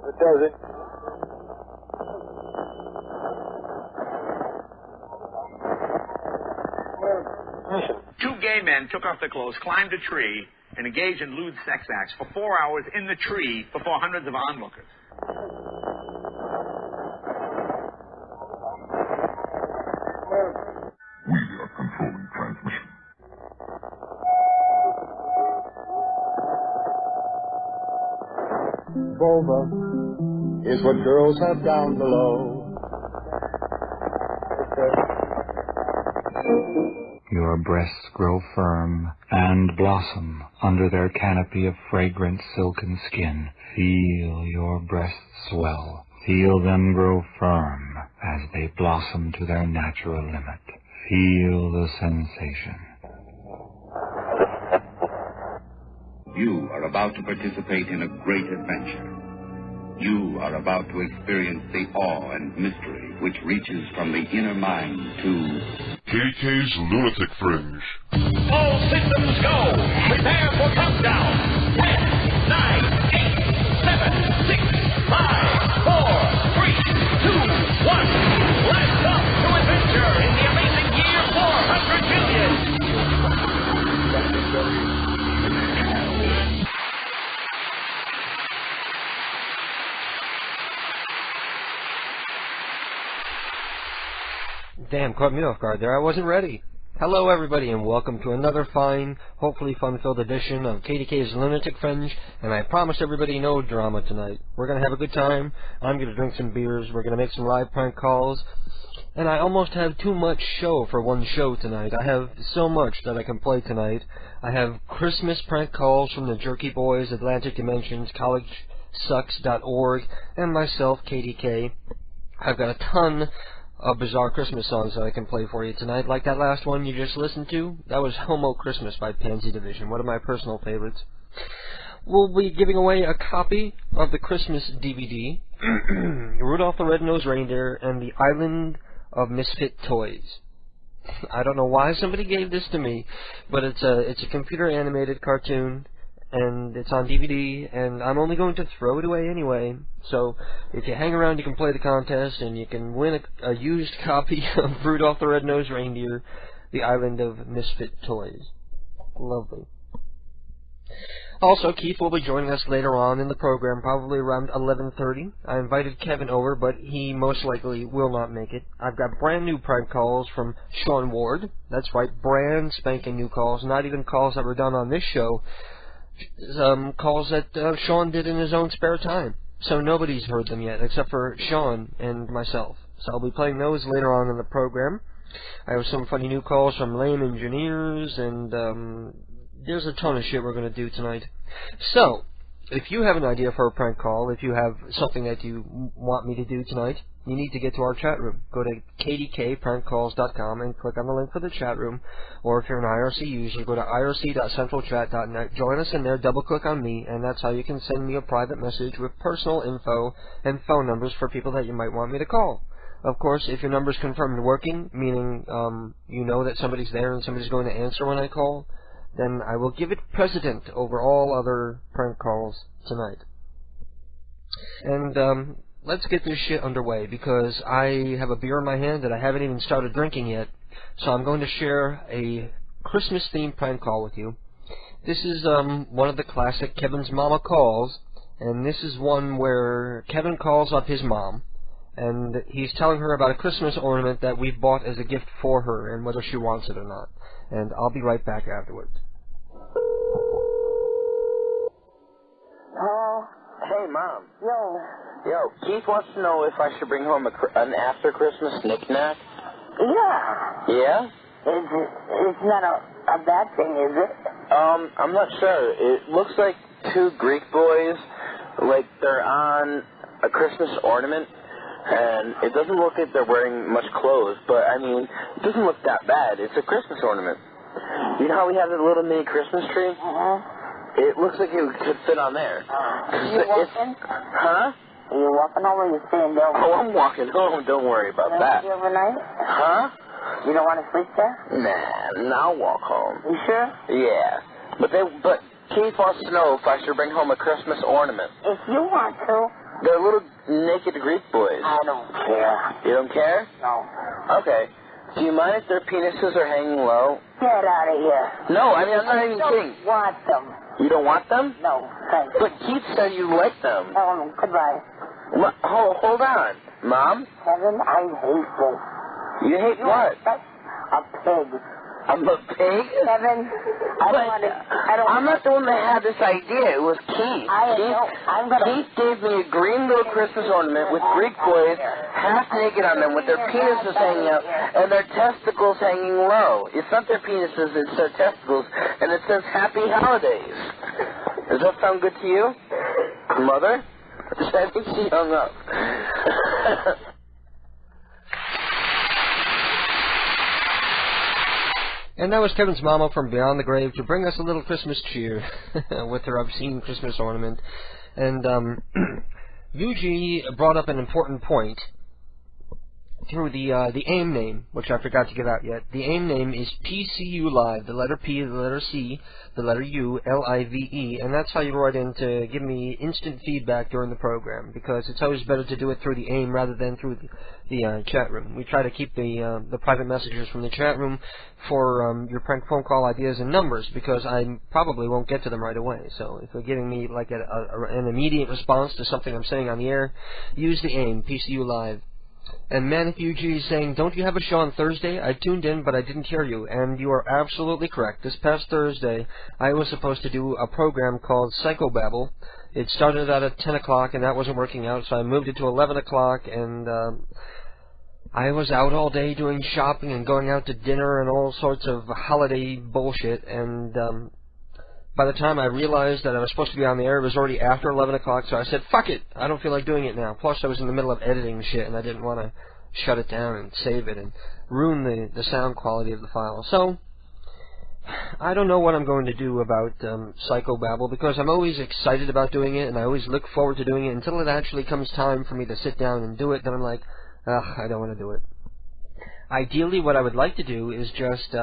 It doesn't. Two gay men took off their clothes, climbed a tree, and engaged in lewd sex acts for 4 hours in the tree before hundreds of onlookers. We are controlling transmission. Vulva is what girls have down below. Your breasts grow firm and blossom under their canopy of fragrant silken skin. Feel your breasts swell. Feel them grow firm as they blossom to their natural limit. Feel the sensation. You are about to participate in a great adventure. You are about to experience the awe and mystery which reaches from the inner mind to KDK's Lunatic Fringe. All systems go. Prepare for countdown. 10, 9, 8, 7, 6, 5, 4, 3, 2, 1. Blast off to adventure in the amazing year 400 billion. Damn, caught me off guard there. I wasn't ready. Hello, everybody, and welcome to another fine, hopefully fun-filled edition of KDK's Lunatic Fringe, and I promise everybody no drama tonight. We're going to have a good time. I'm going to drink some beers. We're going to make some live prank calls. And I almost have too much show for one show tonight. I have so much that I can play tonight. I have Christmas prank calls from the Jerky Boys, Atlantic Dimensions, CollegeSucks.org, and myself, KDK. I've got a ton of bizarre Christmas songs that I can play for you tonight, like that last one you just listened to. That was Homo Christmas by Pansy Division, one of my personal favorites. We'll be giving away a copy of the Christmas DVD, Rudolph the Red-Nosed Reindeer, and the Island of Misfit Toys. I don't know why somebody gave this to me, but it's a computer-animated cartoon, and it's on DVD, and I'm only going to throw it away anyway. So if you hang around, you can play the contest, and you can win a used copy of Rudolph the Red-Nosed Reindeer, the Island of Misfit Toys. Lovely. Also, Keith will be joining us later on in the program, probably around 11:30. I invited Kevin over, but he most likely will not make it. I've got brand new prank calls from Sean Ward. That's right, brand spanking new calls, not even calls that were done on this show. Calls that Sean did in his own spare time. So nobody's heard them yet, except for Sean and myself. So I'll be playing those later on in the program. I have some funny new calls from lame engineers, and there's a ton of shit we're going to do tonight. So, if you have an idea for a prank call, if you have something that you want me to do tonight, you need to get to our chat room. Go to kdkprankcalls.com and click on the link for the chat room. Or if you're an IRC user, go to irc.centralchat.net. Join us in there, double-click on me, and that's how you can send me a private message with personal info and phone numbers for people that you might want me to call. Of course, if your number's confirmed working, meaning you know that somebody's there and somebody's going to answer when I call, then I will give it precedent over all other prank calls tonight. And let's get this shit underway, because I have a beer in my hand that I haven't even started drinking yet. So I'm going to share a Christmas-themed prank call with you. This is one of the classic Kevin's Mama Calls, and this is one where Kevin calls up his mom, and he's telling her about a Christmas ornament that we've bought as a gift for her, and whether she wants it or not. And I'll be right back afterwards. Hey, Mom. Yo, Keith wants to know if I should bring home an after-Christmas knick-knack. Yeah. Yeah? It's not a bad thing, is it? I'm not sure. It looks like two Greek boys, like they're on a Christmas ornament, and it doesn't look like they're wearing much clothes, but, I mean, it doesn't look that bad. It's a Christmas ornament. You know how we have the little mini Christmas tree? Uh-huh. It looks like it could fit on there. Are you walking? Huh? Are you walking home or are you staying there? Oh, I'm walking home. Don't worry about that. You overnight? Huh? You don't want to sleep there? Nah, I'll walk home. You sure? Yeah. But Keith wants to know if I should bring home a Christmas ornament. If you want to, They're little naked Greek boys. I don't care. You don't care? No. Okay. Do you mind if their penises are hanging low? Get out of here. No, I mean, I'm not even kidding. I don't want them. You don't want them? No, thanks. But Keith said you like them. Goodbye. Hold on. Mom? Kevin, I hate this. You hate what? A pig. I'm a pig? Kevin, I'm not the one that had this idea. It was Keith. Keith gave me a green little Christmas ornament with Greek boys half naked on them with their penises hanging out and their testicles hanging low. It's not their penises, it's their testicles. And it says Happy Holidays. Does that sound good to you? Mother? I think she hung up. And that was Kevin's mama from Beyond the Grave to bring us a little Christmas cheer with her obscene Christmas ornament. And Yuji brought up an important point through the AIM name, which I forgot to give out yet. The AIM name is PCU Live, the letter P, the letter C, the letter U, L-I-V-E, and that's how you write in to give me instant feedback during the program, because it's always better to do it through the AIM rather than through the chat room. We try to keep the private messages from the chat room for your prank phone call ideas and numbers, because I probably won't get to them right away. So if you're giving me like an immediate response to something I'm saying on the air, use the AIM, PCU Live. And Manic UG is saying, don't you have a show on Thursday? I tuned in, but I didn't hear you. And you are absolutely correct. This past Thursday, I was supposed to do a program called Psychobabble. It started out at 10 o'clock, and that wasn't working out, so I moved it to 11 o'clock, and I was out all day doing shopping and going out to dinner and all sorts of holiday bullshit, and by the time I realized that I was supposed to be on the air, it was already after 11 o'clock, so I said, fuck it, I don't feel like doing it now. Plus, I was in the middle of editing shit, and I didn't want to shut it down and save it and ruin the sound quality of the file. So, I don't know what I'm going to do about Psychobabble, because I'm always excited about doing it, and I always look forward to doing it until it actually comes time for me to sit down and do it. Then I'm like, ugh, I don't want to do it. Ideally, what I would like to do is just...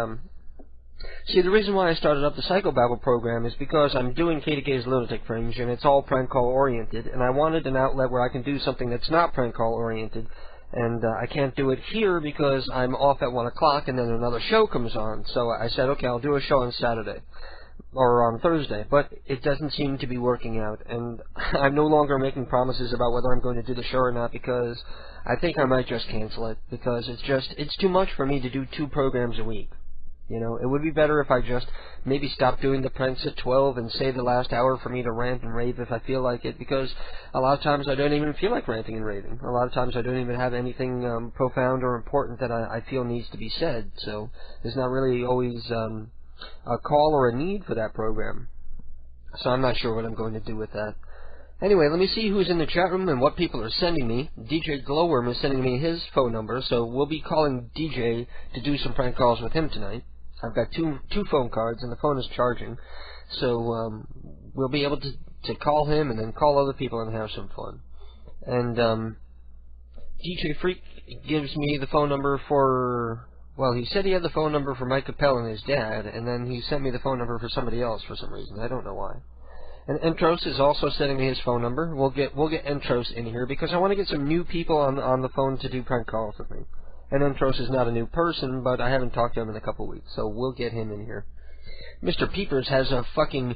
See, the reason why I started up the Psychobabble program is because I'm doing KDK's Lunatic Fringe, and it's all prank call oriented, and I wanted an outlet where I can do something that's not prank call oriented, and I can't do it here because I'm off at 1 o'clock and then another show comes on. So I said, okay, I'll do a show on Saturday or on Thursday, but it doesn't seem to be working out, and I'm no longer making promises about whether I'm going to do the show or not, because I think I might just cancel it, because it's too much for me to do 2 programs a week. You know, it would be better if I just maybe stopped doing the pranks at 12 and save the last hour for me to rant and rave if I feel like it, because a lot of times I don't even feel like ranting and raving. A lot of times I don't even have anything profound or important that I feel needs to be said, so there's not really always a call or a need for that program. So I'm not sure what I'm going to do with that. Anyway, let me see who's in the chat room and what people are sending me. DJ Glowworm is sending me his phone number, so we'll be calling DJ to do some prank calls with him tonight. I've got two phone cards, and the phone is charging, so we'll be able to call him and then call other people and have some fun. And DJ Freak gives me the phone number for... Well, he said he had the phone number for Mike Capel and his dad, and then he sent me the phone number for somebody else for some reason. I don't know why. And Entros is also sending me his phone number. We'll get Entros in here because I want to get some new people on the phone to do prank calls with me. And Entros is not a new person, but I haven't talked to him in a couple weeks, so we'll get him in here. Mr. Peepers has a fucking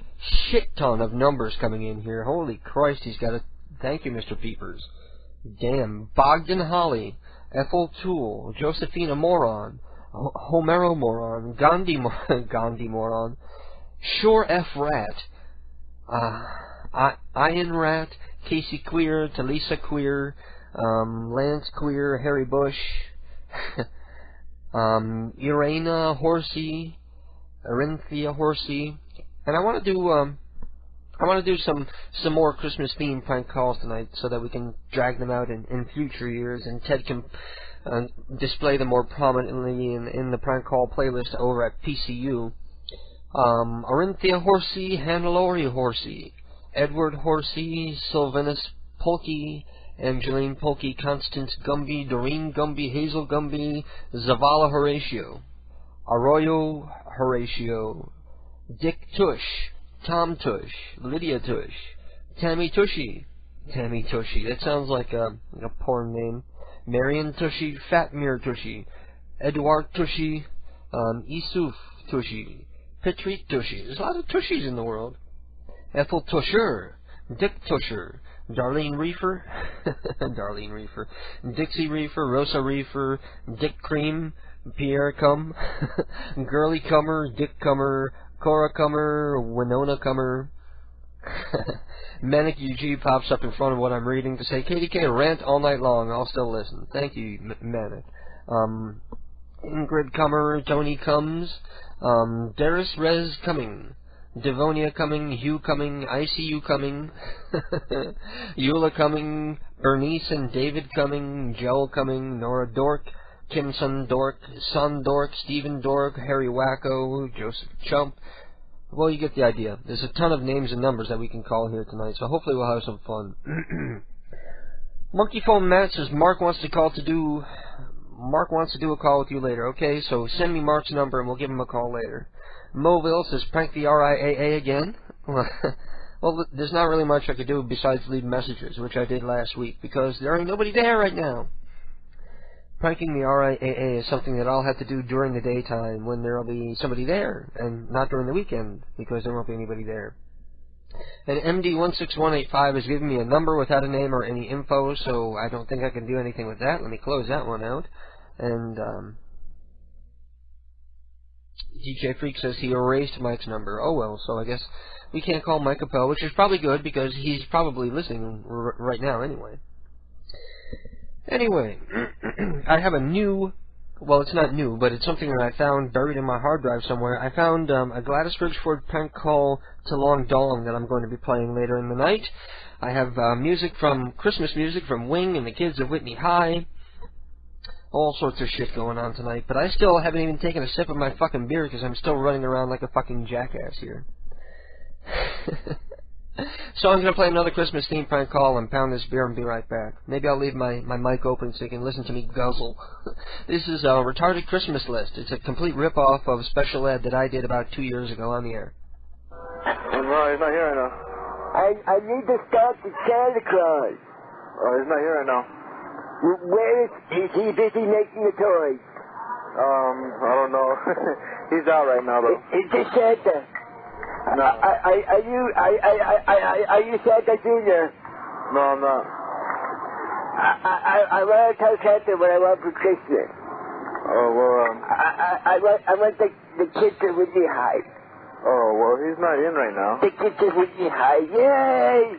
shit ton of numbers coming in here. Holy Christ, he's got a... Thank you, Mr. Peepers. Damn. Bogdan Holly, Ethel Toole, Josephina Moron, Homero Moron, Gandhi Moron, Shore F. Rat, Ian Rat, Casey Queer, Talisa Queer, Lance Queer, Harry Bush, Irena Horsey, Arinthia Horsey, and I want to do some more Christmas themed prank calls tonight so that we can drag them out in future years, and Ted can display them more prominently in the prank call playlist over at PCU. Arinthia Horsey, Hannelore Horsey, Edward Horsey, Sylvanus Polkey, Angeline Polkey, Constance Gumby, Doreen Gumby, Hazel Gumby, Zavala Horatio, Arroyo Horatio, Dick Tush, Tom Tush, Lydia Tush, Tammy Tushy, Tammy Tushy. That sounds like a porn name. Marion Tushy, Fatmir Tushy, Edouard Tushy, Isuf Tushy, Petri Tushy. There's a lot of Tushys in the world. Ethel Tusher, Dick Tusher, Darlene Reefer, Darlene Reefer, Dixie Reefer, Rosa Reefer, Dick Cream, Pierre Cum, Girly Cummer, Dick Cummer, Cora Cummer, Winona Cummer. Manic UG pops up in front of what I'm reading to say, KDK, rant all night long. I'll still listen. Thank you, Manic. Ingrid Cummer, Tony Comes, Darius Rez Cumming, Devonia Cumming, Hugh Cumming, ICU Cumming, Eula Cumming, Bernice and David Cumming, Joel Cumming, Nora Dork, Kim Sun Dork, Son Dork, Stephen Dork, Harry Wacko, Joseph Chump. Well, you get the idea. There's a ton of names and numbers that we can call here tonight, so hopefully we'll have some fun. Monkey Phone Matt says Mark wants to do a call with you later. Okay, so send me Mark's number and we'll give him a call later. Moville says prank the RIAA again. Well, there's not really much I could do besides leave messages, which I did last week, because there ain't nobody there right now. Pranking the RIAA is something that I'll have to do during the daytime when there will be somebody there, and not during the weekend, because there won't be anybody there. And MD16185 has given me a number without a name or any info, so I don't think I can do anything with that. Let me close that one out. And DJ Freak says he erased Mike's number. Oh well, so I guess we can't call Mike Appel, which is probably good, because he's probably listening right now anyway. Anyway, I have a new, well, it's not new, but it's something that I found buried in my hard drive somewhere. I found a Gladys Ridgeford prank call to Long Dong that I'm going to be playing later in the night. I have Christmas music from Wing and the Kids of Whitney High. All sorts of shit going on tonight, but I still haven't even taken a sip of my fucking beer because I'm still running around like a fucking jackass here. So I'm going to play another Christmas themed prank call and pound this beer and be right back. Maybe I'll leave my mic open so you can listen to me guzzle. This is a Retarded Christmas List. It's a complete rip-off of Special Ed that I did about 2 years ago on the air. No, he's not here right now. I need to start the Santa Claus. Oh, he's not here right now. Where is he busy making the toys? I don't know. He's out right now, though. Is this Santa? No. Are you Santa Jr.? No, I'm not. I want to tell Santa what I want for Christmas. Oh, well, I want the kids at Whitney High. Oh, well, he's not in right now. The kids at Whitney High, yay!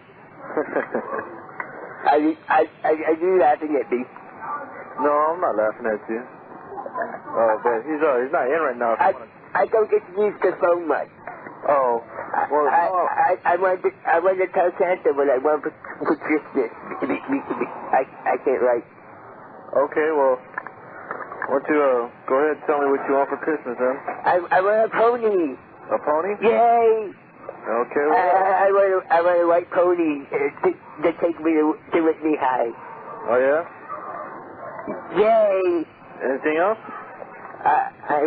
Are you laughing at me? No, I'm not laughing at you. But he's not in right now. I don't get to use the phone much. Oh, well, I want to tell Santa what I want for Christmas. I can't write. Okay, well, why don't you go ahead and tell me what you want for Christmas, then? I want a pony. A pony? Yay! Okay, well... I want a white pony to take me to Whitney High. Oh, yeah? Yay! Anything else? I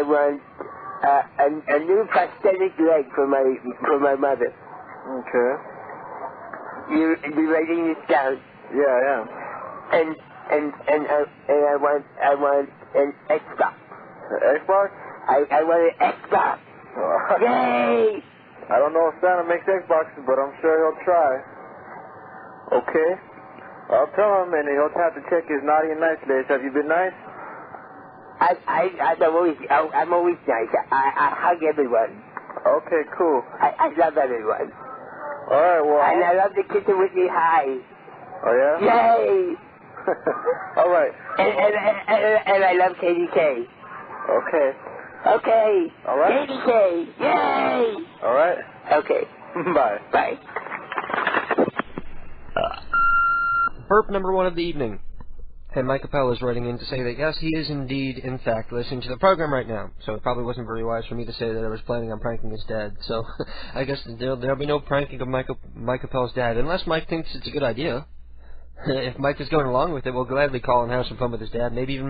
want a new prosthetic leg for my mother. Okay. You writing this down? Yeah, I am. And I want an Xbox. An Xbox? I want an Xbox. Yay! I don't know if Santa makes Xboxes, but I'm sure he'll try. Okay. I'll tell him, and he'll have to check his naughty and nice list. Have you been nice? I'm always nice. I hug everyone. Okay, cool. I love everyone. All right, well... And I love the kids at Whitney High. Oh, yeah? Yay! All right. And I love KDK. Okay. Okay. All right. KDK. Yay! All right. Okay. Bye. Bye. Burp number one of the evening. And Mike Appel is writing in to say that, yes, he is indeed, in fact, listening to the program right now. So it probably wasn't very wise for me to say that I was planning on pranking his dad. So I guess there'll be no pranking of Mike Appel's dad, unless Mike thinks it's a good idea. If Mike is going along with it, we'll gladly call and have some fun with his dad. Maybe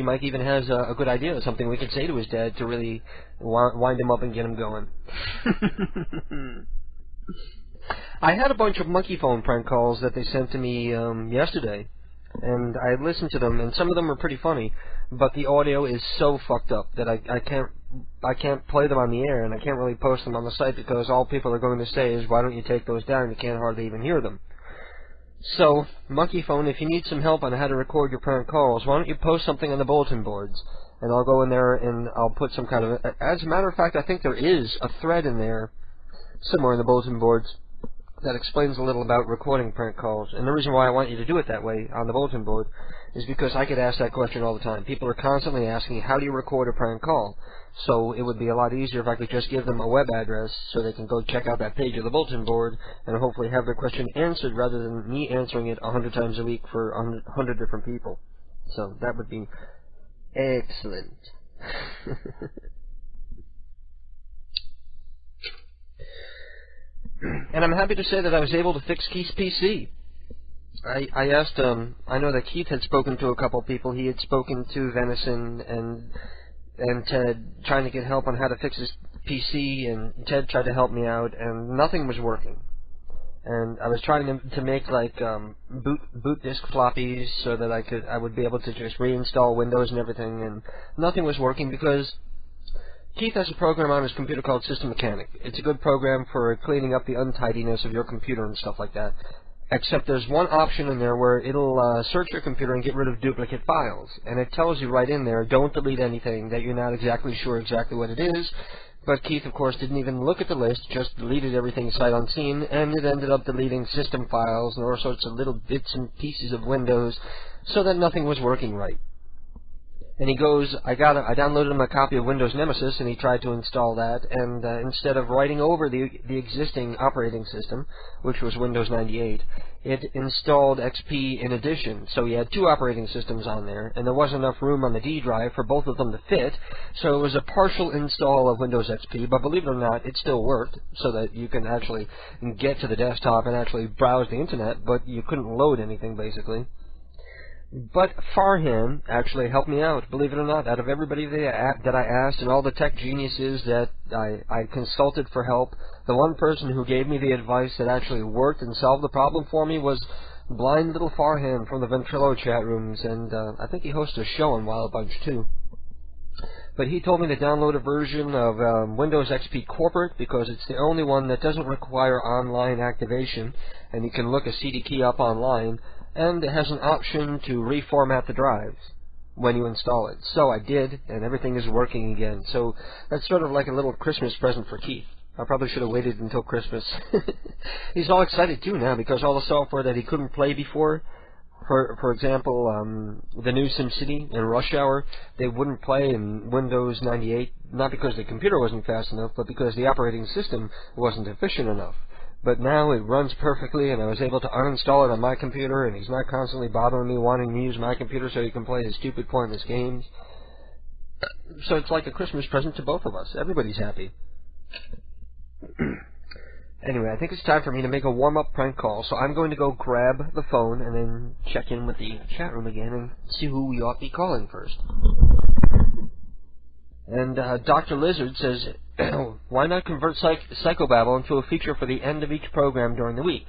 Mike even has a good idea, something we could say to his dad to really wind him up and get him going. I had a bunch of monkey phone prank calls that they sent to me yesterday, and I listened to them, and some of them were pretty funny, but the audio is so fucked up that I can't play them on the air, and I can't really post them on the site because all people are going to say is, why don't you take those down? You can't hardly even hear them. So, monkey phone, if you need some help on how to record your prank calls, why don't you post something on the bulletin boards? And I'll go in there and I'll put some kind of... As a matter of fact, I think there is a thread in there somewhere in the bulletin boards that explains a little about recording prank calls. And the reason why I want you to do it that way on the bulletin board is because I get asked that question all the time. People are constantly asking, how do you record a prank call? So it would be a lot easier if I could just give them a web address so they can go check out that page of the bulletin board and hopefully have their question answered rather than me answering it 100 times a week for 100 different people. So that would be excellent. And I'm happy to say that I was able to fix Keith's PC. I asked, I know that Keith had spoken to a couple people. He had spoken to Venison and Ted, trying to get help on how to fix his PC, and Ted tried to help me out, and nothing was working. And I was trying to make like boot disk floppies so that I would be able to just reinstall Windows and everything, and nothing was working because Keith has a program on his computer called System Mechanic. It's a good program for cleaning up the untidiness of your computer and stuff like that. Except there's one option in there where it'll search your computer and get rid of duplicate files. And it tells you right in there, don't delete anything that you're not exactly sure exactly what it is. But Keith, of course, didn't even look at the list, just deleted everything sight unseen, and it ended up deleting system files and all sorts of little bits and pieces of Windows so that nothing was working right. And he goes, I downloaded him a copy of Windows Nemesis, and he tried to install that, and instead of writing over the existing operating system, which was Windows 98, it installed XP in addition. So he had two operating systems on there, and there wasn't enough room on the D drive for both of them to fit, so it was a partial install of Windows XP, but believe it or not, it still worked, so that you can actually get to the desktop and actually browse the internet, but you couldn't load anything, basically. But Farhan actually helped me out, believe it or not. Out of everybody that I asked and all the tech geniuses that I consulted for help, the one person who gave me the advice that actually worked and solved the problem for me was blind little Farhan from the Ventrilo chat rooms, and I think he hosts a show on Wild Bunch too. But he told me to download a version of Windows XP Corporate because it's the only one that doesn't require online activation, and you can look a CD key up online, and it has an option to reformat the drives when you install it. So I did, and everything is working again. So that's sort of like a little Christmas present for Keith. I probably should have waited until Christmas. He's all excited too now because all the software that he couldn't play before, for example, the new SimCity and Rush Hour, they wouldn't play in Windows 98, not because the computer wasn't fast enough, but because the operating system wasn't efficient enough. But now it runs perfectly, and I was able to uninstall it on my computer, and he's not constantly bothering me wanting to use my computer so he can play his stupid pointless games. So it's like a Christmas present to both of us. Everybody's happy. Anyway, I think it's time for me to make a warm-up prank call, so I'm going to go grab the phone and then check in with the chat room again and see who we ought to be calling first. And Dr. Lizard says, why not convert Psychobabble into a feature for the end of each program during the week?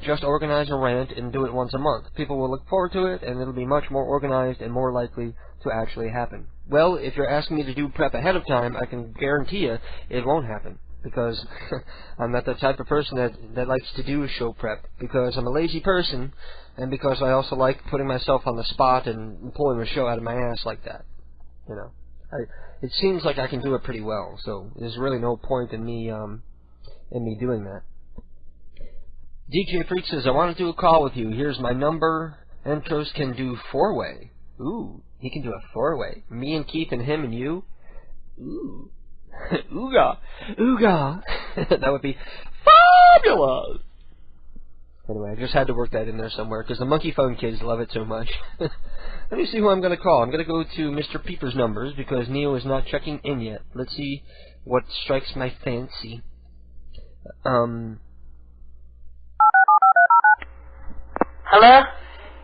Just organize a rant and do it once a month. People will look forward to it, and it'll be much more organized and more likely to actually happen. Well, if you're asking me to do prep ahead of time, I can guarantee you it won't happen, because I'm not the type of person that likes to do show prep, because I'm a lazy person, and because I also like putting myself on the spot and pulling the show out of my ass like that. You know, it seems like I can do it pretty well, so there's really no point in me doing that. DJ Freak says, I want to do a call with you. Here's my number. Entros can do 4-way. Ooh, he can do a 4-way. Me and Keith and him and you? Ooh. Ooga. Ooga. That would be fabulous. Anyway, I just had to work that in there somewhere, because the monkey phone kids love it so much. Let me see who I'm going to call. I'm going to go to Mr. Peeper's numbers, because Neo is not checking in yet. Let's see what strikes my fancy. Hello?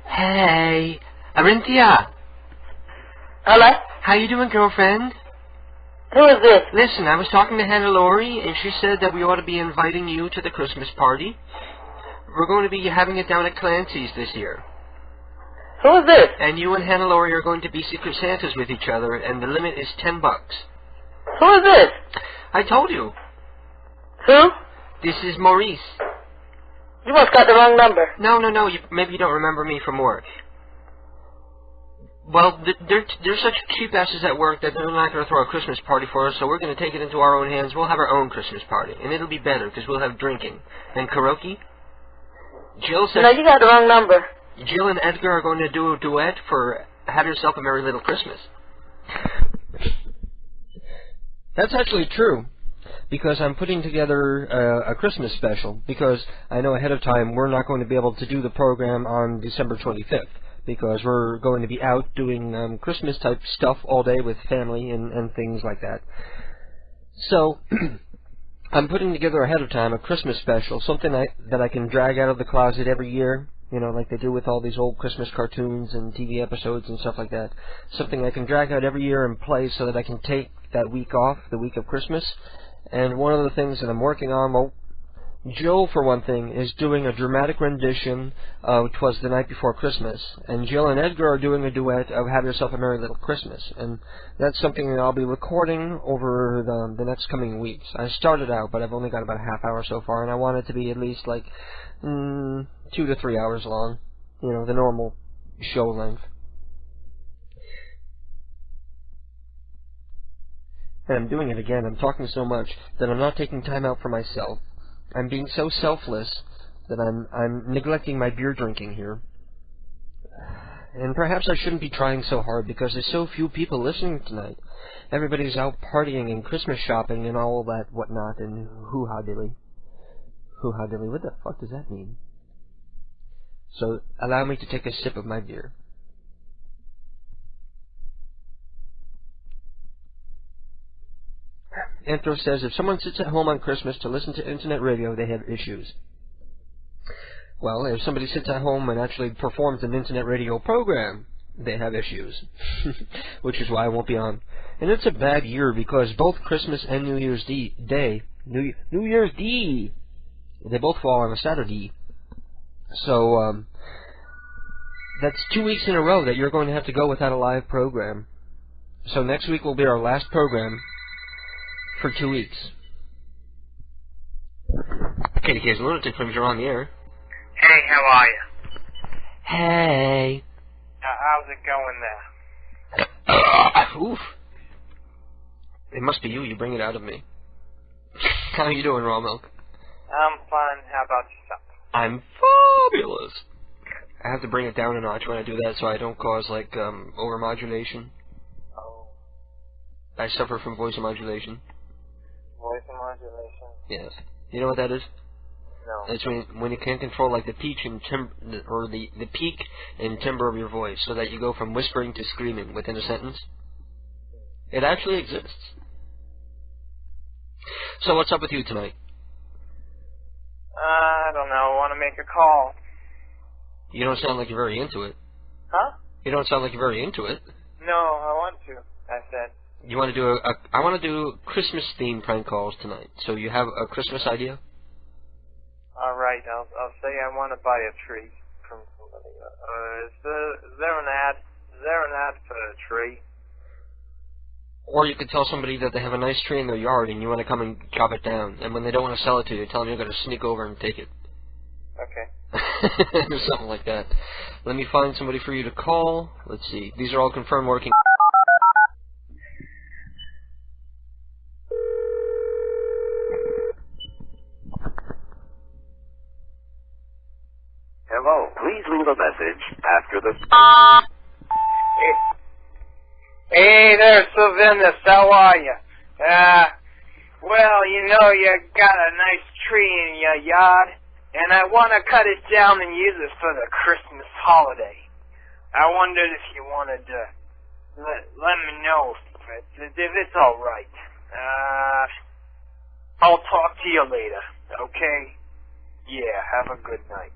Hey, Arinthia. Hello? How you doing, girlfriend? Who is this? Listen, I was talking to Hannah Laurie, and she said that we ought to be inviting you to the Christmas party. We're going to be having it down at Clancy's this year. Who is this? And you and Hannah Laurie are going to be Secret Santas with each other, and the limit is $10. Who is this? I told you. Who? This is Maurice. You must got the wrong number. No. Maybe you don't remember me from work. Well, they're such cheap asses at work that they're not going to throw a Christmas party for us, so we're going to take it into our own hands. We'll have our own Christmas party, and it'll be better because we'll have drinking. And karaoke? Jill said... No, you got the wrong number. Jill and Edgar are going to do a duet for Have Yourself a Merry Little Christmas. That's actually true, because I'm putting together a Christmas special, because I know ahead of time we're not going to be able to do the program on December 25th. Because we're going to be out doing Christmas-type stuff all day with family and things like that. So, I'm putting together ahead of time a Christmas special, something that I can drag out of the closet every year, you know, like they do with all these old Christmas cartoons and TV episodes and stuff like that. Something I can drag out every year and play so that I can take that week off, the week of Christmas. And one of the things that I'm working on, well, Jill, for one thing, is doing a dramatic rendition of 'Twas the Night Before Christmas, and Jill and Edgar are doing a duet of Have Yourself a Merry Little Christmas, and that's something that I'll be recording over the next coming weeks. I started out, but I've only got about a half hour so far, and I want it to be at least like 2 to 3 hours long, you know, the normal show length. And I'm doing it again. I'm talking so much that I'm not taking time out for myself. I'm being so selfless that I'm neglecting my beer drinking here. And perhaps I shouldn't be trying so hard because there's so few people listening tonight. Everybody's out partying and Christmas shopping and all that whatnot and hoo-ha dilly. Hoo-ha dilly, what the fuck does that mean? So allow me to take a sip of my beer. Anthro says, if someone sits at home on Christmas to listen to internet radio, they have issues. Well, if somebody sits at home and actually performs an internet radio program, they have issues. Which is why I won't be on. And it's a bad year because both Christmas and New Year's Day, New Year's Day, they both fall on a Saturday. So, that's 2 weeks in a row that you're going to have to go without a live program. So next week will be our last program for 2 weeks. KDK's Lunatic Fringe are on the air. Hey, how are you? Hey. How's it going there? Oof. It must be you. You bring it out of me. How are you doing, Raw Milk? I'm fine. How about yourself? I'm fabulous. I have to bring it down a notch when I do that so I don't cause, like, overmodulation. Oh. I suffer from voice modulation. Voice modulation? Yes. You know what that is? No. It's when you can't control, like, the peak and the peak and timbre of your voice, so that you go from whispering to screaming within a sentence. It actually exists. So what's up with you tonight? I don't know. I want to make a call. You don't sound like you're very into it. Huh? You don't sound like you're very into it. No, I want to. I said. You want to do I want to do Christmas themed prank calls tonight. So you have a Christmas idea? All right. I'll say I want to buy a tree from somebody. Is there an ad? Is there an ad for a tree? Or you could tell somebody that they have a nice tree in their yard and you want to come and chop it down. And when they don't want to sell it to you, tell them you're going to sneak over and take it. Okay. Or something like that. Let me find somebody for you to call. Let's see. These are all confirmed working. Hello, please leave a message after the... Hey there, Sylvanus, how are you? Well, you know, you got a nice tree in your yard, and I want to cut it down and use it for the Christmas holiday. I wondered if you wanted to let me know if it's all right. I'll talk to you later, okay? Yeah, have a good night.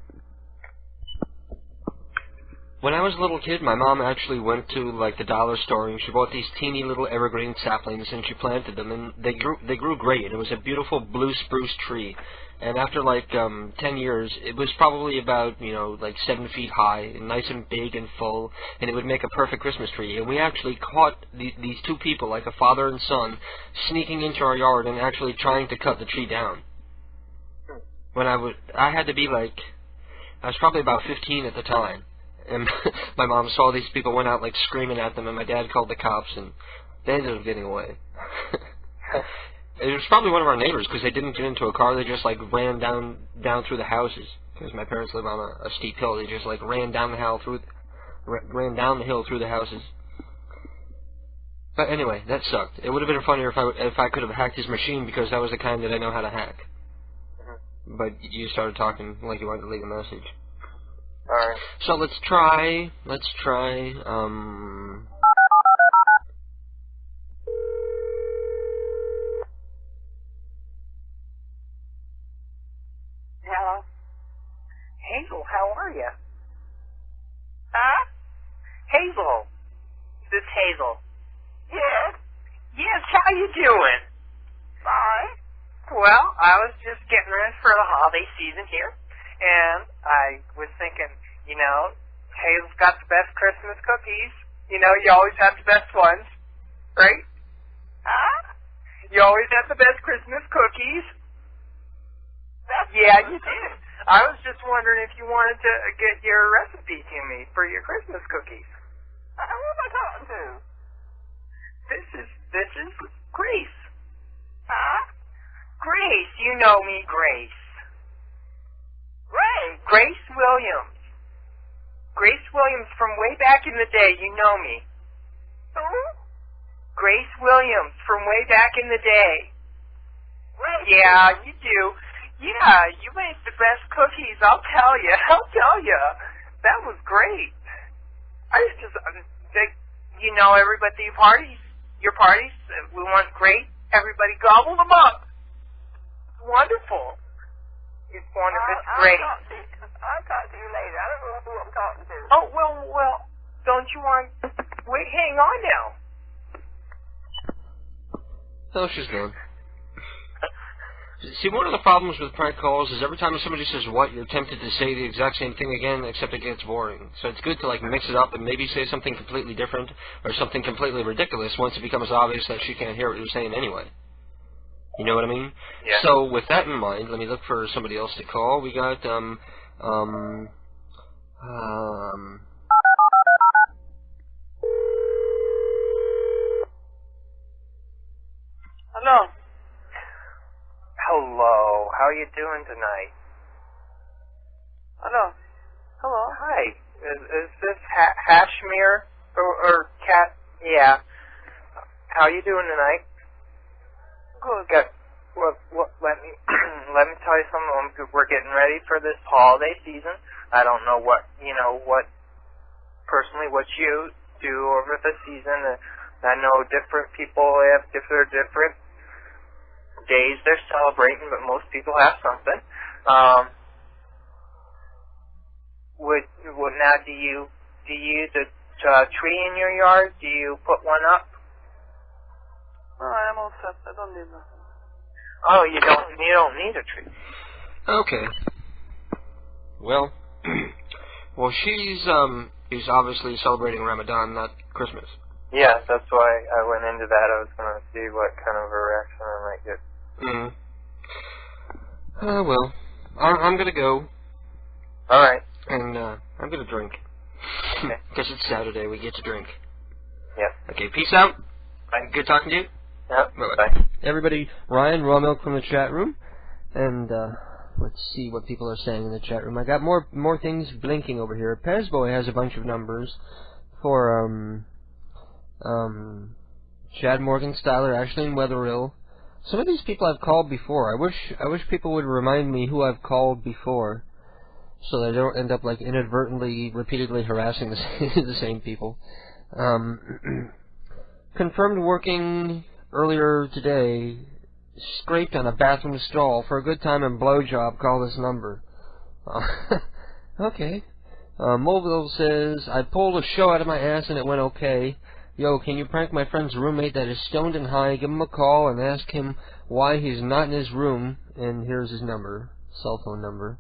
When I was a little kid, my mom actually went to like the dollar store and she bought these teeny little evergreen saplings and she planted them and they grew great. It was a beautiful blue spruce tree. And after like 10 years, it was probably about, you know, like 7 feet high and nice and big and full, and it would make a perfect Christmas tree. And we actually caught these two people, like a father and son, sneaking into our yard and actually trying to cut the tree down. When I had to be like, I was probably about 15 at the time. And my mom saw these people, went out like screaming at them, and my dad called the cops, and they ended up getting away. It was probably one of our neighbors, because they didn't get into a car, they just like ran down through the houses. Because my parents live on a steep hill, they just like ran down the hill through the houses. But anyway, that sucked. It would have been funnier if I could have hacked his machine, because that was the kind that I know how to hack. But you started talking like you wanted to leave a message. Alright. So let's try, Hello? Hazel, how are you? Huh? Hazel. Is this Hazel? Yes. Yes, how you doing? Fine. Well, I was just getting ready for the holiday season here. And I was thinking, you know, Hazel's got the best Christmas cookies. You know, you always have the best ones, right? Huh? You always have the best Christmas cookies. Yeah, you did. I was just wondering if you wanted to get your recipe to me for your Christmas cookies. Who am I talking to? This is Grace. Huh? Grace, you know me, Grace. Grace Williams. Grace Williams from way back in the day, you know me. Who? Grace Williams from way back in the day. Yeah, you do. Yeah, you made the best cookies, I'll tell you. That was great. I just, you know, everybody, your parties, we want great. Everybody gobble them up. Wonderful. It's wonderful. It's great. I'll talk to you later. I don't know who I'm talking to. Oh, well, don't you want... Wait, hang on now. Oh, she's gone. See, one of the problems with prank calls is every time somebody says what, you're tempted to say the exact same thing again, except it gets boring. So it's good to, like, mix it up and maybe say something completely different or something completely ridiculous once it becomes obvious that she can't hear what you're saying anyway. You know what I mean? Yeah. So with that in mind, let me look for somebody else to call. We got, Hello. How are you doing tonight? Hello. Hi. Is this Hashmir or Cat? Yeah. How are you doing tonight? Good. Well, let me tell you something. We're getting ready for this holiday season. I don't know what you do over the season. I know different people have different days they're celebrating, but most people have something. Do you use a tree in your yard? Do you put one up? Oh, I'm all set. I don't need nothing. Oh, you don't need a tree. okay. Well, she's obviously celebrating Ramadan, not Christmas. Yeah, that's why I went into that. I was going to see what kind of a reaction I might get. Well, I'm going to go. All right. And I'm going to drink. Because it's Saturday, we get to drink. Yeah. Okay, peace out. Bye. Good talking to you. Yeah. Bye. Everybody, Ryan, Raw Milk from the chat room. And let's see what people are saying in the chat room. I got more things blinking over here. Pezboy has a bunch of numbers for Chad Morgan Styler, Ashley Wetherill. Some of these people I've called before. I wish people would remind me who I've called before, so that I don't end up like inadvertently, repeatedly harassing the same people. Confirmed working earlier today. Scraped on a bathroom stall for a good time and blowjob. Call this number. Okay. Mobile says, I pulled a show out of my ass and it went okay. Yo, can you prank my friend's roommate that is stoned and high? Give him a call and ask him why he's not in his room. And here's his number, cell phone number.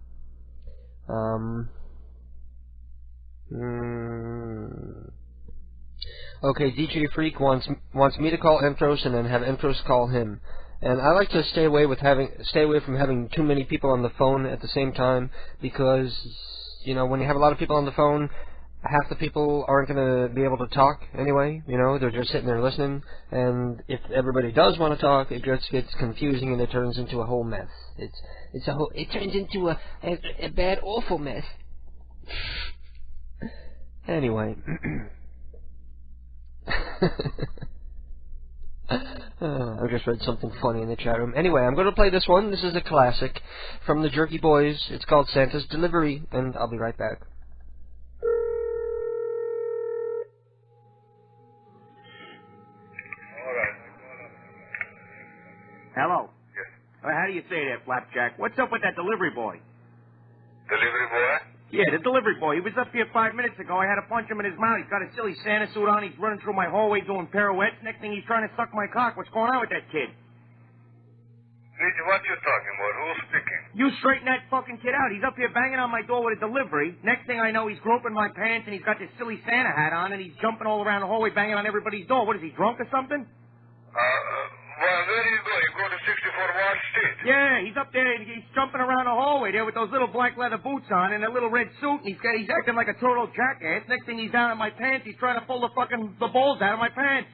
Okay, DJ Freak wants me to call Entros and then have Entros call him. And I like to stay away from having too many people on the phone at the same time, because, you know, when you have a lot of people on the phone, half the people aren't going to be able to talk anyway. You know, they're just sitting there listening. And if everybody does want to talk, it just gets confusing and it turns into a whole mess. It turns into a bad, awful mess. Anyway. I just read something funny in the chat room. Anyway, I'm going to play this one. This is a classic from the Jerky Boys. It's called Santa's Delivery, and I'll be right back. Hello. Yes. How do you say that, Flapjack? What's up with that delivery boy? Delivery boy? Yeah, the delivery boy. He was up here 5 minutes ago. I had to punch him in his mouth. He's got a silly Santa suit on. He's running through my hallway doing pirouettes. Next thing, he's trying to suck my cock. What's going on with that kid? What you talking about? Who's speaking? You straighten that fucking kid out. He's up here banging on my door with a delivery. Next thing I know, he's groping my pants, and he's got this silly Santa hat on, and he's jumping all around the hallway banging on everybody's door. What, is he drunk or something? Well, where do you go? You go to 64 Wall Street? Yeah, he's up there, and he's jumping around the hallway there with those little black leather boots on and a little red suit, and he's acting like a total jackass. Next thing, he's down in my pants. He's trying to pull the balls out of my pants.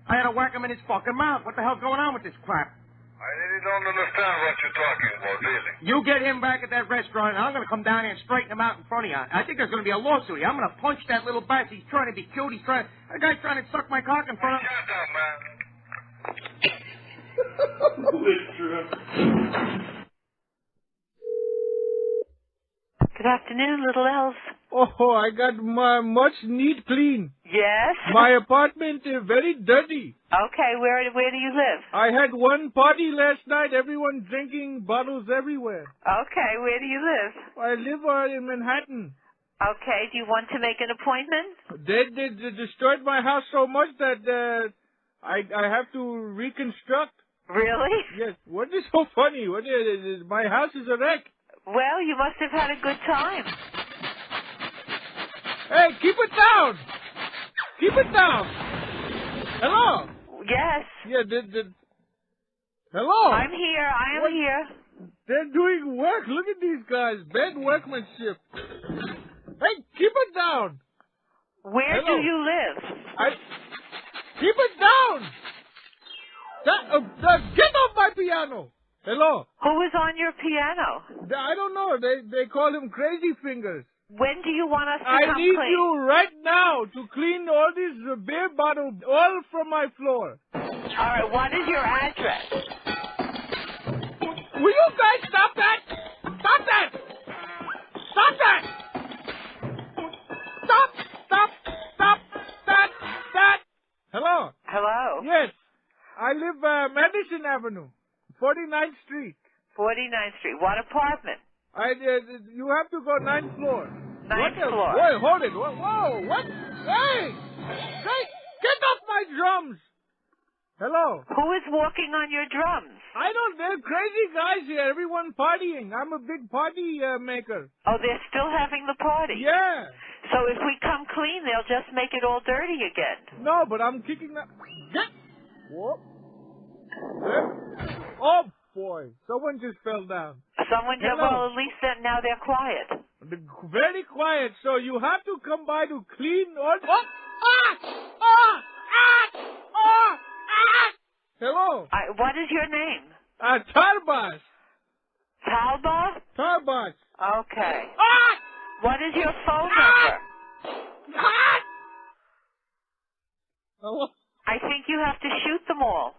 I had to whack him in his fucking mouth. What the hell's going on with this crap? I really don't understand what you're talking about, really. You get him back at that restaurant, and I'm going to come down here and straighten him out in front of you. I think there's going to be a lawsuit here. I'm going to punch that little bat. He's trying to be cute. The guy's trying to suck my cock in front of... Shut up, man. Good afternoon, little elves. Oh, I got my much neat clean. Yes? My apartment is very dirty. Okay, where do you live? I had one party last night. Everyone drinking bottles everywhere. Okay, where do you live? I live in Manhattan. Okay, do you want to make an appointment? They destroyed my house so much that I have to reconstruct. Really? Yes. What is so funny? My house is a wreck. Well, you must have had a good time. Hey, keep it down! Keep it down! Hello? Yes. Yeah, hello? I'm here. I am here. They're doing work. Look at these guys. Bad workmanship. Hey, keep it down! Where do you live? Keep it down! Get off my piano! Hello? Who is on your piano? I don't know. They call him Crazy Fingers. When do you want us to come I need clean? you right now to clean all these beer bottles all from my floor. All right, what is your address? Will you guys stop that? Stop that! Stop that! Stop that! Hello? Hello? Yes. I live Madison Avenue, 49th Street. 49th Street. What apartment? You have to go 9th floor. 9th floor. Wait, hold it. Whoa, what? Hey! Get off my drums! Hello? Who is walking on your drums? They're crazy guys here. Everyone partying. I'm a big party maker. Oh, they're still having the party? Yeah. So if we come clean, they'll just make it all dirty again. No, but I'm kicking that. Whoop. Oh, boy. Someone just fell down. Someone just, well, at least now they're quiet. Very quiet, so you have to come by to clean all... Hello? What is your name? Tarbas. Talba? Tarbas. Okay. What is your phone number? Hello? I think you have to shoot them all.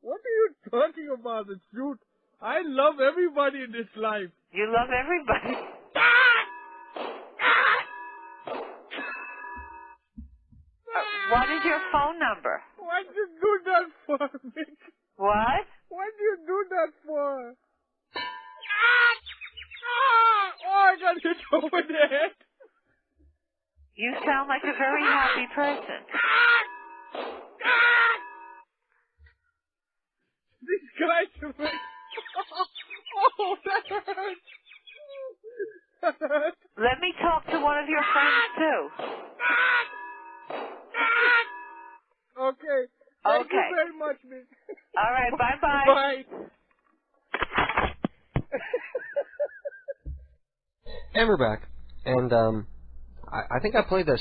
What are you talking about? Shoot. I love everybody in this life. You love everybody. What is your phone number? Why'd you do that for me? What? Why'd you do that for? Oh, I got hit over the head. You sound like a very happy person. These guys are like... Oh, that hurts. That hurts. Let me talk to one of your friends, too. Okay. Thank you very much, Miss. All right, bye-bye. Bye. And we're back. And, I think I played the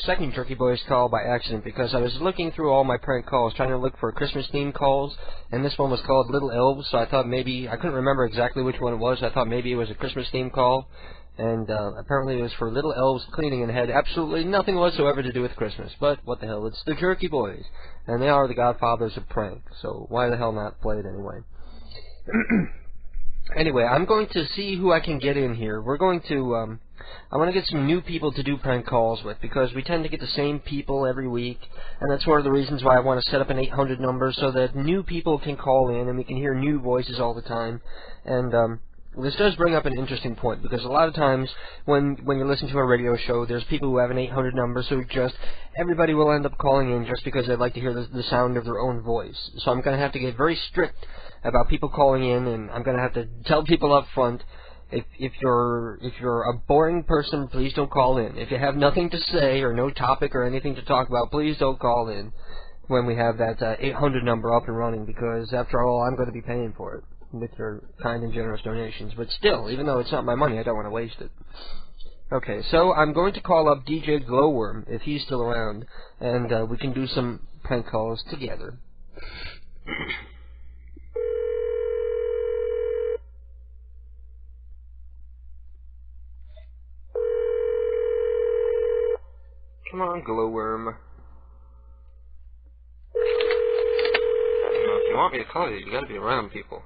second Jerky Boys call by accident because I was looking through all my prank calls trying to look for Christmas-themed calls, and this one was called Little Elves, so I thought maybe, I couldn't remember exactly which one it was, I thought maybe it was a Christmas-themed call, and apparently it was for Little Elves cleaning and had absolutely nothing whatsoever to do with Christmas, but what the hell, it's the Jerky Boys, and they are the godfathers of prank, so why the hell not play it anyway? Anyway, I'm going to see who I can get in here. We're going to, I want to get some new people to do prank calls with, because we tend to get the same people every week, and that's one of the reasons why I want to set up an 800 number, so that new people can call in, and we can hear new voices all the time. And, this does bring up an interesting point, because a lot of times, when you listen to a radio show, there's people who have an 800 number, so everybody will end up calling in just because they'd like to hear the sound of their own voice. So I'm going to have to get very strict about people calling in, and I'm going to have to tell people up front, if you're a boring person, please don't call in. If you have nothing to say or no topic or anything to talk about, please don't call in when we have that 800 number up and running, because after all, I'm going to be paying for it with your kind and generous donations. But still, even though it's not my money, I don't want to waste it. Okay, so I'm going to call up DJ Glowworm, if he's still around, and we can do some prank calls together. Come on, Glowworm. You know, if you want me to call you, you gotta be around people.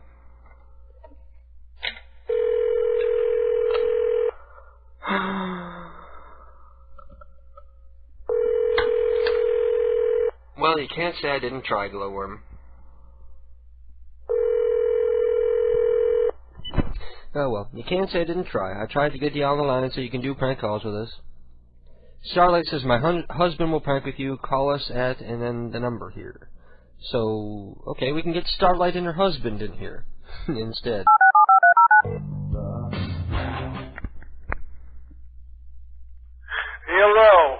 Well, you can't say I didn't try, Glowworm. Oh well, you can't say I didn't try. I tried to get you on the line so you can do prank calls with us. Starlight says, my husband will prank with you, call us at, and then the number here. So, okay, we can get Starlight and her husband in here instead. Hello.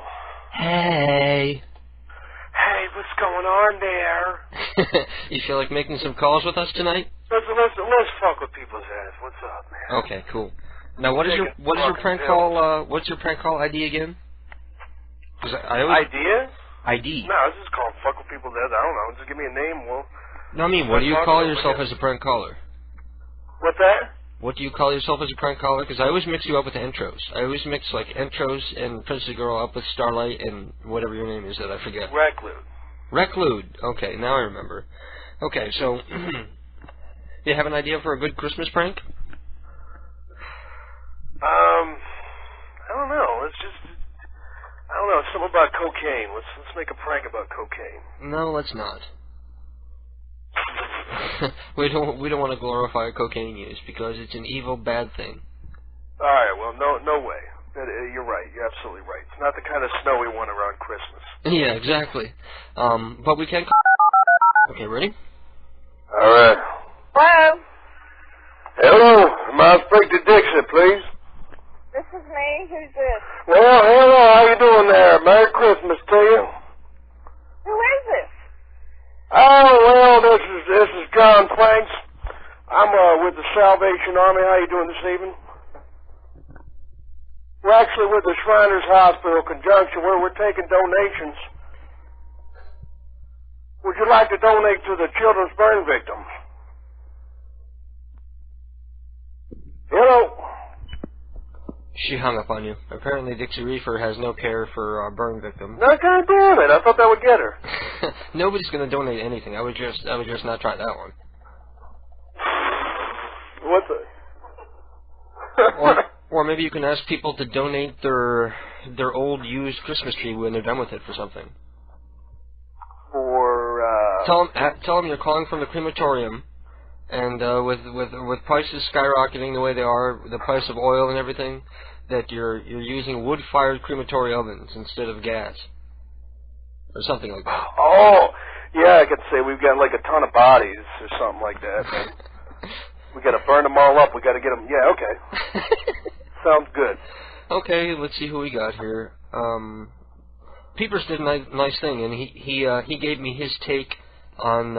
Hey. Hey, what's going on there? You feel like making some calls with us tonight? Let's fuck with people's heads. What's up, man? Okay, cool. Now, what is your prank call? What's your prank call ID again? Idea? ID. No, I was just calling fuck with people's heads. I don't know. Just give me a name. Well. No, I mean, what do you call yourself as a prank caller? What's that? What do you call yourself as a prank caller? Because I always mix you up with the intros. I always mix, like, intros and Princess Girl up with Starlight and whatever your name is that I forget. Reclude. Reclude. Okay, now I remember. Okay, so, you have an idea for a good Christmas prank? I don't know. I don't know. Something about cocaine. Let's make a prank about cocaine. No, let's not. we don't want to glorify cocaine use because it's an evil, bad thing. All right. Well, no way. You're right. You're absolutely right. It's not the kind of snow we want around Christmas. Yeah, exactly. But we can. Okay, ready? All right. Hello. Hello. May I speak to Dixie, please? This is me. Who's this? Well, hello. How you doing there? Merry Christmas to you. Who is this? Oh, well, this is John Planks. I'm with the Salvation Army. How you doing this evening? We're actually with the Shriners Hospital Conjunction where we're taking donations. Would you like to donate to the children's burn victims? Hello? She hung up on you. Apparently Dixie Reefer has no care for burn victims. No, God damn it. I thought that would get her. Nobody's going to donate anything. I would just not try that one. What the... or maybe you can ask people to donate their old used Christmas tree when they're done with it for something. For, Tell them you're calling from the crematorium, and with prices skyrocketing the way they are, the price of oil and everything, that you're using wood-fired crematory ovens instead of gas, or something like that. Oh, yeah, I could say we've got like a ton of bodies or something like that. We got to burn them all up. We got to get them. Yeah, okay. Sounds good. Okay, let's see who we got here. Peepers did a nice thing, and he gave me his take on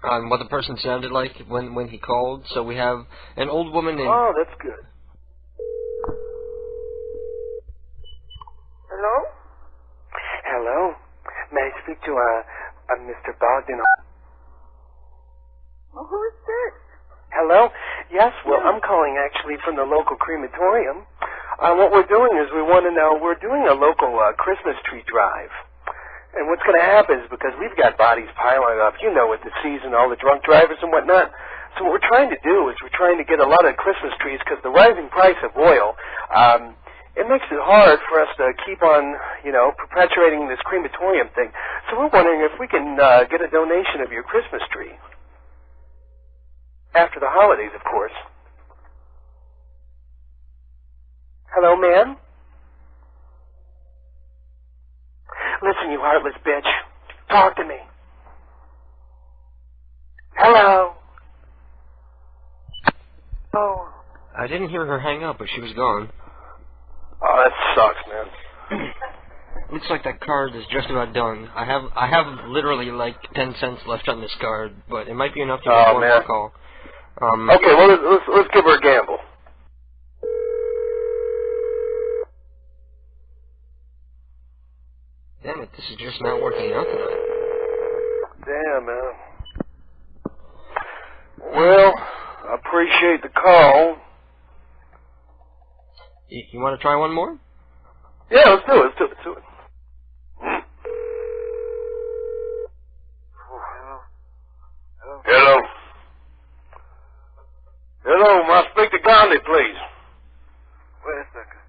what the person sounded like when he called. So we have an old woman named... Oh, that's good. Hello? Hello. May I speak to Mr. Bogdan? Well, who is this? Hello? Yes, well, I'm calling actually from the local crematorium. What we're doing is we're doing a local Christmas tree drive. And what's going to happen is because we've got bodies piling up, you know, with the season, all the drunk drivers and whatnot. So what we're trying to do is we're trying to get a lot of Christmas trees because the rising price of oil, it makes it hard for us to keep on, you know, perpetuating this crematorium thing. So we're wondering if we can get a donation of your Christmas tree. After the holidays, of course. Hello, ma'am? Listen, you heartless bitch. Talk to me. Hello? Oh. I didn't hear her hang up, but she was gone. Oh, that sucks, man. Looks like that card is just about done. I have literally like 10 cents left on this card, but it might be enough to make one more call. Okay, well, let's give her a gamble. Damn it, this is just not working out tonight. Damn, man. Well, I appreciate the call. You want to try one more? Yeah, let's do it. Let's do it. Hello. Hello, may I speak to Gandhi, please? Wait a second.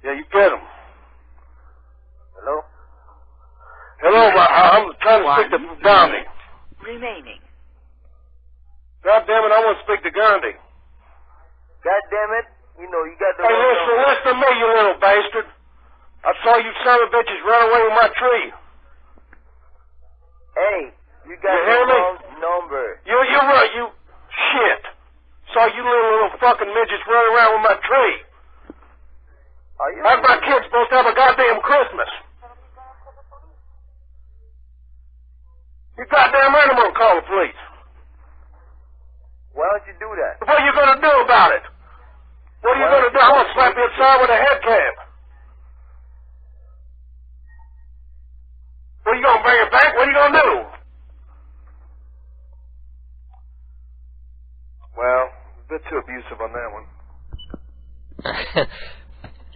Yeah, you get him. Hello? Hello, I'm trying to speak to Gandhi. Remaining. God damn it, I want to speak to Gandhi. God damn it. You know, you got the... Hey, listen to me, you little bastard. I saw you son of bitches run away with my tree. Hey, you got you the hear me? wrong number. You're right, you shit. Saw you little fucking midgets run around with my tree. How's my kid supposed to have a goddamn Christmas? You goddamn animal, call the police. Why don't you do that? What are you going to do about it? What are you going to do? I'm going to slap you inside with a head clamp. What are you going to bring it back? What are you going to do? Well, a bit too abusive on that one.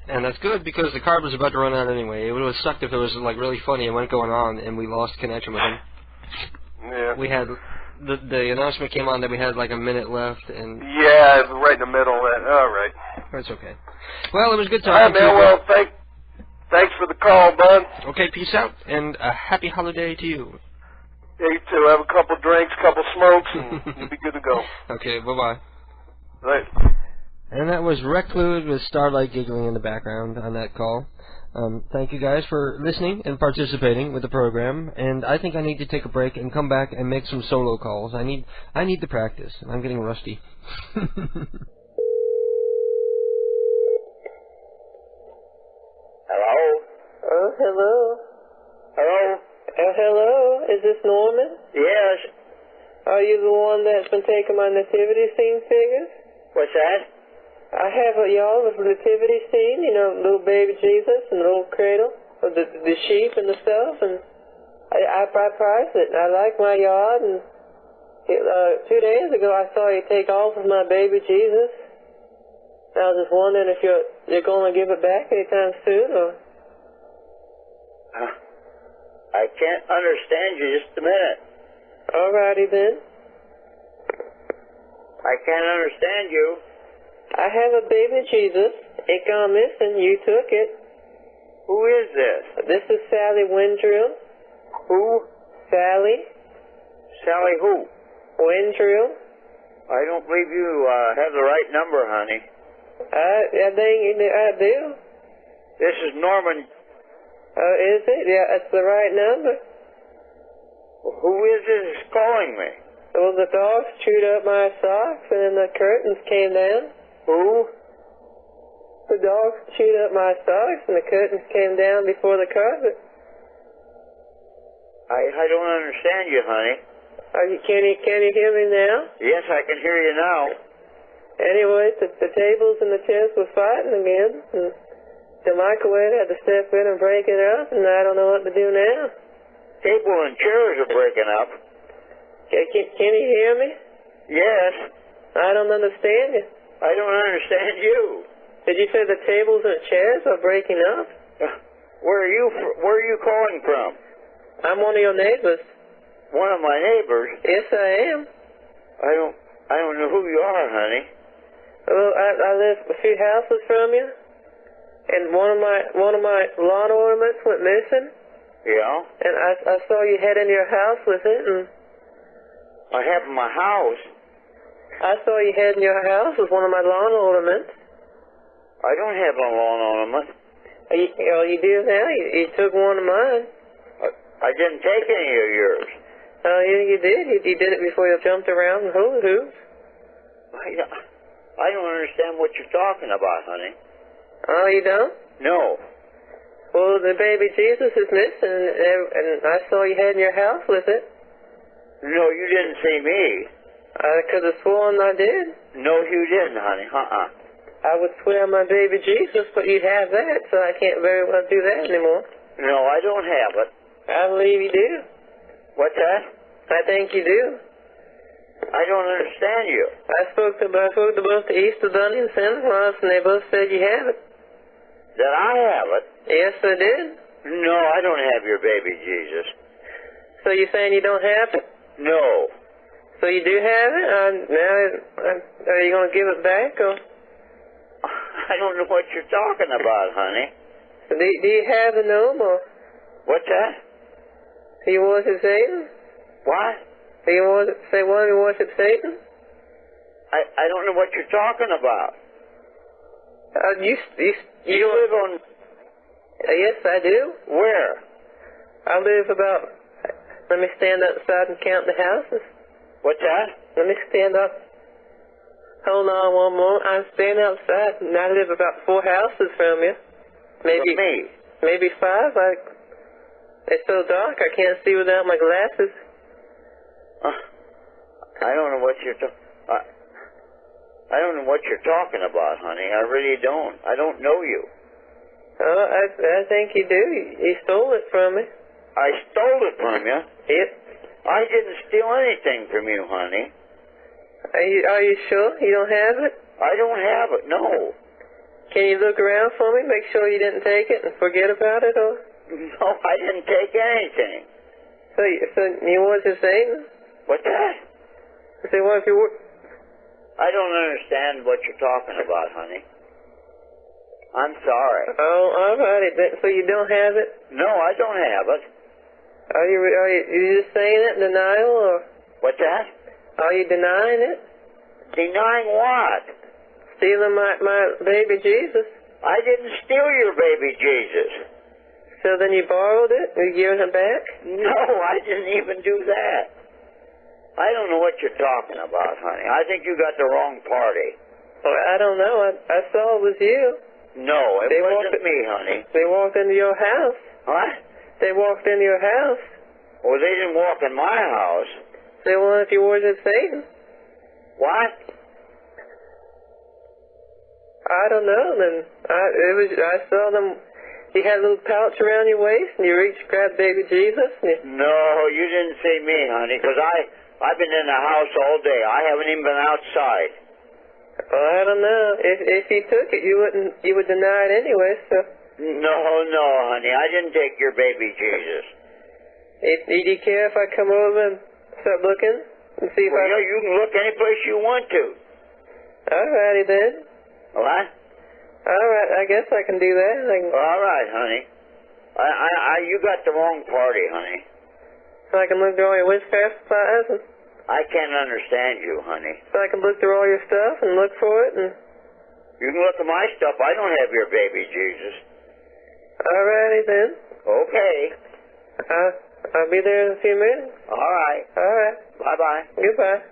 And that's good because the card was about to run out anyway. It would have sucked if it was like really funny and went going on and we lost connection with him. Yeah. We had the announcement came on that we had like a minute left and yeah, right in the middle of that. All right. That's okay. Well, it was a good time. All right, man. Well, thanks for the call, bud. Okay, peace out and a happy holiday to you. Yeah, you too. Have a couple drinks, couple smokes, and you'll be good to go. Okay, bye-bye. Right. And that was Reclude with Starlight giggling in the background on that call. Thank you guys for listening and participating with the program. And I think I need to take a break and come back and make some solo calls. I need the practice. I'm getting rusty. Hello? Oh, hello. Hello? Hello? Is this Norman? Yes. Are you the one that's been taking my nativity scene figures? What's that? I have y'all with nativity scene, you know, little baby Jesus and the little cradle, the sheep and the stuff, and I priced it. I like my yard, and 2 days ago I saw you take off with my baby Jesus. I was just wondering if you're going to give it back anytime soon, or... I can't understand you. Just a minute. All righty then. I can't understand you. I have a baby Jesus. It gone missing. You took it. Who is this? This is Sally Windrill. Who? Sally. Sally who? Windrill. I don't believe you have the right number, honey. I think I do. This is Norman. Is it? Yeah, that's the right number. Who is this calling me? Well, the dogs chewed up my socks and then the curtains came down. Who? The dogs chewed up my socks and the curtains came down before the carpet. I don't understand you, honey. Can you hear me now? Yes, I can hear you now. Anyway, the tables and the chairs were fighting again. And the microwave had to step in and break it up, and I don't know what to do now. Table and chairs are breaking up. Can you hear me? Yes. I don't understand you. I don't understand you. Did you say the tables and chairs are breaking up? Where are you calling from? I'm one of your neighbors. One of my neighbors? Yes, I am. I don't know who you are, honey. Well, I live a few houses from you, and one of my lawn ornaments went missing. Yeah. And I saw you head in your house with it, and I have in my house. I saw you head in your house with one of my lawn ornaments. I don't have a lawn ornament. You do now? You took one of mine. I didn't take any of yours. Oh, yeah, you did. You did it before you jumped around and hula hoops. I don't understand what you're talking about, honey. Oh, you don't? No. Well, the baby Jesus is missing, and I saw you head in your house with it. No, you didn't see me. I could have sworn I did. No, you didn't, honey. I would swear on my baby Jesus, but you have that, so I can't very well do that anymore. No, I don't have it. I believe you do. What's that? I think you do. I don't understand you. I spoke to both the Easter Bunny and Santa Claus, and they both said you have it. That I have it? Yes, I did. No, I don't have your baby Jesus. So you're saying you don't have it? No. So you do have it? Now, are you going to give it back, or? I don't know what you're talking about, honey. Do you have the gnome, or? What's that? Do you worship Satan? What? Do you worship Satan? I don't know what you're talking about. You live on... Yes, I do. Where? I live about... Let me stand outside and count the houses. What's that? Let me stand up. Hold on one more. I'm standing outside, and I live about 4 houses from you. Maybe 5. It's so dark I can't see without my glasses. I don't know what you're I don't know what you're talking about, honey. I really don't. I don't know you. Oh, I think you do. You stole it from me. I stole it from you? Yep. I didn't steal anything from you, honey. Are you sure you don't have it? I don't have it, no. Can you look around for me, make sure you didn't take it and forget about it, or? No, I didn't take anything. So you worship Satan? What's that? I say, what if you were... I don't understand what you're talking about, honey. I'm sorry. Oh, all right. So you don't have it? No, I don't have it. Are you just saying it in denial, or? What's that? Are you denying it? Denying what? Stealing my baby Jesus. I didn't steal your baby Jesus. So then you borrowed it? You're giving it back? No, I didn't even do that. I don't know what you're talking about, honey. I think you got the wrong party. Well, I don't know. I saw it was you. No, it wasn't me, honey. They walked into your house. What? They walked into your house. Well, they didn't walk in my house. They wanted if you worship Satan. What? I don't know. Then I saw them. You had a little pouch around your waist, and you reached, grabbed baby Jesus. And No, you didn't see me, honey, because I've been in the house all day. I haven't even been outside. Well, I don't know. If you took it, you would deny it anyway. So. No, honey, I didn't take your baby Jesus. Do you care if I come over and start looking and see if you can look any place you want to. All righty then. What? All right, I guess I can do that. All right, honey. You got the wrong party, honey. So I can look through all your witchcraft supplies? I can't understand you, honey. So I can look through all your stuff and look for it? And You can look at my stuff. I don't have your baby Jesus. Alrighty then. Okay. I'll be there in a few minutes. All right. Alright. Bye-bye. Goodbye.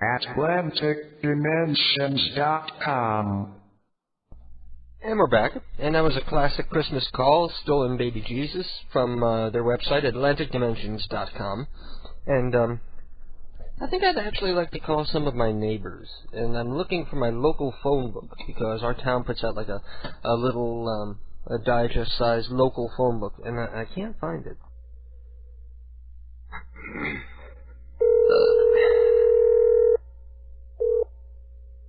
AtlanticDimensions.com. And we're back. And that was a classic Christmas call, Stolen Baby Jesus, from their website, AtlanticDimensions.com. And I think I'd actually like to call some of my neighbors. And I'm looking for my local phone book, because our town puts out like a little a digest-sized local phone book, and I can't find it.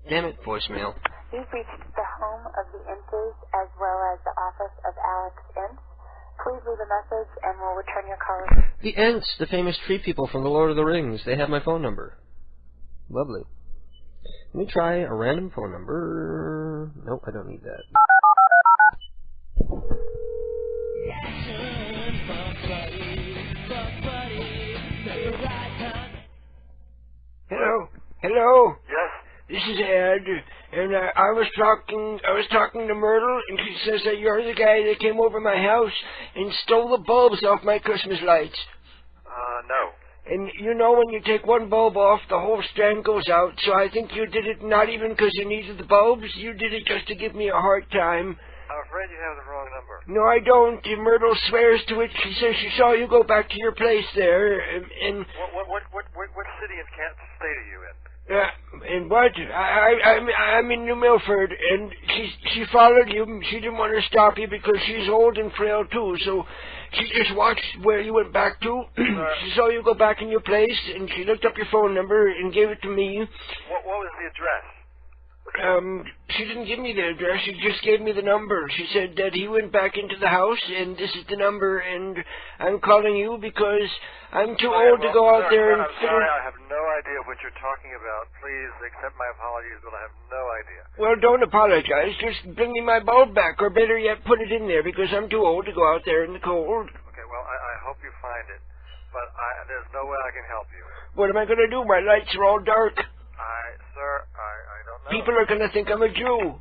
Damn it, voicemail. You've reached the home of the Inces as well as the office of Alex Ince. Please leave a message and we'll return your call. The Ents, the famous tree people from The Lord of the Rings. They have my phone number. Lovely. Let me try a random phone number. Nope, I don't need that. Hello? Hello? Yes? This is Ed, and I was talking to Myrtle, and she says that you're the guy that came over my house and stole the bulbs off my Christmas lights. No. And you know when you take one bulb off, the whole stand goes out, so I think you did it not even because you needed the bulbs, you did it just to give me a hard time. I'm afraid you have the wrong number. No, I don't. Myrtle swears to it. She says she saw you go back to your place there, and... What city in Kansas State are you in? And what? I'm in New Milford, and she followed you. She didn't want to stop you because she's old and frail too, so she just watched where you went back to. She saw you go back in your place, and she looked up your phone number and gave it to me. What was the address? She didn't give me the address. She just gave me the number. She said that he went back into the house, and this is the number, and I'm calling you because I'm too old to go out there and... I'm sorry, I have no idea what you're talking about. Please accept my apologies, but I have no idea. Well, don't apologize. Just bring me my bulb back, or better yet, put it in there, because I'm too old to go out there in the cold. Okay, well, I hope you find it, but there's no way I can help you. What am I going to do? My lights are all dark. Sir, I don't know. People are going to think I'm a Jew.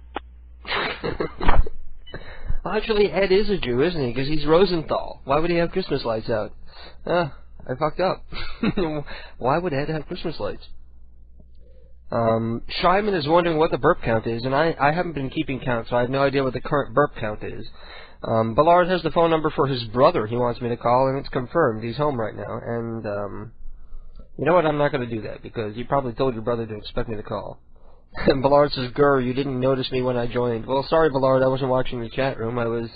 Well, actually, Ed is a Jew, isn't he? Because he's Rosenthal. Why would he have Christmas lights out? I fucked up. Why would Ed have Christmas lights? Shyman is wondering what the burp count is, and I haven't been keeping count, so I have no idea what the current burp count is. Ballard has the phone number for his brother he wants me to call, and it's confirmed. He's home right now, and... you know what? I'm not going to do that, because you probably told your brother to expect me to call. And Ballard says, "Grr, you didn't notice me when I joined." Well, sorry, Ballard, I wasn't watching the chat room. I was,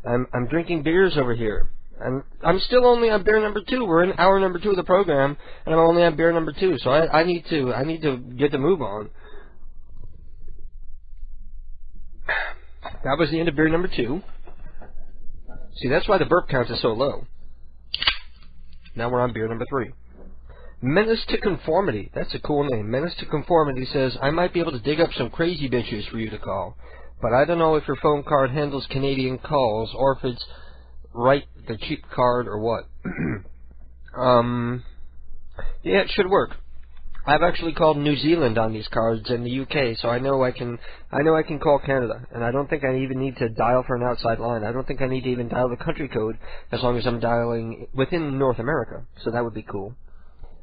I'm drinking beers over here. I'm still only on beer number 2. We're in hour number 2 of the program, and I'm only on beer number 2, so I need to get the move on. That was the end of beer number 2. See, that's why the burp count is so low. Now we're on beer number 3. Menace to Conformity. That's a cool name. Menace to Conformity says, "I might be able to dig up some crazy bitches for you to call, but I don't know if your phone card handles Canadian calls or if it's right, the cheap card, or what." Yeah, it should work. I've actually called New Zealand on these cards and the UK, so I know I can call Canada, and I don't think I even need to dial for an outside line. I don't think I need to even dial the country code as long as I'm dialing within North America, so that would be cool.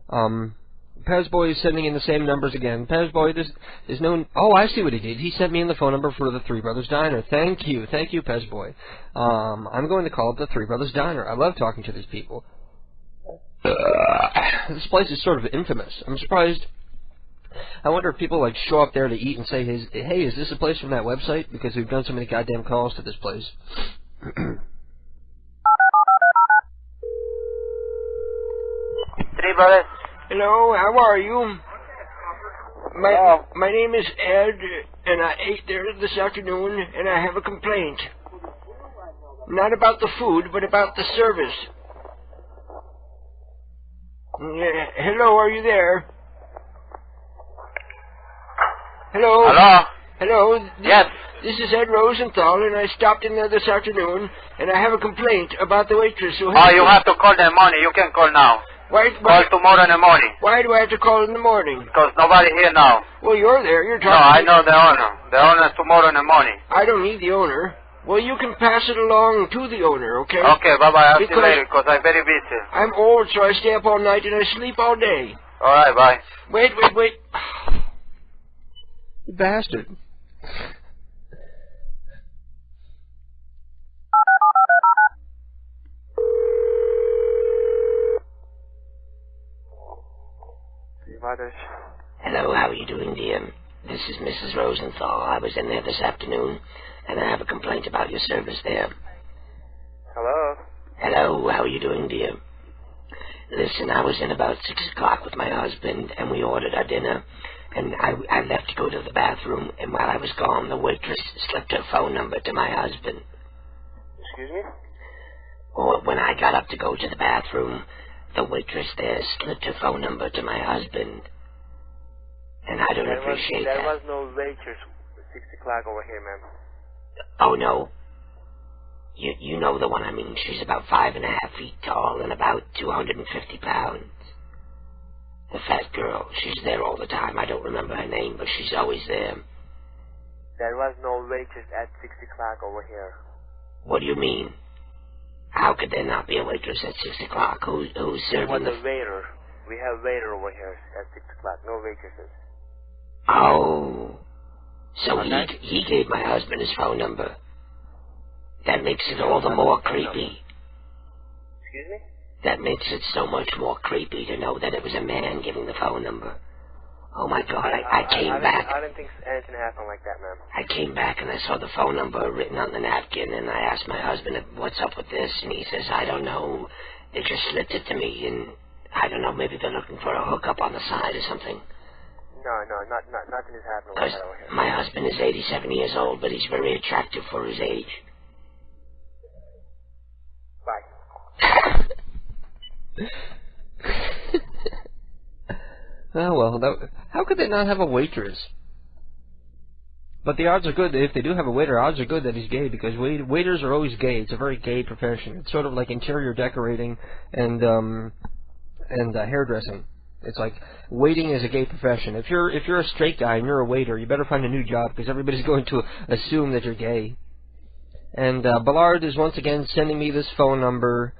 Pezboy is sending in the same numbers again. Pezboy, there's no... Oh, I see what he did. He sent me in the phone number for the Three Brothers Diner. Thank you, Pezboy. I'm going to call up the Three Brothers Diner. I love talking to these people. This place is sort of infamous. I'm surprised. I wonder if people, like, show up there to eat and say, "Hey, is this a place from that website?" Because we've done so many goddamn calls to this place. Three Brothers. Hello, how are you? My name is Ed, and I ate there this afternoon, and I have a complaint. Not about the food, but about the service. Hello, are you there? Hello? Hello? Hello? Yes. This is Ed Rosenthal, and I stopped in there this afternoon, and I have a complaint about the waitress who... Oh, you have to call them money. You can call now. Call tomorrow in the morning. Why do I have to call in the morning? Because nobody here now. Well, you're there. You're No, talking. I know the owner. The owner tomorrow in the morning. I don't need the owner. Well, you can pass it along to the owner, okay? Okay, bye-bye. I'll see you Because later because I'm very busy. I'm old, so I stay up all night and I sleep all day. All right, bye. Wait. You bastard. Hello, how are you doing, dear? This is Mrs. Rosenthal. I was in there this afternoon, and I have a complaint about your service there. Hello? Hello, how are you doing, dear? Listen, I was in about 6 o'clock with my husband, and we ordered our dinner, and I left to go to the bathroom, and while I was gone, the waitress slipped her phone number to my husband. Excuse me? Or when I got up to go to the bathroom, the waitress there slipped her phone number to my husband. And I don't appreciate that. There was no waitress at 6 o'clock over here, ma'am. Oh, no. You know the one I mean. She's about 5.5 feet tall and about 250 pounds. The fat girl. She's there all the time. I don't remember her name, but she's always there. There was no waitress at 6 o'clock over here. What do you mean? How could there not be a waitress at 6 o'clock? Who's serving the waiter? We have waiter over here at 6 o'clock. No waitresses. Oh. So he gave my husband his phone number. That makes it all the more creepy. Excuse me? That makes it so much more creepy to know that it was a man giving the phone number. Oh, my God, I came back. I didn't think anything happened like that, ma'am. I came back and I saw the phone number written on the napkin, and I asked my husband, what's up with this? And he says, I don't know. They just slipped it to me, and I don't know, maybe they're looking for a hookup on the side or something. No, nothing is happening like that over here. My husband is 87 years old, but he's very attractive for his age. Bye. Oh, well, how could they not have a waitress? But the odds are good that if they do have a waiter, odds are good that he's gay, because waiters are always gay. It's a very gay profession. It's sort of like interior decorating and hairdressing. It's like waiting is a gay profession. If you're a straight guy and you're a waiter, you better find a new job, because everybody's going to assume that you're gay. And Ballard is once again sending me this phone number.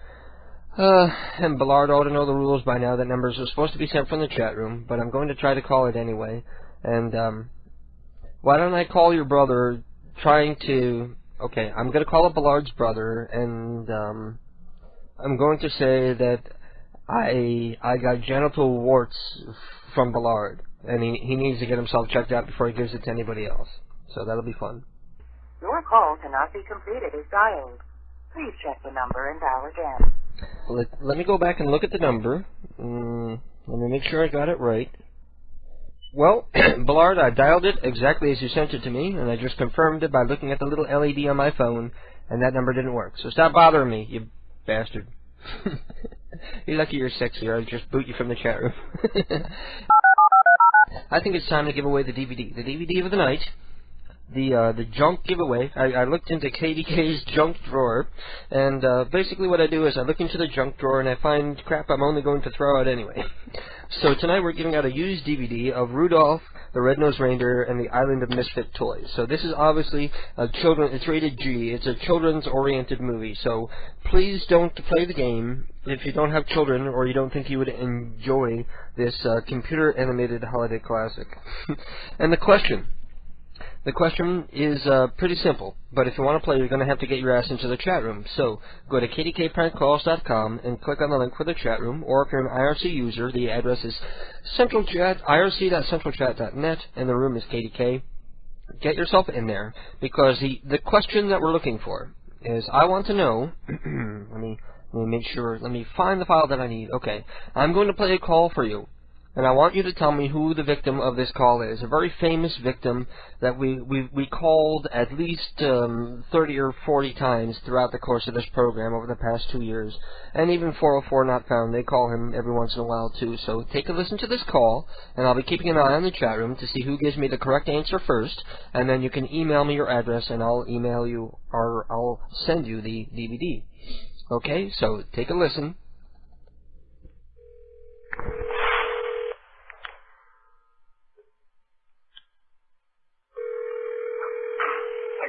And Ballard ought to know the rules by now that numbers are supposed to be sent from the chat room, but I'm going to try to call it anyway. And why don't I call your brother trying to... Okay, I'm going to call up Ballard's brother, and I'm going to say that I got genital warts from Ballard, and he needs to get himself checked out before he gives it to anybody else. So that'll be fun. Your call cannot be completed as dialed. Please check the number and dial again. Let me go back and look at the number. Let me make sure I got it right. Well, Ballard, I dialed it exactly as you sent it to me, and I just confirmed it by looking at the little LED on my phone, and that number didn't work. So stop bothering me, you bastard. You're lucky you're sexy, or I'll just boot you from the chat room. I think it's time to give away the DVD. The DVD of the night. The junk giveaway. I looked into KDK's junk drawer, and basically what I do is I look into the junk drawer and I find crap I'm only going to throw out anyway. So tonight we're giving out a used DVD of Rudolph the Red-Nosed Reindeer and the Island of Misfit Toys. So this is obviously it's rated G. It's a children's-oriented movie. So please don't play the game if you don't have children or you don't think you would enjoy this computer-animated holiday classic. And the question is pretty simple, but if you want to play, you're going to have to get your ass into the chat room. So go to kdkprankcalls.com and click on the link for the chat room, or if you're an IRC user, the address is irc.centralchat.net, and the room is KDK. Get yourself in there, because the question that we're looking for is, I want to know, let me make sure, let me find the file that I need. Okay, I'm going to play a call for you. And I want you to tell me who the victim of this call is. A very famous victim that we called at least 30 or 40 times throughout the course of this program over the past 2 years. And even 404 Not Found, they call him every once in a while too. So take a listen to this call, and I'll be keeping an eye on the chat room to see who gives me the correct answer first. And then you can email me your address, and I'll email you, or I'll send you the DVD. Okay, so take a listen.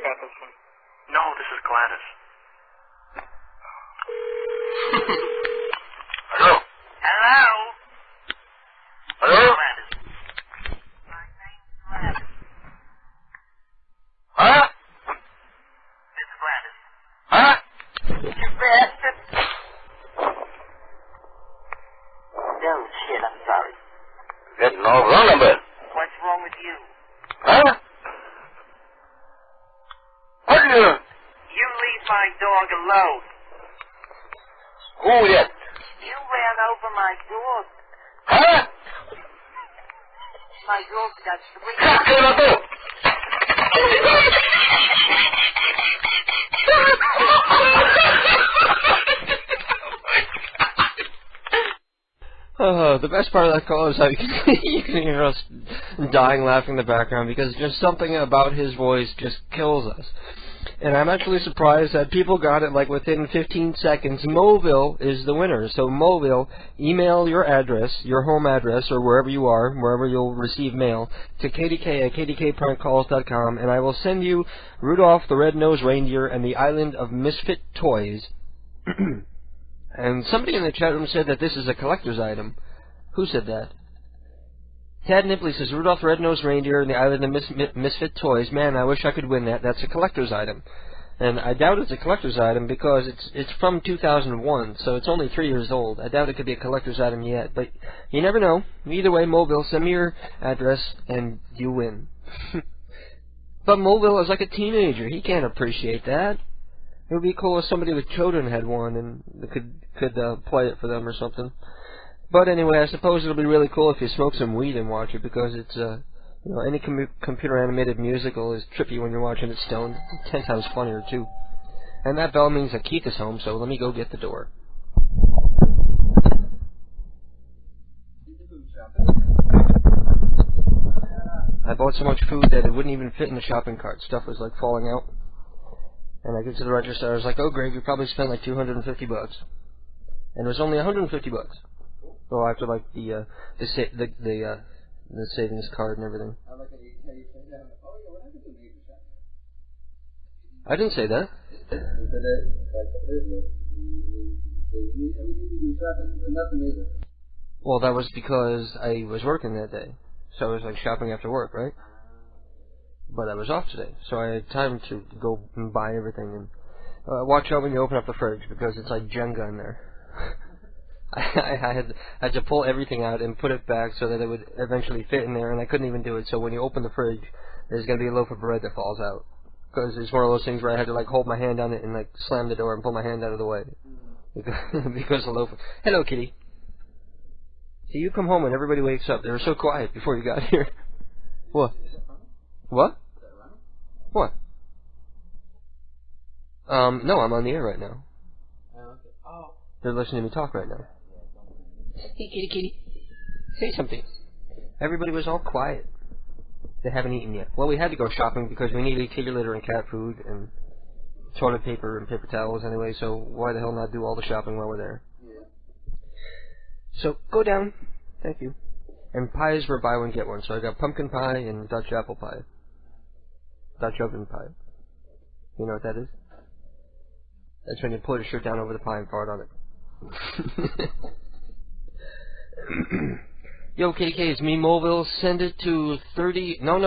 Jefferson. No, this is Gladys. Hello? Hello? Hello? Gladys. My name's Gladys. Huh? It's Gladys. Huh? You bastard. No, shit, I'm sorry. Getting all wrong number. What's wrong with you? Huh? What are you? You leave my dog alone. Who yet? You ran over my dog. Huh? My dog's got 3. ¿Qué mató? The best part of that call is how you can hear us dying laughing in the background because just something about his voice just kills us. And I'm actually surprised that people got it like within 15 seconds. Mobile is the winner. So Mobile, email your address, your home address, or wherever you are, wherever you'll receive mail, to KDK at kdkprankcalls.com, and I will send you Rudolph the Red-Nosed Reindeer and the Island of Misfit Toys. And somebody in the chat room said that this is a collector's item. Who said that? Tad Nipley says, Rudolph the Red-Nosed Reindeer and the Island of Misfit Toys. Man, I wish I could win that. That's a collector's item. And I doubt it's a collector's item because it's from 2001, so it's only 3 years old. I doubt it could be a collector's item yet. But you never know. Either way, Mobile, send me your address and you win. But Mobile is like a teenager. He can't appreciate that. It would be cool if somebody with children had one and could play it for them or something. But anyway, I suppose it'll be really cool if you smoke some weed and watch it because it's, you know, any computer-animated musical is trippy when you're watching it stoned. 10 times funnier, too. And that bell means that Keith is home, so let me go get the door. I bought so much food that it wouldn't even fit in the shopping cart. Stuff was, like, falling out. And I get to the register, I was like, oh, Greg, you probably spent like $250. And it was only $150. Well, after like the savings card and everything. I didn't say that. Well, that was because I was working that day. So I was like shopping after work, right? But I was off today, so I had time to go and buy everything. And watch out when you open up the fridge because it's like Jenga in there. I had to pull everything out and put it back so that it would eventually fit in there, and I couldn't even do it. So when you open the fridge, there's going to be a loaf of bread that falls out. Because it's one of those things where I had to like hold my hand on it and like slam the door and pull my hand out of the way. Because the loaf... Hello, kitty. See, you come home and everybody wakes up. They were so quiet before you got here. What? What? What? No, I'm on the air right now. They're listening to me talk right now. Hey, kitty, kitty. Say something. Everybody was all quiet. They haven't eaten yet. Well, we had to go shopping because we needed kitty litter and cat food and toilet paper and paper towels anyway, so why the hell not do all the shopping while we're there? Yeah. So, go down. Thank you. And pies were buy one, get one. So I got pumpkin pie and Dutch apple pie. Dutch oven pie. You know what that is? That's when you pull your shirt down over the pie and fart on it. Yo, KK, it's me, Mobile. Send it to 30... No.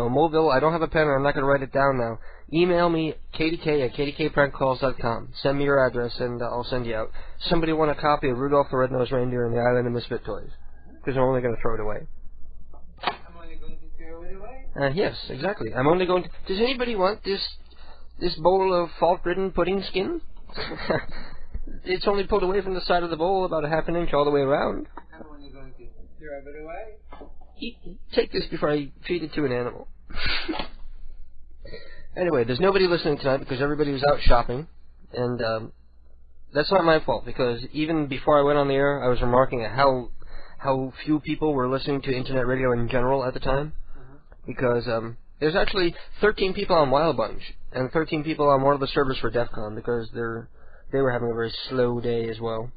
Mobile, I don't have a pen, and I'm not going to write it down now. Email me, kdk at kdkprankcalls.com. Send me your address, and I'll send you out. Somebody want a copy of Rudolph the Red-Nosed Reindeer and the Island of Misfit Toys? Because I'm only going to throw it away. I'm only going to throw it away? Yes, exactly. I'm only going to... Does anybody want this bowl of fault-ridden pudding skin? It's only pulled away from the side of the bowl about a half an inch all the way around. I'm only going to throw it away. Take this before I feed it to an animal. Anyway, there's nobody listening tonight because everybody was out shopping, and that's not my fault because even before I went on the air, I was remarking at how few people were listening to internet radio in general at the time, because there's actually 13 people on Wild Bunch and 13 people on one of the servers for DEF CON because they were having a very slow day as well.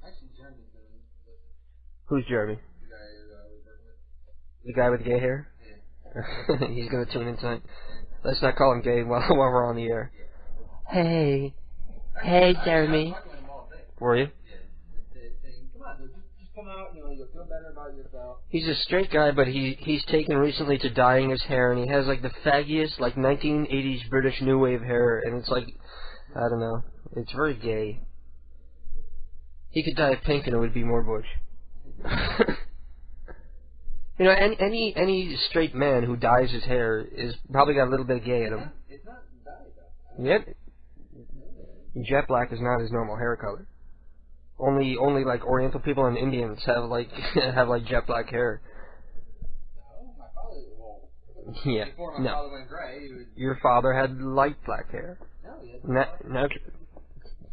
Who's Jeremy? The guy with gay hair? Yeah. He's going to tune in tonight. Let's not call him gay while we're on the air. Hey. Hey, Jeremy. Were you? Come on, dude. Just come out, you'll feel better about yourself. He's a straight guy, but he's taken recently to dyeing his hair, and he has like the faggiest, like 1980s British new wave hair, and it's like, I don't know, it's very gay. He could dye it pink and it would be more Bush. Any straight man who dyes his hair is probably got a little bit of gay in him. It's not dyed, though. Yep. Jet black is not his normal hair color. Only like Oriental people and Indians have like jet black hair. No, my father. Well, yeah. before my father went gray, he was. Your father had light black hair. No, he Now,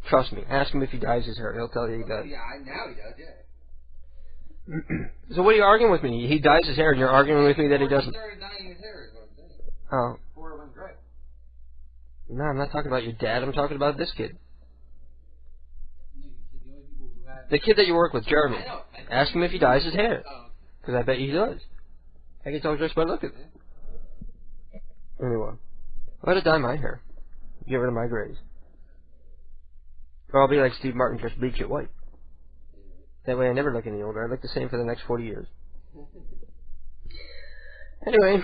trust me. Ask him if he dyes his hair. He'll tell you he does. Yeah, now he does. Yeah. So what are you arguing with me? He dyes his hair, and you're arguing with me that he doesn't. He started dyeing his hair, is what I'm saying. Oh. Before it went gray. No, I'm not talking about your dad. I'm talking about this kid. The kid that you work with, Jeremy. Ask him if he dyes his hair. Because I bet he does. I can tell just by looking. Anyway. I gotta dye my hair. Get rid of my grays. Or I'll be like Steve Martin, just bleach it white. That way I never look any older. I look the same for the next 40 years. Anyway,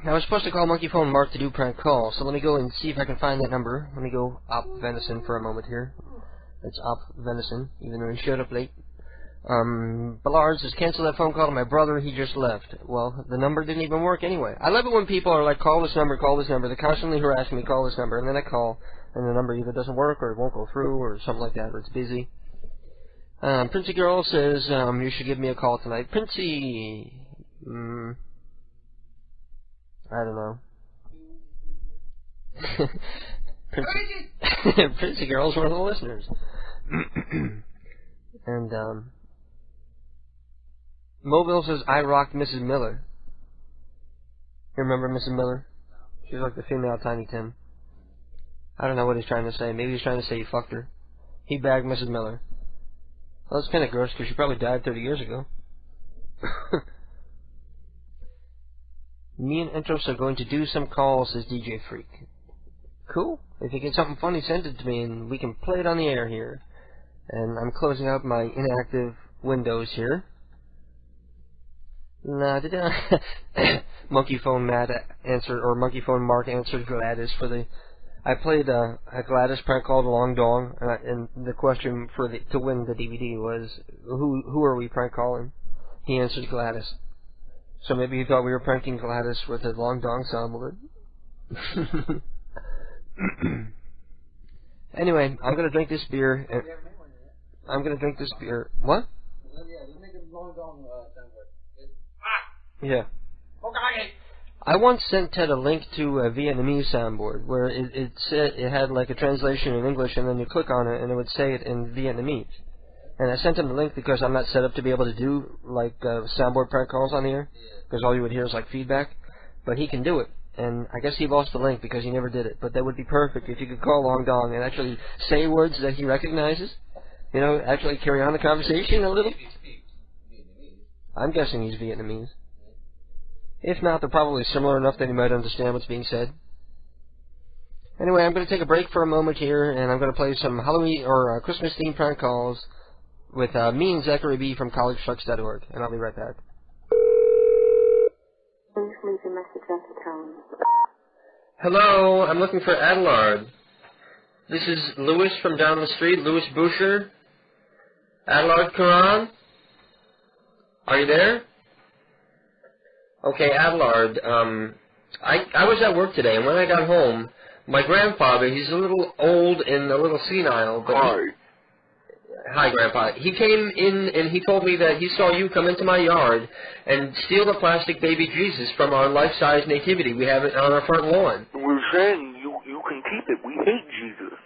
I was supposed to call Monkey Phone Mark to do prank call, so let me go and see if I can find that number. Let me go op Venison for a moment here. It's op Venison, even though he showed up late. Ballard says, cancel that phone call to my brother, he just left. Well, the number didn't even work anyway. I love it when people are like, call this number. They constantly harass me, call this number, and then I call, and the number either doesn't work, or it won't go through, or something like that, or it's busy. Princey Girl says, you should give me a call tonight. Princey, I don't know. Princey Girl's one of the listeners. And, Mobile says, I rocked Mrs. Miller. You remember Mrs. Miller? She's like the female Tiny Tim. I don't know what he's trying to say. Maybe he's trying to say he fucked her. He bagged Mrs. Miller. Well, that's kind of gross because she probably died 30 years ago. Me and Entros are going to do some calls, says DJ Freak. Cool. If you get something funny, send it to me and we can play it on the air here. And I'm closing out my inactive windows here. La-da-da. Monkey Phone Matt answered, or Monkey Phone Mark answered Gladys for the... I played a Gladys prank called Long Dong, and the question for to win the DVD was, who are we prank calling? He answered Gladys. So maybe he thought we were pranking Gladys with a Long Dong soundboard. Anyway, I'm gonna drink this beer. And I'm gonna drink this beer. What? Yeah, just make a Long Dong soundboard. Yeah. I once sent Ted a link to a Vietnamese soundboard where it said it had like a translation in English, and then you click on it and it would say it in Vietnamese. And I sent him the link because I'm not set up to be able to do like soundboard prank calls on the air, because all you would hear is like feedback. But he can do it, and I guess he lost the link because he never did it. But that would be perfect if you could call Long Dong and actually say words that he recognizes. You know, actually carry on the conversation a little. I'm guessing he's Vietnamese. If not, they're probably similar enough that he might understand what's being said. Anyway, I'm going to take a break for a moment here, and I'm going to play some Halloween or Christmas-themed prank calls with me and Zachary B. from collegeshucks.org, and I'll be right back. Please leave a message at the tone. Hello, I'm looking for Adelard. This is Louis from down the street, Louis Boucher. Adelard Karan? Are you there? Okay, Adelard, I was at work today, and when I got home, my grandfather, he's a little old and a little senile, but... Hi, Grandpa. He came in and he told me that he saw you come into my yard and steal the plastic baby Jesus from our life-size nativity. We have it on our front lawn. We're saying you can keep it. We hate Jesus.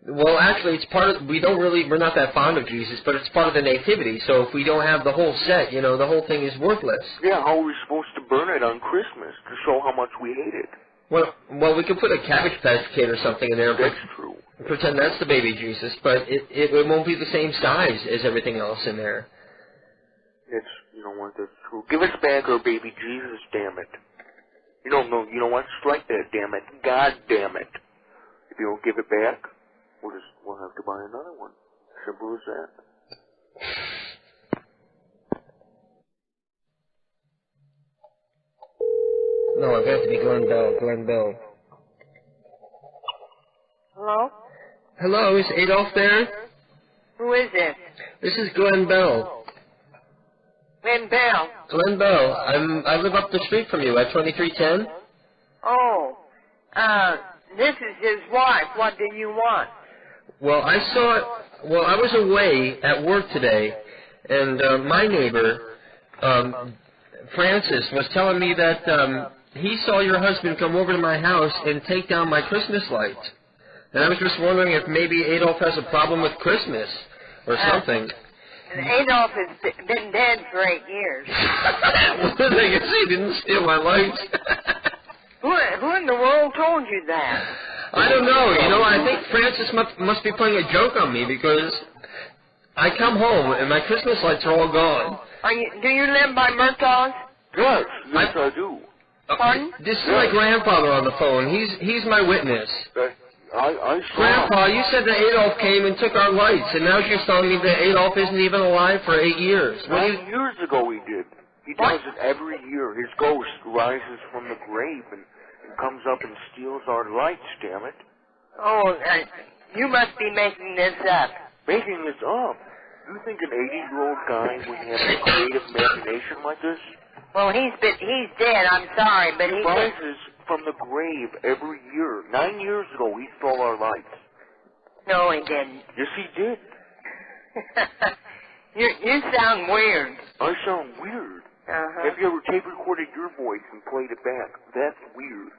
Well, actually, it's part of, we're not that fond of Jesus, but it's part of the nativity, so if we don't have the whole set, you know, the whole thing is worthless. Yeah, how are we supposed to burn it on Christmas to show how much we hate it? Well, we could put a Cabbage Patch Kid or something in there. That's true. Pretend that's the baby Jesus, but it won't be the same size as everything else in there. You know what, that's true. Give us back our baby Jesus, damn it. No, you know what? Strike that, damn it. God damn it. If you don't give it back, we'll have to buy another one. Simple as that. No, it has to be Glenn Bell. Glenn Bell. Hello? Hello, is Adolf there? Who is this? This is Glenn Bell. Glenn Bell. Glenn Bell. I live up the street from you at 2310. Oh. This is his wife. What do you want? Well, I was away at work today, and my neighbor, Francis, was telling me that he saw your husband come over to my house and take down my Christmas lights. And I was just wondering if maybe Adolf has a problem with Christmas or something. Adolf has been dead for 8 years. Well, I guess he didn't steal my lights. Who in the world told you that? I don't know. You know, I think Francis must be playing a joke on me because I come home and my Christmas lights are all gone. Do you live by Murtaugh's? Yes, I do. Pardon? This is my grandfather on the phone. He's my witness. I saw. Grandpa, you said that Adolf came and took our lights, and now you're telling me that Adolf isn't even alive for 8 years. 9 years ago he did. He does it every year. His ghost rises from the grave and comes up and steals our lights, damn it. Oh, you must be making this up. Making this up? You think an 80-year-old guy would have a creative imagination like this? Well, he's dead, I'm sorry, but he rises from the grave every year. 9 years ago, he stole our lights. No, he didn't. Yes, he did. You sound weird. I sound weird? Uh-huh. Have you ever tape recorded your voice and played it back? That's weird.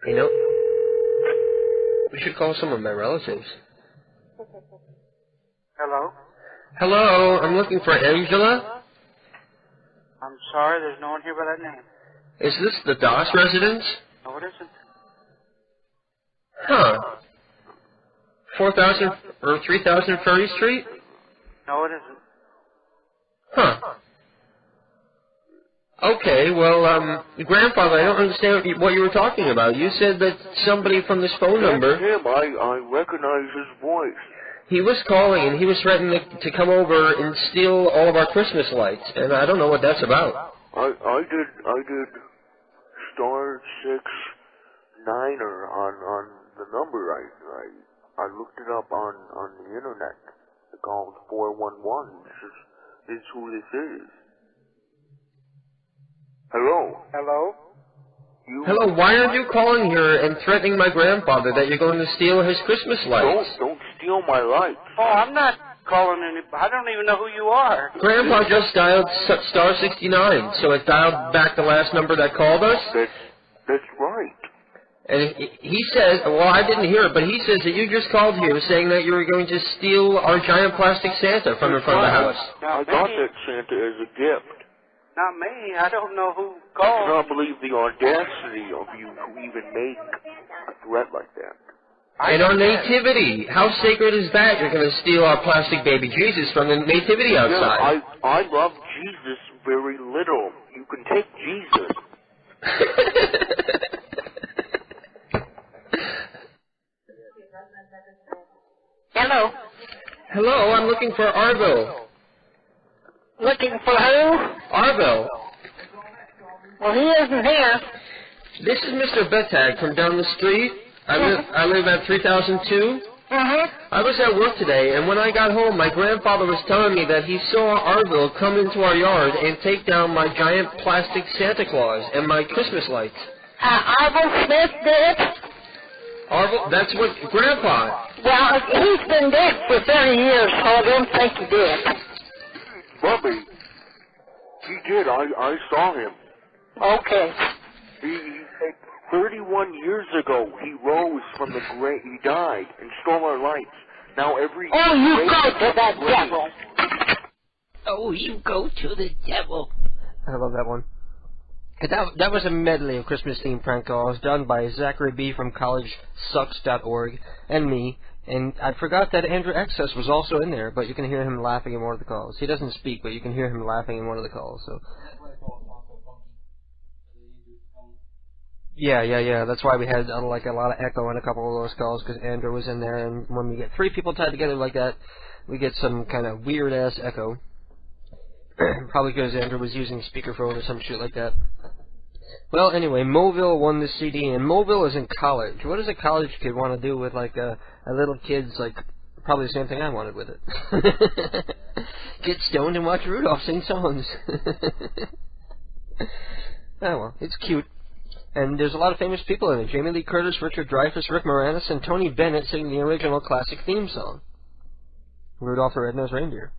You know, we should call some of my relatives. Hello? Hello, I'm looking for Angela. I'm sorry, there's no one here by that name. Is this the Doss residence? No, it isn't. Huh. 4,000 or 3,000 Ferry Street? No, it isn't. Huh. Okay, well, Grandfather, I don't understand what you were talking about. You said that somebody from this phone number... That's him. I recognize his voice. He was calling, and he was threatening to come over and steal all of our Christmas lights, and I don't know what that's about. I did star 6-9er on the number. I looked it up on the internet. It called 411. This is who this is. Hello. Hello? Hello, why are you calling here and threatening my grandfather that you're going to steal his Christmas lights? Don't steal my lights. Oh, I'm not calling anybody. I don't even know who you are. Grandpa just dialed star 69, so it dialed back the last number that called us. That's right. And he says, well, I didn't hear it, but he says that you just called here saying that you were going to steal our giant plastic Santa from in front of the house. I got that Santa as a gift. Not me. I don't know who I called. cannot believe the audacity of you to even make a threat like that. And our nativity. How sacred is that? You're going to steal our plastic baby Jesus from the nativity outside. Yeah, I love Jesus very little. You can take Jesus. Hello? Hello, I'm looking for Arville. Looking for who? Arville. Well, he isn't here. This is Mr. Bettag from down the street. I live at 3002. I was at work today, and when I got home, my grandfather was telling me that he saw Arville come into our yard and take down my giant plastic Santa Claus and my Christmas lights. Arville Smith did? Arville, that's what Grandpa. Well, he's been dead for 30 years, so I don't think he did. Bubby, he did. I saw him. Okay. He 31 years ago, he rose from the grave. He died and stole our lights. Now every... Oh, you go to that devil. Oh, you go to the devil. I love that one. That was a medley of Christmas-themed prank calls done by Zachary B. from collegesucks.org and me, And I forgot that Andrew Excess was also in there, but you can hear him laughing in one of the calls. He doesn't speak, but you can hear him laughing in one of the calls. So. Yeah. That's why we had like a lot of echo in a couple of those calls, because Andrew was in there, and when we get 3 people tied together like that, we get some kind of weird-ass echo. Probably because Andrew was using speakerphone or some shit like that. Well, anyway, Moville won this CD, and Moville is in college. What does a college kid want to do with, like, a little kid's, like, probably the same thing I wanted with it. Get stoned and watch Rudolph sing songs. Oh, well, it's cute. And there's a lot of famous people in it. Jamie Lee Curtis, Richard Dreyfuss, Rick Moranis, and Tony Bennett sing the original classic theme song. Rudolph the Red-Nosed Reindeer.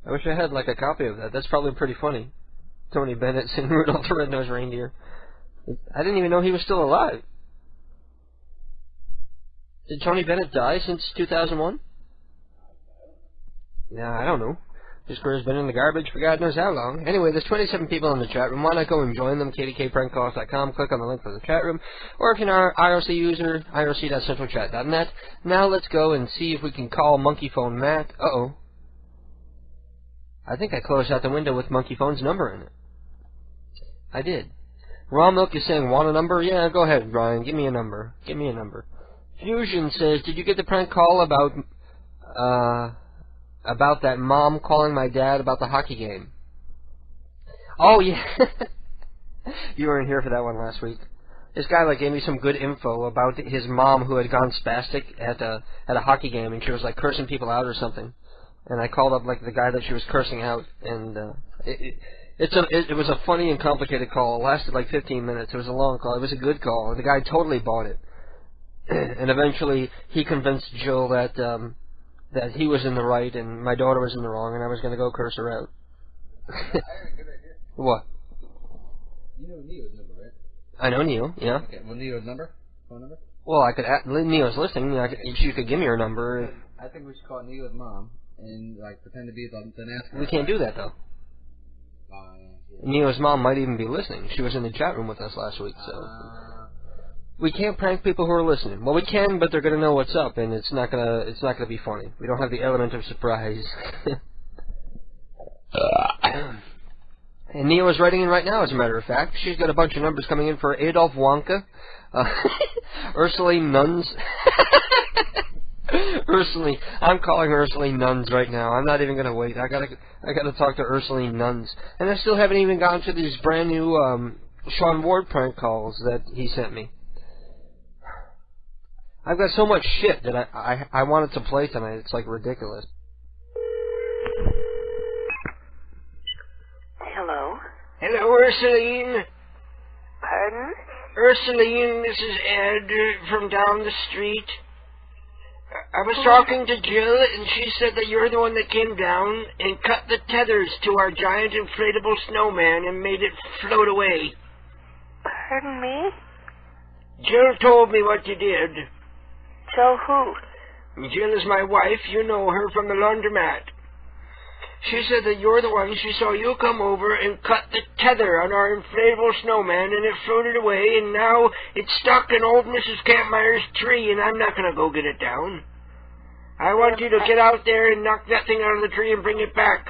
I wish I had, like, a copy of that. That's probably pretty funny. Tony Bennett singing Rudolph the Red-Nosed Reindeer. I didn't even know he was still alive. Did Tony Bennett die since 2001? Yeah, I don't know. His career's been in the garbage for God knows how long. Anyway, there's 27 people in the chat room. Why not go and join them? KDKPrankCalls.com. Click on the link for the chat room. Or if you're an IRC user, irc.centralchat.net. Now let's go and see if we can call Monkey Phone Matt. Uh-oh. I think I closed out the window with Monkey Phone's number in it. I did. Raw Milk is saying, want a number? Yeah, go ahead, Brian. Give me a number. Give me a number. Fusion says, did you get the prank call about that mom calling my dad about the hockey game? Oh, yeah. You weren't here for that one last week. This guy, like, gave me some good info about his mom who had gone spastic at a hockey game, and she was, like, cursing people out or something. And I called up, like, the guy that she was cursing out, and it was a funny and complicated call. It lasted, like, 15 minutes. It was a long call. It was a good call. The guy totally bought it. And eventually, he convinced Jill that he was in the right and my daughter was in the wrong, and I was going to go curse her out. What? You know Neo's number, right? I know Neo, yeah. Okay, well, Neo's number? Phone number? Well, I could. Neo's listening. You could give me her number. I think we should call Neo's mom and, like, pretend to be the NASCAR. We can't do that, though. Neo's mom might even be listening. She was in the chat room with us last week, so. We can't prank people who are listening. Well, we can, but they're gonna know what's up, and it's not gonna be funny. We don't have the element of surprise. And Neo is writing in right now, as a matter of fact. She's got a bunch of numbers coming in for Adolf Wonka, Ursuline Nuns. Ursuline. I'm calling Ursuline Nuns right now. I'm not even gonna wait. I gotta talk to Ursuline Nuns. And I still haven't even gotten to these brand new Sean Ward prank calls that he sent me. I've got so much shit that I wanted to play tonight. It's like ridiculous. Hello? Hello, Ursuline. Pardon? Ursuline, this is Ed from down the street. I was talking to Jill, and she said that you're the one that came down and cut the tethers to our giant inflatable snowman and made it float away. Pardon me? Jill told me what you did. Jill who? Jill is my wife. You know her from the laundromat. She said that you're the one. She saw you come over and cut the tether on our inflatable snowman, and it floated away, and now it's stuck in old Mrs. Campmeyer's tree, and I'm not going to go get it down. I want you to get out there and knock that thing out of the tree and bring it back.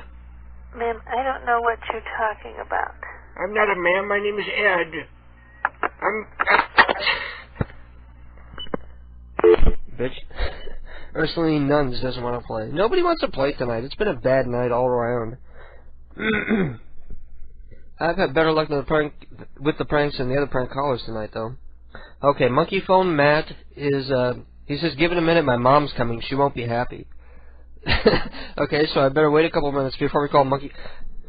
Ma'am, I don't know what you're talking about. I'm not a ma'am. My name is Ed. Bitch. Ursuline Nuns doesn't want to play. Nobody wants to play tonight. It's been a bad night all around. I've had better luck with the pranks than the other prank callers tonight, though. Okay, Monkey Phone Matt is, he says, give it a minute, my mom's coming. She won't be happy. Okay, so I better wait a couple minutes before we call Monkey...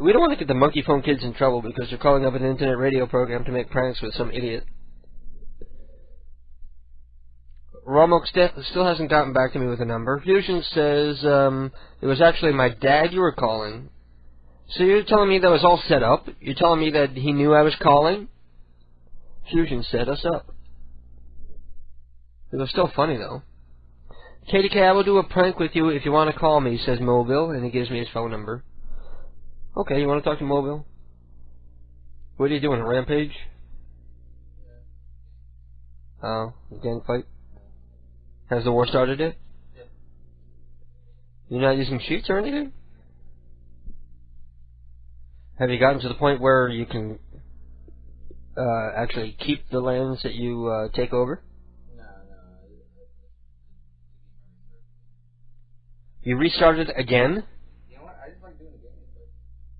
We don't want to get the Monkey Phone kids in trouble because they're calling up an internet radio program to make pranks with some idiot. Romok still hasn't gotten back to me with a number. Fusion says, it was actually my dad you were calling. So you're telling me that was all set up? You're telling me that he knew I was calling? Fusion set us up. It was still funny, though. KDK, I will do a prank with you if you want to call me, says Mobile, and he gives me his phone number. Okay, you want to talk to Mobile? What are you doing, a rampage? Oh, a gang fight? Has the war started yet? Yeah. You're not using cheats or anything? Have you gotten to the point where you can actually keep the lands that you take over? No. You restarted again? You know what? I just like doing the game.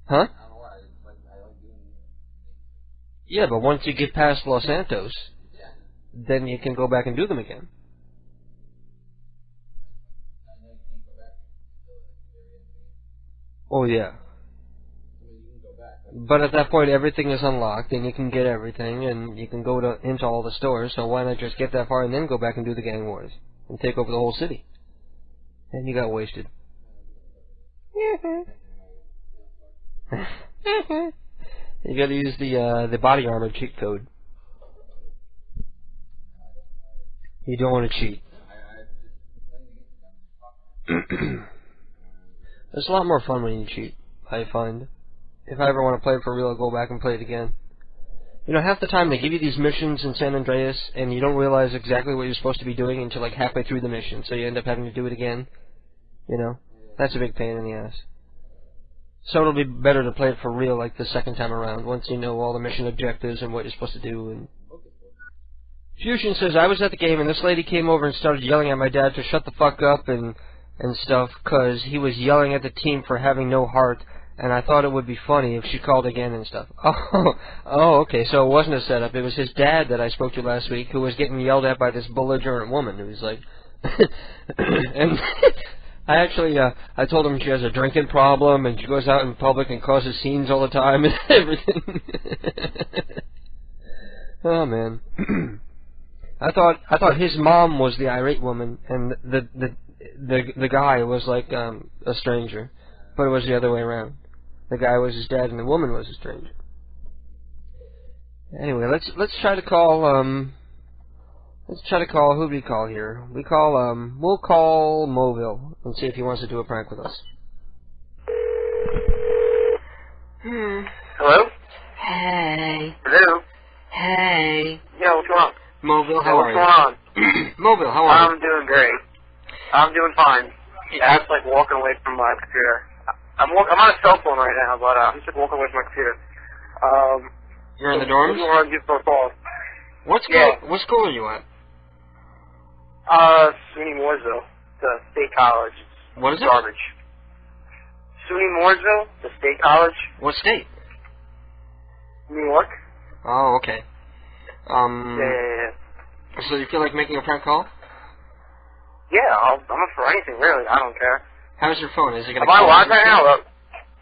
Huh? I don't know why. I like doing the Yeah, but once you get past Los Santos, then you can go back and do them again. Oh, yeah. But at that point, everything is unlocked, and you can get everything, and you can go into all the stores, so why not just get that far and then go back and do the gang wars, and take over the whole city? And you got wasted. You gotta use the body armor cheat code. You don't want to cheat. It's a lot more fun when you cheat, I find. If I ever want to play it for real, I'll go back and play it again. You know, half the time they give you these missions in San Andreas, and you don't realize exactly what you're supposed to be doing until like halfway through the mission, so you end up having to do it again. You know? That's a big pain in the ass. So it'll be better to play it for real like the second time around, once you know all the mission objectives and what you're supposed to do. And Fusion says, I was at the game and this lady came over and started yelling at my dad to shut the fuck up and stuff, because he was yelling at the team for having no heart, and I thought it would be funny if she called again and stuff. Oh, okay, so it wasn't a setup. It was his dad that I spoke to last week who was getting yelled at by this belligerent woman who was like... and I actually, I told him she has a drinking problem and she goes out in public and causes scenes all the time and everything. Oh, man. I thought his mom was the irate woman and the guy was like a stranger, but it was the other way around. The guy was his dad and the woman was a stranger. Anyway, let's try to call who do we call here? We'll call Moville and see if he wants to do a prank with us. Hello? Hey. Hello? Hey. Yeah, what's going on? Mobile, how are you? What's going on? Mobile, how are you? I'm doing great. I'm doing fine. I'm just like walking away from my computer. I'm on a cell phone right now, but I'm just walking away from my computer. You're in the dorms? You want to give a call? What school are you at? SUNY Mooresville, the state college. What is it? Garbage. SUNY Mooresville, the state college. What state? New York. Oh, okay. Yeah. So you feel like making a prank call? Yeah, I'm up for anything, really. I don't care. How's your phone? Is it going to Am I live right now?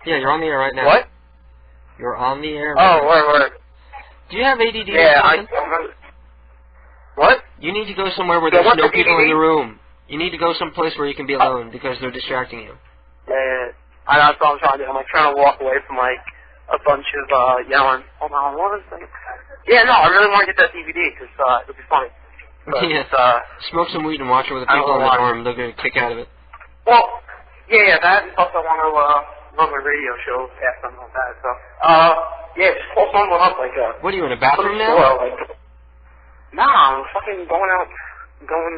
Yeah, you're on the air right now. What? You're on the air. Oh, word. Do you have ADD yeah, or something? What? You need to go somewhere where there's no people in the room. You need to go someplace where you can be alone because they're distracting you. Yeah, that's what I'm trying to do. I'm like trying to walk away from like a bunch of yelling. Hold on, one second. Yeah, no, I really want to get that DVD because it'll be funny. But, smoke some weed and watch it with the people in the dorm. They're going to kick out of it. Well, yeah, that. Plus, I want to run my radio show after something like that. So, yeah, just pull someone up like What are you in a bathroom now? Nah, I'm fucking going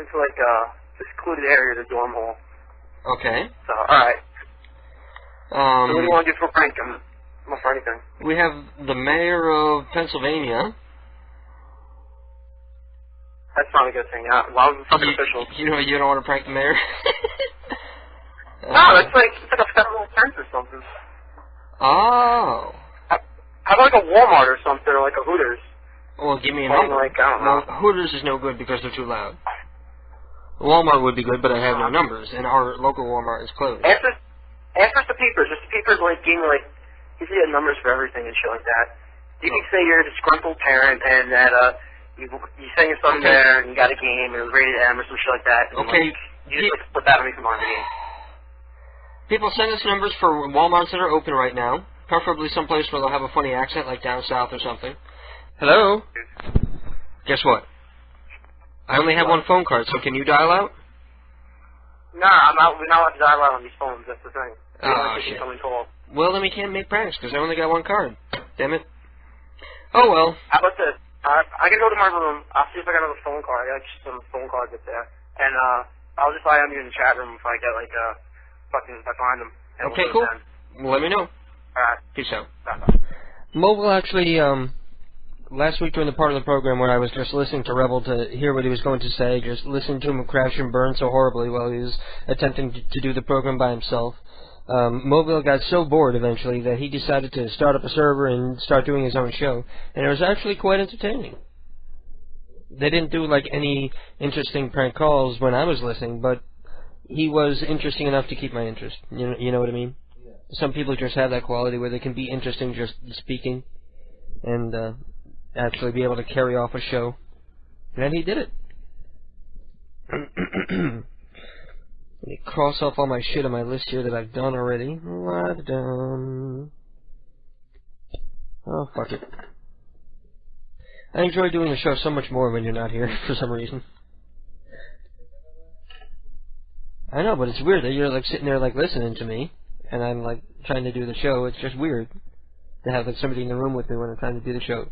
into like a secluded area of the dorm hall. Okay. So, all right. So what do you want to do for prank? I'm not for anything. We have the mayor of Pennsylvania. That's not a good thing. Why was it fucking official? You don't want to prank the mayor? No, it's like a federal offense or something. Oh. How about like a Walmart or something, or like a Hooters? Well, give me a number. Like, I don't know. No, Hooters is no good because they're too loud. Walmart would be good, but I have no numbers, and our local Walmart is closed. Ask us the papers. Just the papers like gave me like gives you numbers for everything and shit like that. You can say you're a disgruntled parent and that you sent your son there and you got a game and it was rated M or some shit like that. And, okay. Like, you just put that on me from on the game. People send us numbers for Walmarts that are open right now, preferably someplace where they'll have a funny accent, like down south or something. Hello? Guess what? I only have one phone card, so can you dial out? Nah, we're not allowed to dial out on these phones, that's the thing. Oh, shit. Call. Well, then we can't make pranks, because I only got one card. Damn it. Oh, well. How about this? I can go to my room, I'll see if I got another phone card. I got some phone cards up there. And I'll just IM you in the chat room if I get like if I find them. And Okay, cool. Well, let me know. Alright. Peace out. Bye. Mobile actually, last week during the part of the program where I was just listening to Rebel to hear what he was going to say, just listening to him crash and burn so horribly while he was attempting to do the program by himself, Mobile got so bored eventually that he decided to start up a server and start doing his own show, and it was actually quite entertaining. They didn't do like any interesting prank calls when I was listening, but he was interesting enough to keep my interest. You know what I mean? Yeah. Some people just have that quality where they can be interesting just speaking and actually be able to carry off a show. And he did it. Let me cross off all my shit on my list here that I've done already. I've done. Oh, fuck it. I enjoy doing the show so much more when you're not here for some reason. I know, but it's weird that you're like sitting there like listening to me, and I'm like trying to do the show. It's just weird to have like somebody in the room with me when I'm trying to do the show.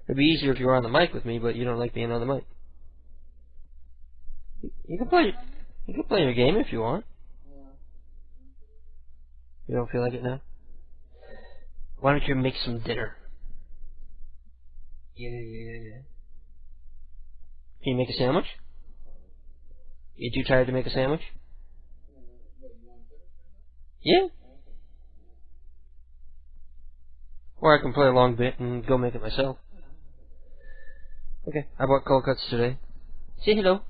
It'd be easier if you were on the mic with me, but you don't like being on the mic. You can play your game if you want. You don't feel like it now? Why don't you make some dinner? Yeah. Can you make a sandwich? You too tired to make a sandwich? Yeah. Or I can play a long bit and go make it myself. Okay, I bought cold cuts today. Say hello.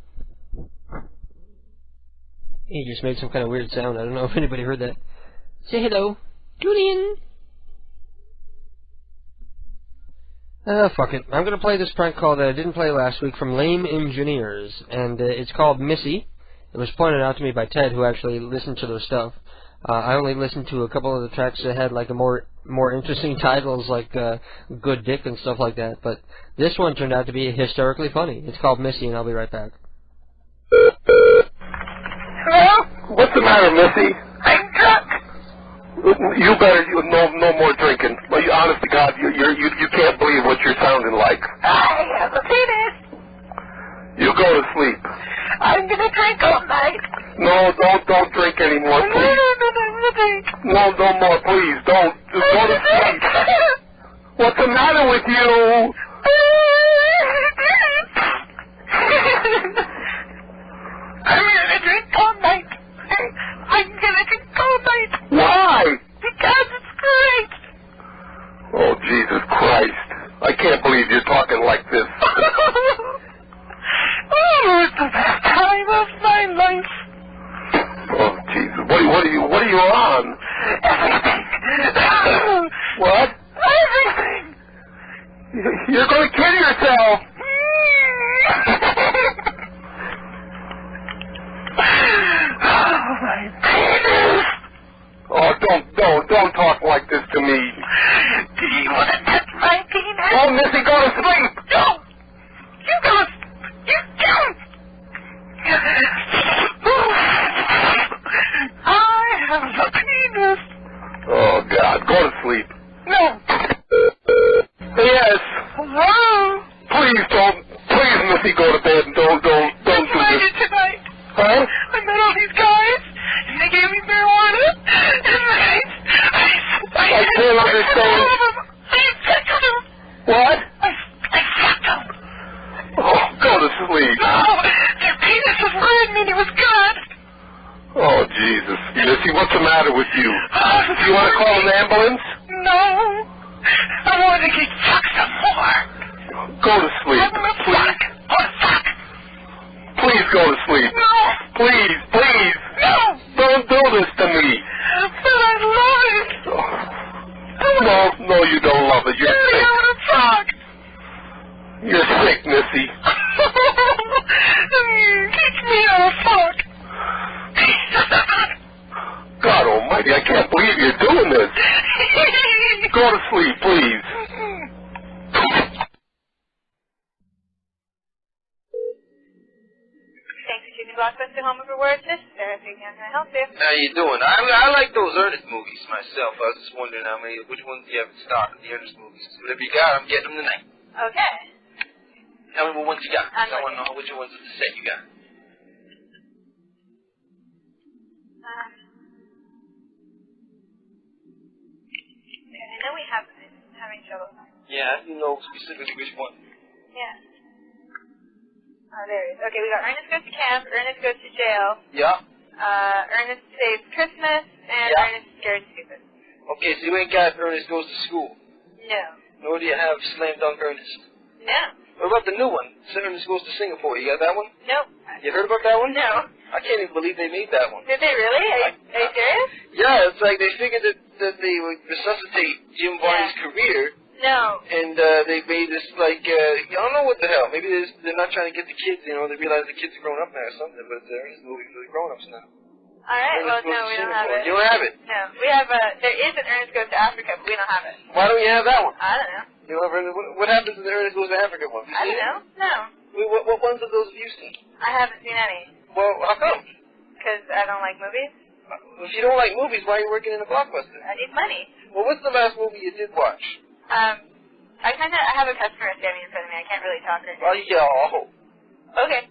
He just made some kind of weird sound. I don't know if anybody heard that. Say hello. Julian. Fuck it. I'm going to play this prank call that I didn't play last week from Lame Engineers, and it's called Missy. It was pointed out to me by Ted, who actually listened to their stuff. I only listened to a couple of the tracks that had like a more interesting titles, like Good Dick and stuff like that, but this one turned out to be hysterically funny. It's called Missy, and I'll be right back. Hello? What's the matter, Missy? I'm drunk. You better no more drinking. Well, honest to God, you can't believe what you're sounding like. I have a penis. You go to sleep. I'm gonna drink all night. No, don't drink anymore, please. No more, please. Don't. Just go to sleep. What's the matter with you? I'm gonna drink all night. I'm gonna drink all night. Why? Because it's great. Oh, Jesus Christ. I can't believe you're talking like this. Oh, it's the best time of my life. Oh, Jesus. What are you on? Everything. What? Everything. You're going to kill yourself. Oh, my penis. Oh, don't talk like this to me. Do you want to touch my penis? Oh, Missy, go to sleep. No. You go. You don't. I have a penis. Oh, God, go to sleep. No. Yes. Hello? Please, Missy, go to bed and don't do this. Tonight. Huh? I met all these guys, and they gave me marijuana, and I can't understand. I fucked them. What? I fucked them. Oh, go to sleep. No, their penis was red and it was good. Oh, Jesus. Missy, what's the matter with you? Do you want to call an ambulance? No. I want to get fucked some more. Go to sleep. I'm gonna fuck. Fuck. Please go to sleep. No. Please. No. Don't do this to me. But I love it. No, you don't love it. You're sick. I want to fuck. You're sick, Missy. Teach me how to fuck. God almighty, I can't believe you're doing this. Go to sleep, please. Thanks for choosing Blockbuster Home of Rewards. This is Sarah speaking. How can I help you? How you doing? I like those Ernest movies myself. I was just wondering which ones do you have in stock of the Ernest movies. Whatever you got, I'm getting them tonight. Okay. Tell me what ones you got. I'm I want to know which ones of the set you got. all the time. Yeah, you know specifically which one. Yeah. Oh, there he is. Okay, we got Ernest Goes to Camp, Ernest Goes to Jail, Yeah. Ernest Saves Christmas, and Yeah. Ernest Scared Stupid. Okay, so you ain't got Ernest Goes to School. No. Nor do you have Slam Dunk Ernest. No. What about the new one? Ernest Goes to Singapore. You got that one? Nope. You heard about that one? No. I can't even believe they made that one. Did they really? Are you serious? Yeah, it's like they figured that they would resuscitate Jim Varney's career. No. And they made this, like, I don't know what the hell. Maybe they're not trying to get the kids, you know, they realize the kids are grown up now or something, but it's Ernest movie for the grown-ups now. Alright, well, no, we don't have it. You don't have it? No. We have there is an Ernest Goes to Africa, but we don't have it. Why don't you have that one? I don't know. You know, what happens to the Ernest Goes to Africa one? I don't know. No. What ones of those have you seen? I haven't seen any. Well, how come? Because I don't like movies. If you don't like movies, why are you working in a blockbuster? I need money. Well, what's the last movie you did watch? I have a customer standing in front of me. I can't really talk right now. Oh, yeah. Okay.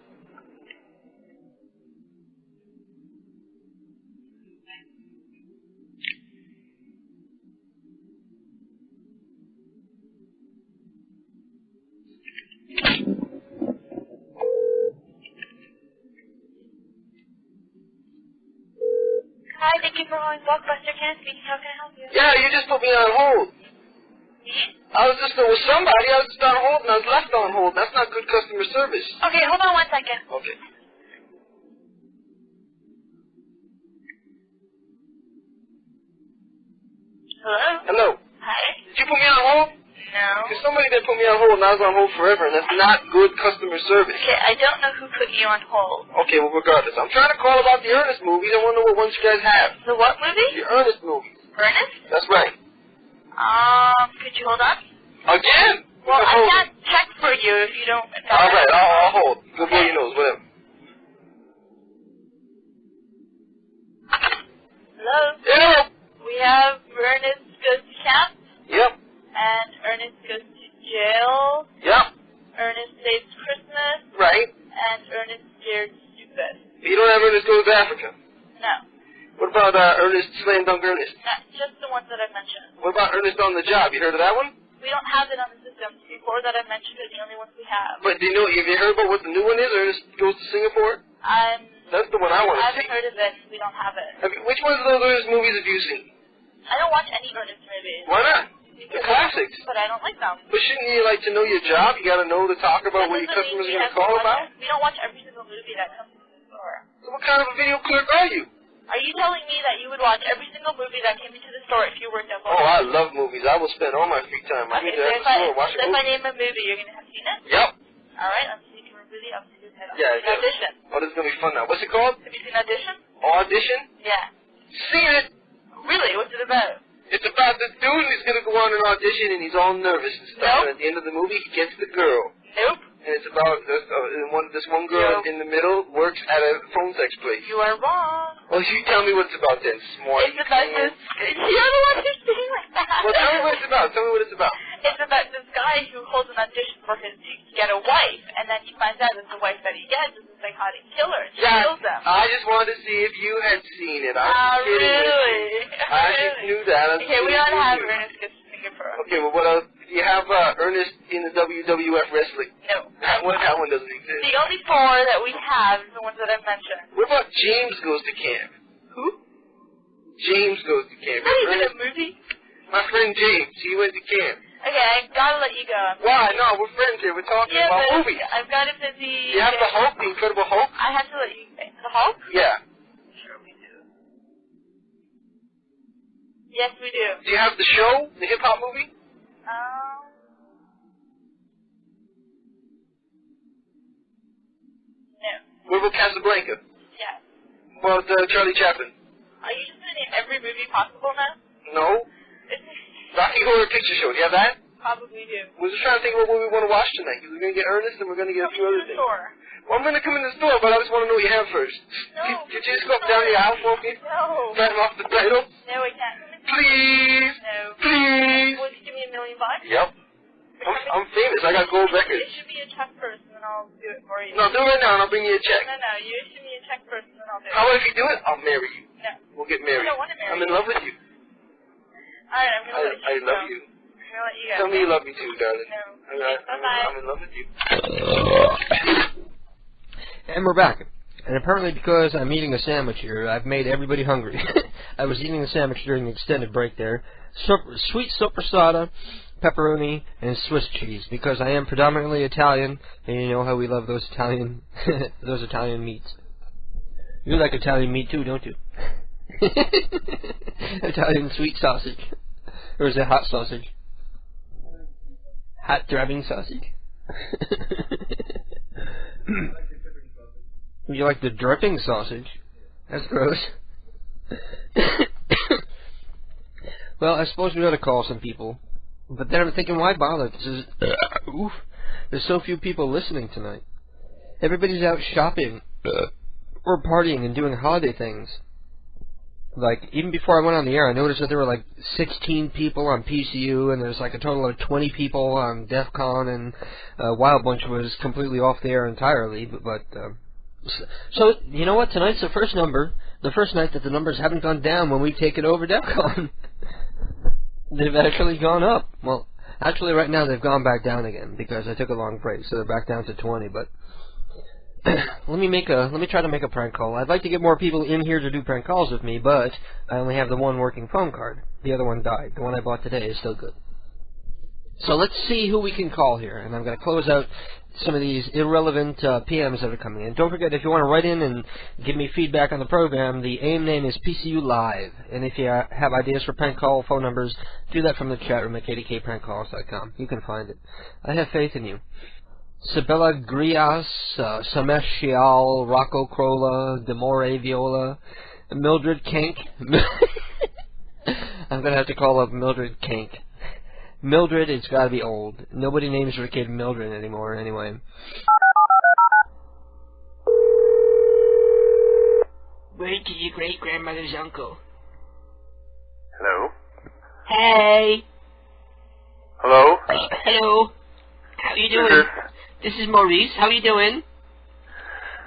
Hi, thank you for calling Blockbuster. Ken speaking. How can I help you? Yeah, you just put me on hold. I was just with somebody. I was just on hold, and I was left on hold. That's not good customer service. Okay, hold on 1 second. Okay. Hello? Hello. Hi. Did you put me on hold? No. Because somebody did put me on hold, and I was on hold forever, and that's not good customer service. Okay, I don't know who put you on hold. Okay, well, regardless. I'm trying to call about the Ernest movies. I want to know what ones you guys have. The what movie? The Ernest movies. Ernest? That's right. Could you hold on? Again? Well, I can't check for you if you don't... All right, I'll hold. Good boy, your nose, whatever. Hello? Hello? We have Ernest Goes to Camp. Yep. And Ernest Goes to Jail. Yep. Ernest Saves Christmas. Right. And Ernest Scared Stupid. You don't have Ernest Goes to Africa? No. What about Ernest Slam Dunk Ernest? That's just the ones that I've mentioned. What about Ernest on the Job? You heard of that one? We don't have it on the system. The four that I've mentioned are the only ones we have. But have you heard about what the new one is? Ernest Goes to Singapore? That's the one I want to see. I haven't heard of it. We don't have it. Which ones of those Ernest movies have you seen? I don't watch any Ernest movies. Why not? The classics. But I don't like them. But shouldn't you like to know your job? You got to know to talk about what your customers are going to call about? We don't watch every single movie that comes to the store. So what kind of a video clerk are you? Are you telling me that you would watch every single movie that came into the store if you worked at Oh, I love movies. I will spend all my free time. I need to have the store watch a if I movie. name a movie, you're going to have seen it? Yep. Alright, I'm seeing a movie. I'm seeing it. Yeah, yeah. Audition. Oh, this is going to be fun now. What's it called? Have you seen Audition? Audition? Yeah. Seen it. Really? What's it about? It's about this dude who's going to go on an audition and he's all nervous and stuff. Nope. And at the end of the movie, he gets the girl. Nope. And it's about this one girl in the middle works at a phone sex place. You are wrong. Well, you tell me what it's about then, smart. It's about this... You're the one who's being like that. Well, tell me what it's about. Tell me what it's about. It's about this guy who holds an audition for to get a wife, and then he finds out that the wife that he gets is a psychotic killer, and she kills him. I just wanted to see if you had seen it. I was kidding with really? you. I just knew that. Okay, we don't have Ernest Goes to Singapore. Okay, well, what else? Do you have Ernest in the WWF wrestling? No. That one doesn't exist. The only four that we have is the ones that I've mentioned. What about James Goes to Camp? Who? James Goes to Camp. Is that even a movie? My friend James, he went to camp. Okay, I gotta let you go. Why? No, we're friends here. We're talking about movies. I've got a busy... You have the Hulk, the Incredible Hulk? I have to let you... The Hulk? Yeah. Sure we do. Yes, we do. Do you have the show, the hip-hop movie? No. What about Casablanca? Yes. What about Charlie Chaplin? Are you just going to name every movie possible now? No. Rocky Horror Picture Show, do you have that? Probably do. We're just trying to think about what we want to watch tonight. We're going to get Ernest and we're going to get a few other things. Store. Well, I'm going to come in the store, but I just want to know what you have first. No. Could you just go up down the aisle for me? No. Sign off the title? No, I can't. Please. No. Please. Would you give me $1 million? Yep. I'm famous. I got gold records. You should be a check first, and then I'll do it for you. No, do it right now, and I'll bring you a check. No, you should be a check first, and then I'll do it. How about if you do it? I'll marry you. No. We'll get married. I don't want to marry I'm in love with you. Alright, I'm going to let you I love you. gonna let you go. Tell me you love me too, darling. No. Alright, Bye-bye. I'm in love with you. And we're back. And apparently because I'm eating a sandwich here, I've made everybody hungry. I was eating a sandwich during the extended break there. Sweet soppressata, pepperoni, and Swiss cheese, because I am predominantly Italian, and you know how we love those Italian those Italian meats. You like Italian meat too, don't you? Italian sweet sausage. Or is it hot sausage? Hot driving sausage? You like the dripping sausage? That's gross. Well, I suppose we ought to call some people. But then I'm thinking, why bother? There's so few people listening tonight. Everybody's out shopping. Or partying and doing holiday things. Like, even before I went on the air, I noticed that there were like 16 people on PCU, and there's like a total of 20 people on DEF CON, and Wild Bunch was completely off the air entirely. So, you know what? Tonight's the first night that the numbers haven't gone down when we've taken over DEF CON. They've actually gone up. Well, actually right now they've gone back down again, because I took a long break, so they're back down to 20, but let me try to make a prank call. I'd like to get more people in here to do prank calls with me, but I only have the one working phone card. The other one died. The one I bought today is still good. So let's see who we can call here, and I'm going to close out some of these irrelevant PMs that are coming in. Don't forget, if you want to write in and give me feedback on the program, the AIM name is PCU Live, and if you have ideas for prank call phone numbers, do that from the chat room at kdkprankcalls.com. You can find it. I have faith in you. Sabella Grias, Samesh Shial, Rocco Crolla, Demore Viola, Mildred Kank. I'm going to have to call up Mildred Kank. Mildred, it's got to be old. Nobody names their kid Mildred anymore, anyway. Word to your great-grandmother's uncle. Hello? Hey! Hello? Hello. How you doing? This is Maurice. How you doing?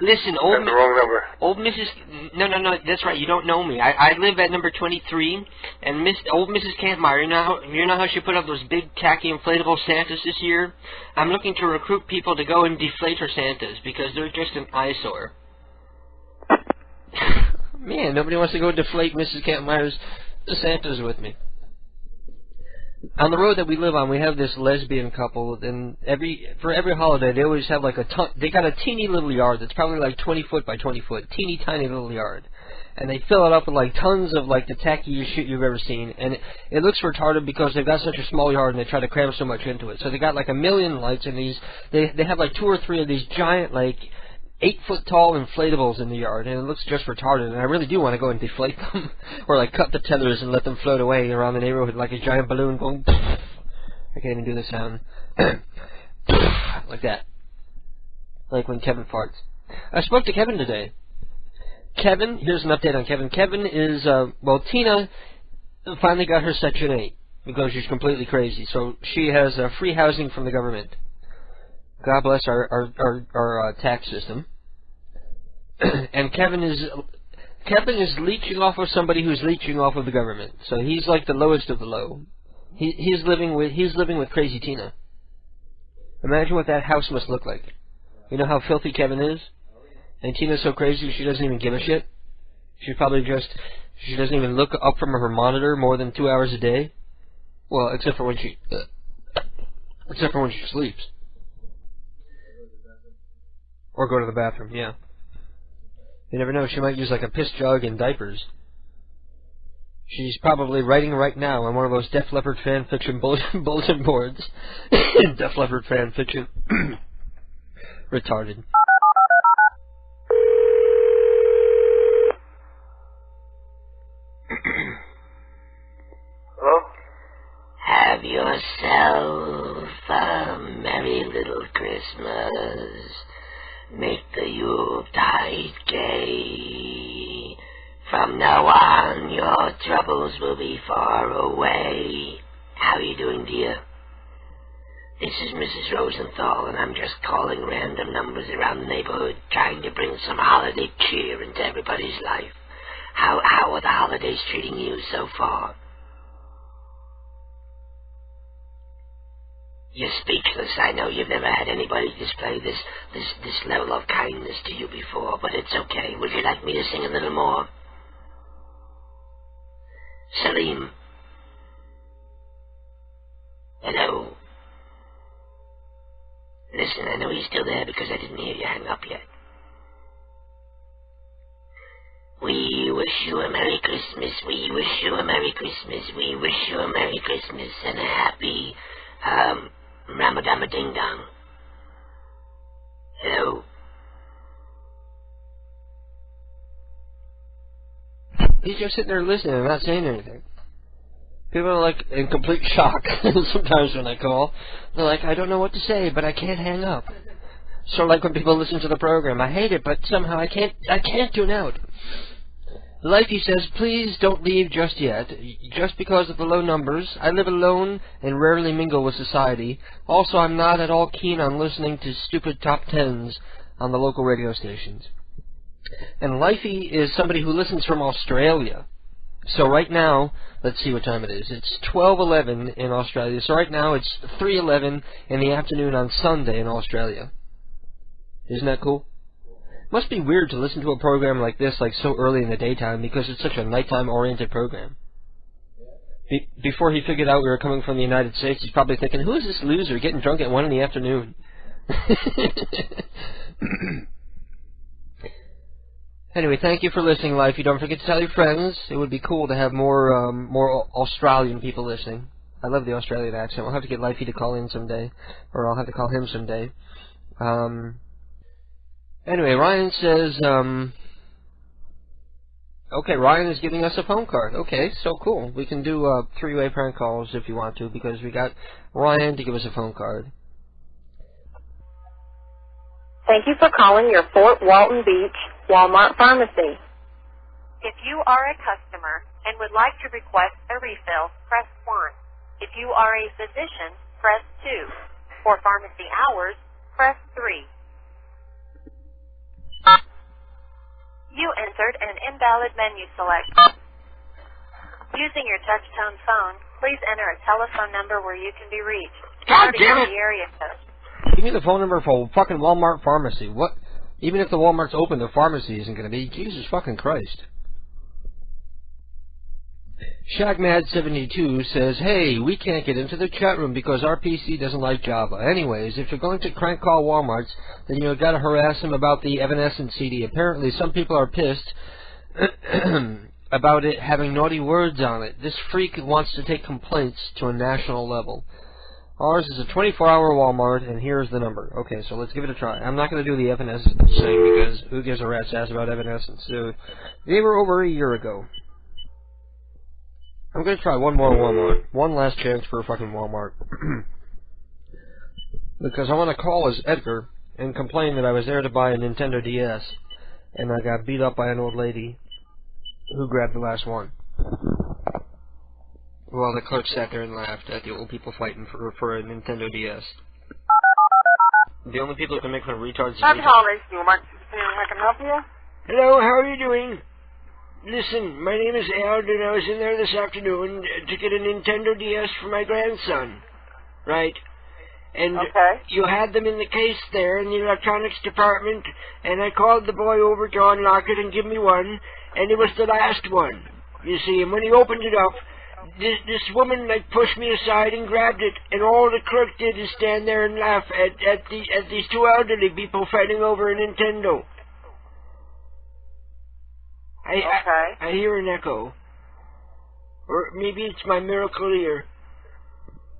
Listen, That's the wrong number. Old Mrs. No, that's right. You don't know me. I live at number 23, and old Mrs. Campmeyer. You know how she put up those big tacky inflatable Santas this year? I'm looking to recruit people to go and deflate her Santas because they're just an eyesore. Man, nobody wants to go deflate Mrs. Campmeyer's Santas with me. On the road that we live on, we have this lesbian couple, and for every holiday, they always have like they got a teeny little yard that's probably like 20 foot by 20 foot, teeny tiny little yard, and they fill it up with like tons of like the tackiest shit you've ever seen, and it looks retarded because they've got such a small yard and they try to cram so much into it. So they got like 1 million lights, and they have like 2 or 3 of these giant like 8-foot-tall inflatables in the yard, and it looks just retarded, and I really do want to go and deflate them, or like cut the tethers and let them float away around the neighborhood like a giant balloon going. I can't even do the sound. Like that. Like when Kevin farts. I spoke to Kevin today. Kevin, here's an update on Kevin. Kevin is, Tina finally got her Section 8, because she's completely crazy, so she has free housing from the government. God bless our tax system. And Kevin is leeching off of somebody who's leeching off of the government. So he's like the lowest of the low. He's living with Crazy Tina. Imagine what that house must look like. You know how filthy Kevin is? And Tina's so crazy she doesn't even give a shit. She doesn't even look up from her monitor more than 2 hours a day. Well, except for when she sleeps. Or go to the bathroom, yeah. You never know, she might use like a piss jug and diapers. She's probably writing right now on one of those Def Leppard fan fiction bulletin boards. Def Leppard fan fiction. Retarded. Hello? Have yourself a merry little Christmas. Make the Yuletide gay. From now on, your troubles will be far away. How are you doing, dear? This is Mrs. Rosenthal, and I'm just calling random numbers around the neighborhood, trying to bring some holiday cheer into everybody's life. How are the holidays treating you so far? You're speechless. I know you've never had anybody display this level of kindness to you before, but it's okay. Would you like me to sing a little more? Salim. Hello. Listen, I know he's still there because I didn't hear you hang up yet. We wish you a Merry Christmas. We wish you a Merry Christmas. We wish you a Merry Christmas and a happy, Ramadama Ding Dong. Hello? He's just sitting there listening and not saying anything. People are like in complete shock sometimes when I call. They're like, I don't know what to say, but I can't hang up. So like when people listen to the program, I hate it, but somehow I can't tune out. Lifey says, please don't leave just yet. Just because of the low numbers, I live alone and rarely mingle with society. Also, I'm not at all keen on listening to stupid top tens on the local radio stations. And Lifey is somebody who listens from Australia. So right now, let's see what time it is. It's 12:11 in Australia. So right now it's 3:11 in the afternoon on Sunday in Australia. Isn't that cool? Must be weird to listen to a program like this like so early in the daytime because it's such a nighttime-oriented program. Before he figured out we were coming from the United States, he's probably thinking, who is this loser getting drunk at 1 in the afternoon? Anyway, thank you for listening, Lifey. Don't forget to tell your friends. It would be cool to have more Australian people listening. I love the Australian accent. We'll have to get Lifey to call in someday, or I'll have to call him someday. Anyway, Ryan says, okay, Ryan is giving us a phone card. Okay, so cool. We can do three-way prank calls if you want to, because we got Ryan to give us a phone card. Thank you for calling your Fort Walton Beach Walmart Pharmacy. If you are a customer and would like to request a refill, press 1. If you are a physician, press 2. For pharmacy hours, press 3. You entered an invalid menu selection. Using your touch-tone phone, please enter a telephone number where you can be reached. God damn it! The area code. Give me the phone number for fucking Walmart Pharmacy. What? Even if the Walmart's open, the pharmacy isn't going to be. Jesus fucking Christ. Shagmad72 says, hey, we can't get into the chat room because our PC doesn't like Java. Anyways, if you're going to crank call Walmarts, then you've got to harass them about the Evanescence CD. Apparently, some people are pissed about it having naughty words on it. This freak wants to take complaints to a national level. Ours is a 24-hour Walmart, and here's the number. Okay, so let's give it a try. I'm not going to do the Evanescence thing because who gives a rat's ass about Evanescence? So, they were over a year ago. I'm going to try one more Walmart. One last chance for a fucking Walmart. Because I want to call as Edgar and complain that I was there to buy a Nintendo DS, and I got beat up by an old lady who grabbed the last one. Well, the clerk sat there and laughed at the old people fighting for a Nintendo DS. The only people who can make fun of retards is Happy holidays, Walmart. I can help you? Hello, how are you doing? Listen, my name is Ald, and I was in there this afternoon to get a Nintendo DS for my grandson. Right? And you had them in the case there in the electronics department, and I called the boy over to unlock it and give me one, and it was the last one. You see, and when he opened it up, this woman like pushed me aside and grabbed it, and all the clerk did is stand there and laugh at these two elderly people fighting over a Nintendo. I hear an echo, or maybe it's my miracle ear.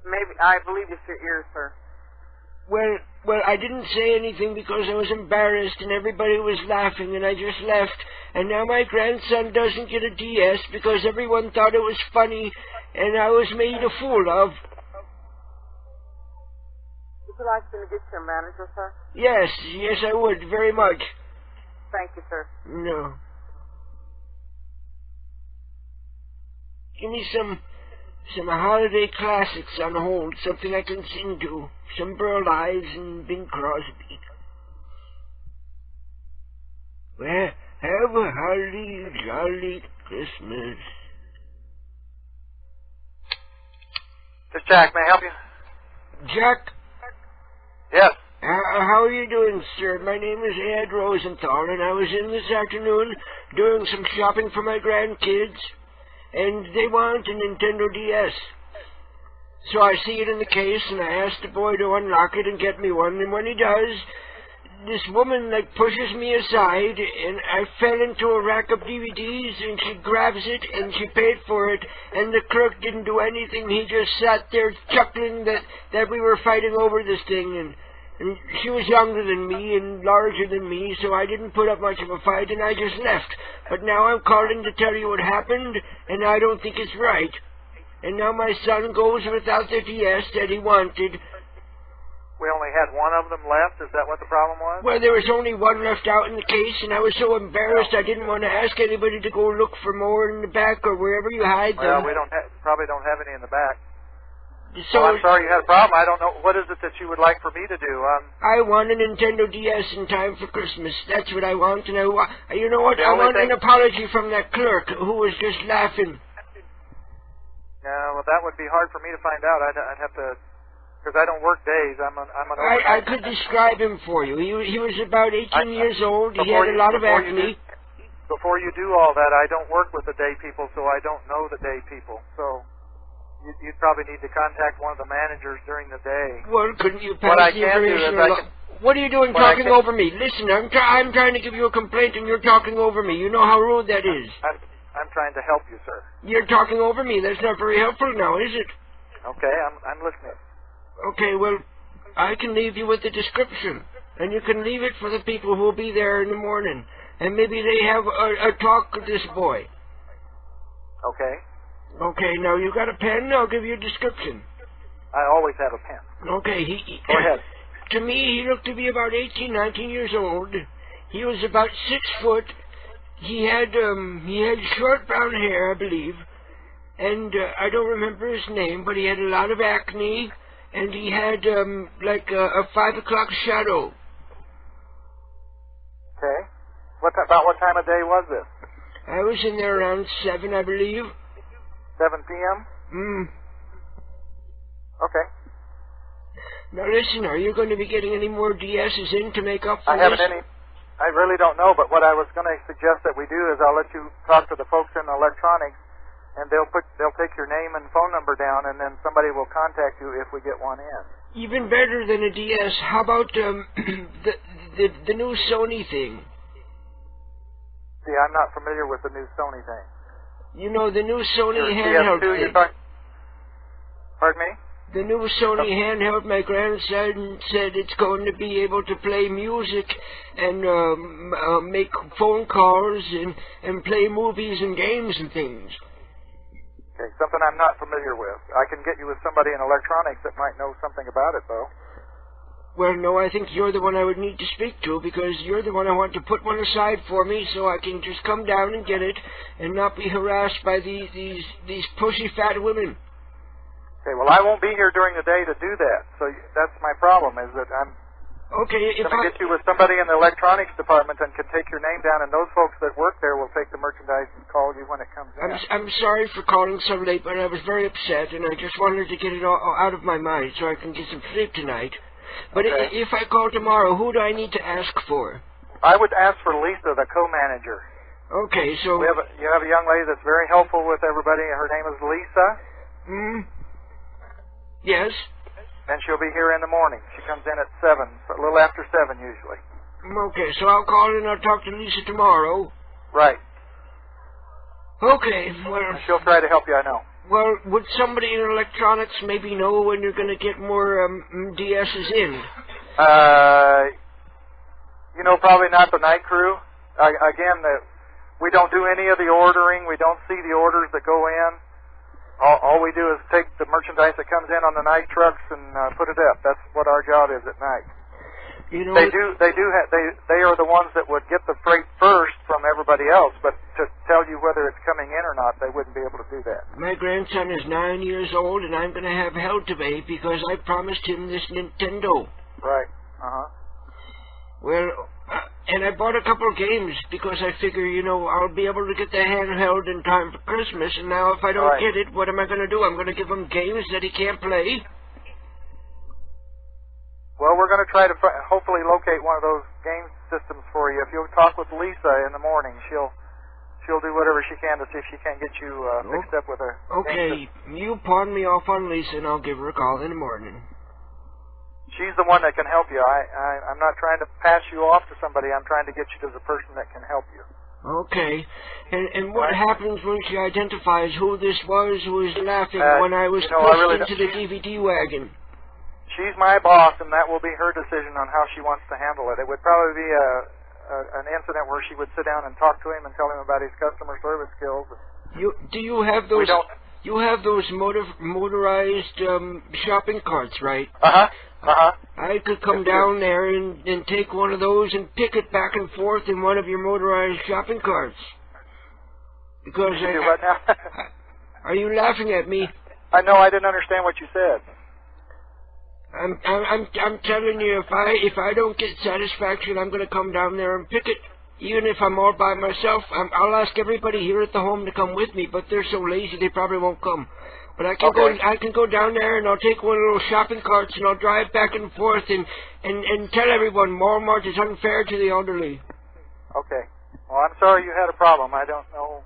Maybe I believe it's your ear, sir. Well, I didn't say anything because I was embarrassed and everybody was laughing and I just left. And now my grandson doesn't get a DS because everyone thought it was funny and I was made a fool of. Would you like me to get your manager, sir? Yes, I would, very much. Thank you, sir. No. Give me some holiday classics on hold, something I can sing to. Some Burl Ives and Bing Crosby. Well, have a holly jolly Jack? Yes. How are you doing, sir? My name is Ed Rosenthal, and I was in this afternoon doing some shopping for my grandkids, and they want a Nintendo DS. So I see it in the case, and I ask the boy to unlock it and get me one, and when he does, this woman, pushes me aside, and I fell into a rack of DVDs, and she grabs it, and she paid for it, and the clerk didn't do anything. He just sat there chuckling that we were fighting over this thing, and she was younger than me and larger than me, so I didn't put up much of a fight, and I just left. But now I'm calling to tell you what happened, and I don't think it's right. And now my son goes without the DS that he wanted. We only had one of them left? Is that what the problem was? Well, there was only one left out in the case, and I was so embarrassed I didn't want to ask anybody to go look for more in the back or wherever you hide them. Well, we probably don't have any in the back. So I'm sorry you had a problem. I don't know. What is it that you would like for me to do? I want a Nintendo DS in time for Christmas. That's what I want. And you know what? I want an apology from that clerk who was just laughing. Yeah, well, that would be hard for me to find out. I'd have to, because I don't work days. I'm an I could describe him for you. He was about 18 years old. He had a lot of acne. Before you do all that, I don't work with the day people, so I don't know the day people. So you'd probably need to contact one of the managers during the day. Well, couldn't you pass the information along? What are you doing talking over me? Listen, I'm trying to give you a complaint and you're talking over me. You know how rude that is. I'm trying to help you, sir. You're talking over me. That's not very helpful now, is it? Okay, I'm listening. Okay, well, I can leave you with the description, and you can leave it for the people who will be there in the morning, and maybe they have a talk with this boy. Okay. Okay, now you got a pen? I'll give you a description. I always have a pen. Okay, Go ahead. To me, he looked to be about 18, 19 years old. He was about 6 foot. He had short brown hair, I believe, and I don't remember his name, but he had a lot of acne, and he had a 5 o'clock shadow. Okay. About what time of day was this? I was in there around 7, I believe. 7 p.m.? Okay. Now listen, are you going to be getting any more DSs in to make up for I haven't any. I really don't know, but what I was going to suggest that we do is I'll let you talk to the folks in electronics, and they'll take your name and phone number down, and then somebody will contact you if we get one in. Even better than a DS, how about the new Sony thing? See, I'm not familiar with the new Sony thing. You know, the new Sony handheld thing. Pardon me? The new Sony handheld, my grandson said it's going to be able to play music and make phone calls and play movies and games and things. Okay, something I'm not familiar with. I can get you with somebody in electronics that might know something about it, though. Well, no, I think you're the one I would need to speak to, because you're the one I want to put one aside for me so I can just come down and get it and not be harassed by these pushy fat women. Okay, well, I won't be here during the day to do that, so that's my problem, is that I'm going to get you with somebody in the electronics department and can take your name down, and those folks that work there will take the merchandise and call you when it comes in. I'm sorry for calling so late, but I was very upset, and I just wanted to get it all out of my mind so I can get some sleep tonight. But okay. If I call tomorrow, who do I need to ask for? I would ask for Lisa, the co-manager. Okay, so you have a young lady that's very helpful with everybody. Her name is Lisa. Yes. And she'll be here in the morning. She comes in at 7, a little after 7 usually. Okay, so I'll call and I'll talk to Lisa tomorrow. Right. Okay, well... She'll try to help you, I know. Well, would somebody in electronics maybe know when you're going to get more DSs in? Probably not the night crew. Again, we don't do any of the ordering. We don't see the orders that go in. All we do is take the merchandise that comes in on the night trucks and put it up. That's what our job is at night. They are the ones that would get the freight first from everybody else, but to tell you whether it's coming in or not, they wouldn't be able to do that. My grandson is 9 years old, and I'm going to have hell to pay because I promised him this Nintendo. Right. Well, and I bought a couple of games because I figure, I'll be able to get the handheld in time for Christmas, and now if I don't get it, what am I going to do? I'm going to give him games that he can't play? Well, we're going to try to hopefully locate one of those game systems for you. If you'll talk with Lisa in the morning, she'll do whatever she can to see if she can get you fixed up with her. Okay, you pawn me off on Lisa, and I'll give her a call in the morning. She's the one that can help you. I'm not trying to pass you off to somebody. I'm trying to get you to the person that can help you. Okay. And what happens when she identifies who this was who was laughing when I was pushed into the DVD wagon? She's my boss, and that will be her decision on how she wants to handle it. It would probably be an incident where she would sit down and talk to him and tell him about his customer service skills. Do you have those? You have those motorized shopping carts, right? I could come down there and take one of those and pick it back and forth in one of your motorized shopping carts. Because are you laughing at me? I know I didn't understand what you said. I'm telling you, if I don't get satisfaction, I'm going to come down there and pick it. Even if I'm all by myself, I'll ask everybody here at the home to come with me, but they're so lazy they probably won't come. But I can go down there and I'll take one of those shopping carts and I'll drive back and forth and tell everyone Walmart is unfair to the elderly. Okay. Well, I'm sorry you had a problem. I don't know.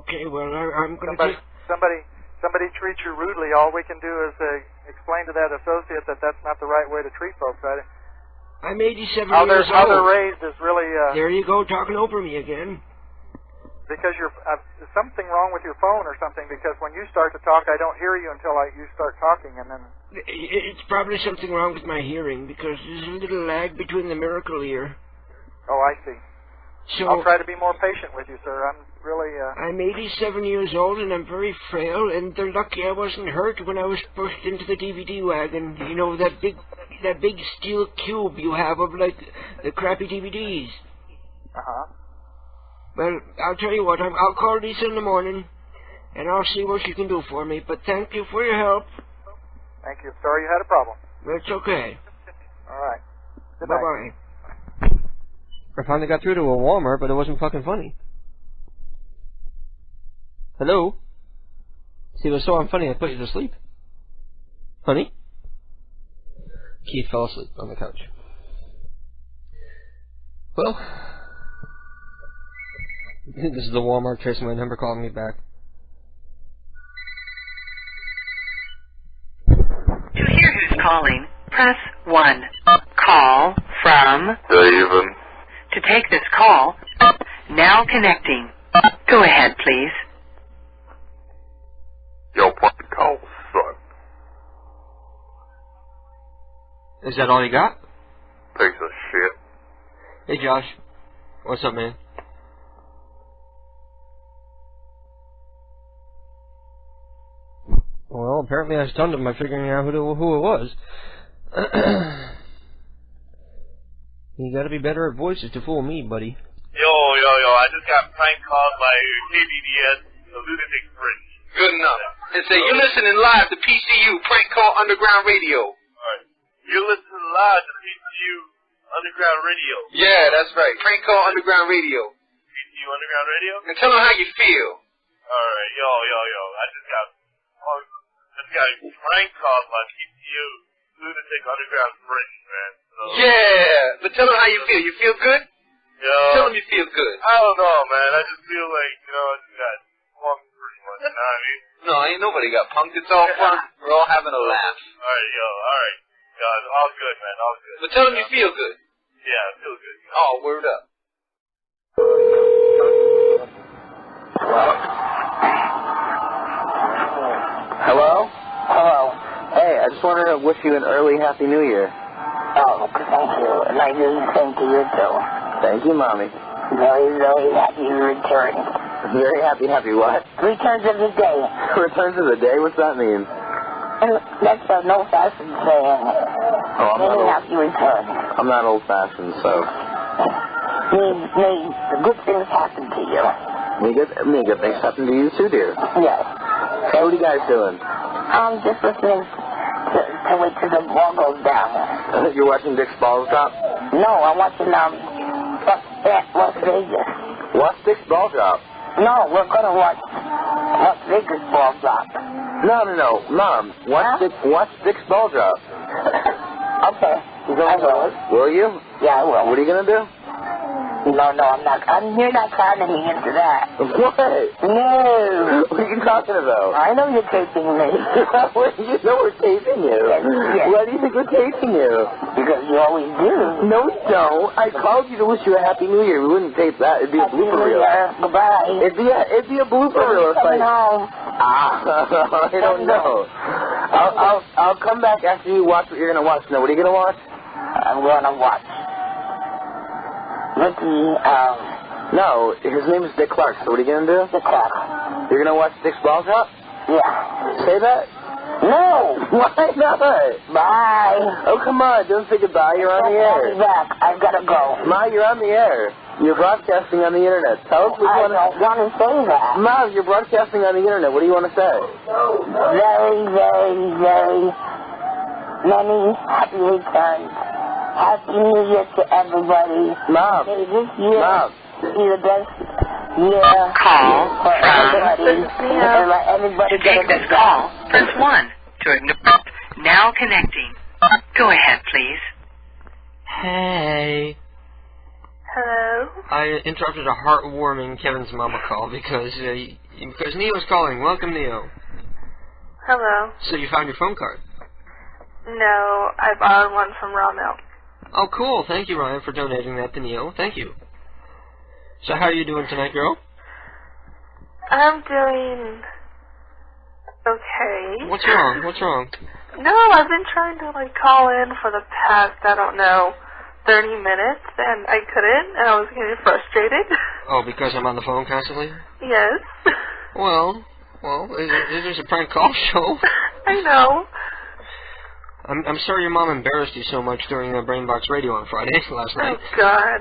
Okay. Well, I'm going to Somebody treats you rudely. All we can do is explain to that associate that that's not the right way to treat folks. I'm 87 years old. How they're raised is really... there you go, talking over me again. Because there's something wrong with your phone or something, because when you start to talk, I don't hear you until you start talking, and then... It's probably something wrong with my hearing, because there's a little lag between the miracle ear. Oh, I see. So I'll try to be more patient with you, sir. I'm 87 years old, and I'm very frail, and they're lucky I wasn't hurt when I was pushed into the DVD wagon. You know, that big steel cube you have of, like, the crappy DVDs. Well, I'll tell you what, I'll call Lisa in the morning, and I'll see what she can do for me. But thank you for your help. Thank you. Sorry you had a problem. It's okay. All right. Bye-bye. I finally got through to a Walmart, but it wasn't fucking funny. Hello? See, it was so unfunny I put you to sleep. Honey? Keith fell asleep on the couch. Well, this is the Walmart tracing my number calling me back. To hear who's calling, press 1. Call from... David. To take this call, now connecting. Go ahead, please. Your fucking call suck. Is that all you got? Piece of shit. Hey, Josh. What's up, man? Well, apparently I stunned him by figuring out who it was. You gotta be better at voices to fool me, buddy. Yo, I just got prank called by KBDS, the Lunatic Fringe. Good enough. And say, you're listening live to PCU, Prank Call Underground Radio. Alright. You're listening live to PCU Underground Radio. Yeah, that's right. Prank Call Underground Radio. PCU Underground Radio? And tell them how you feel. Alright, yo. I just got prank called by PCU Lunatic Underground Fringe, man. So, yeah, but tell them how you feel. You feel good? Yo. Tell them you feel good. I don't know, man. I just feel like, I just got punked pretty much, you know what I mean? No, ain't nobody got punked. It's all fun. We're all having a laugh. Alright. God, all good, man, all good. But tell them you feel good. Yeah, I feel good. Oh, word up. Hello? Hello. Hey, I just wanted to wish you an early Happy New Year. Oh, thank you. And I do the same to you, too. Thank you, Mommy. Very, very happy return. Very happy what? Returns of the day. Returns of the day? What's that mean? That's an old-fashioned saying. Oh, Very happy return. I'm not old-fashioned, so... May good things happen to you. May good things happen to you, too, dear. Yes. So what are you guys doing? I'm just listening to wait till the ball goes down. You're watching Dick's Balls Drop? No, I'm watching Las Vegas. What's Dick's Ball Drop? No, we're going to watch Las Vegas Ball Drop. No. Mom, what's Dick's Ball Drop? Okay. You going to call? Will you? Yeah, I will. What are you going to do? No, I'm not. You're not calling me into that. What? No. What are you talking about? I know you're taping me. You know we're taping you. Yes. Why do you think we're taping you? Because you always do. No, we don't. I called you to wish you a Happy New Year. We wouldn't tape that. It'd be a blooper reel. Goodbye. It'd be a blooper reel. Coming home. I don't know. I'll come back after you watch what you're going to watch. Now, what are you going to watch? I'm going to watch Ricky, No, his name is Dick Clark, so what are you going to do? Dick Clark. You're going to watch Dick's Ball Drop? Yeah. Say that? No. Why not? Bye. Oh, come on, don't say goodbye, you're on the Call air. me back. I've got to go. Ma, you're on the air. You're broadcasting on the internet. Tell us what you I don't want to say that. Ma, you're broadcasting on the internet. What do you want to say? Very, very, very many happy returns. Happy New Year to everybody. Mom. May this year be the best year Call for everybody. And let everybody get a good call. Press 1 to ignore. Now connecting. Go ahead, please. Hey. Hello? I interrupted a heartwarming Kevin's mama call because Neo's calling. Welcome, Neo. Hello? So you found your phone card? No, I borrowed one from Rommel. Oh, cool. Thank you, Ryan, for donating that to Neo. Thank you. So how are you doing tonight, girl? I'm doing okay. What's wrong? What's wrong? No, I've been trying to, call in for the past, 30 minutes, and I couldn't, and I was getting frustrated. Oh, because I'm on the phone constantly? Yes. Well, it is a prank call show. I know. I'm sorry your mom embarrassed you so much during the Brainbox Radio on Friday last night. Oh, God.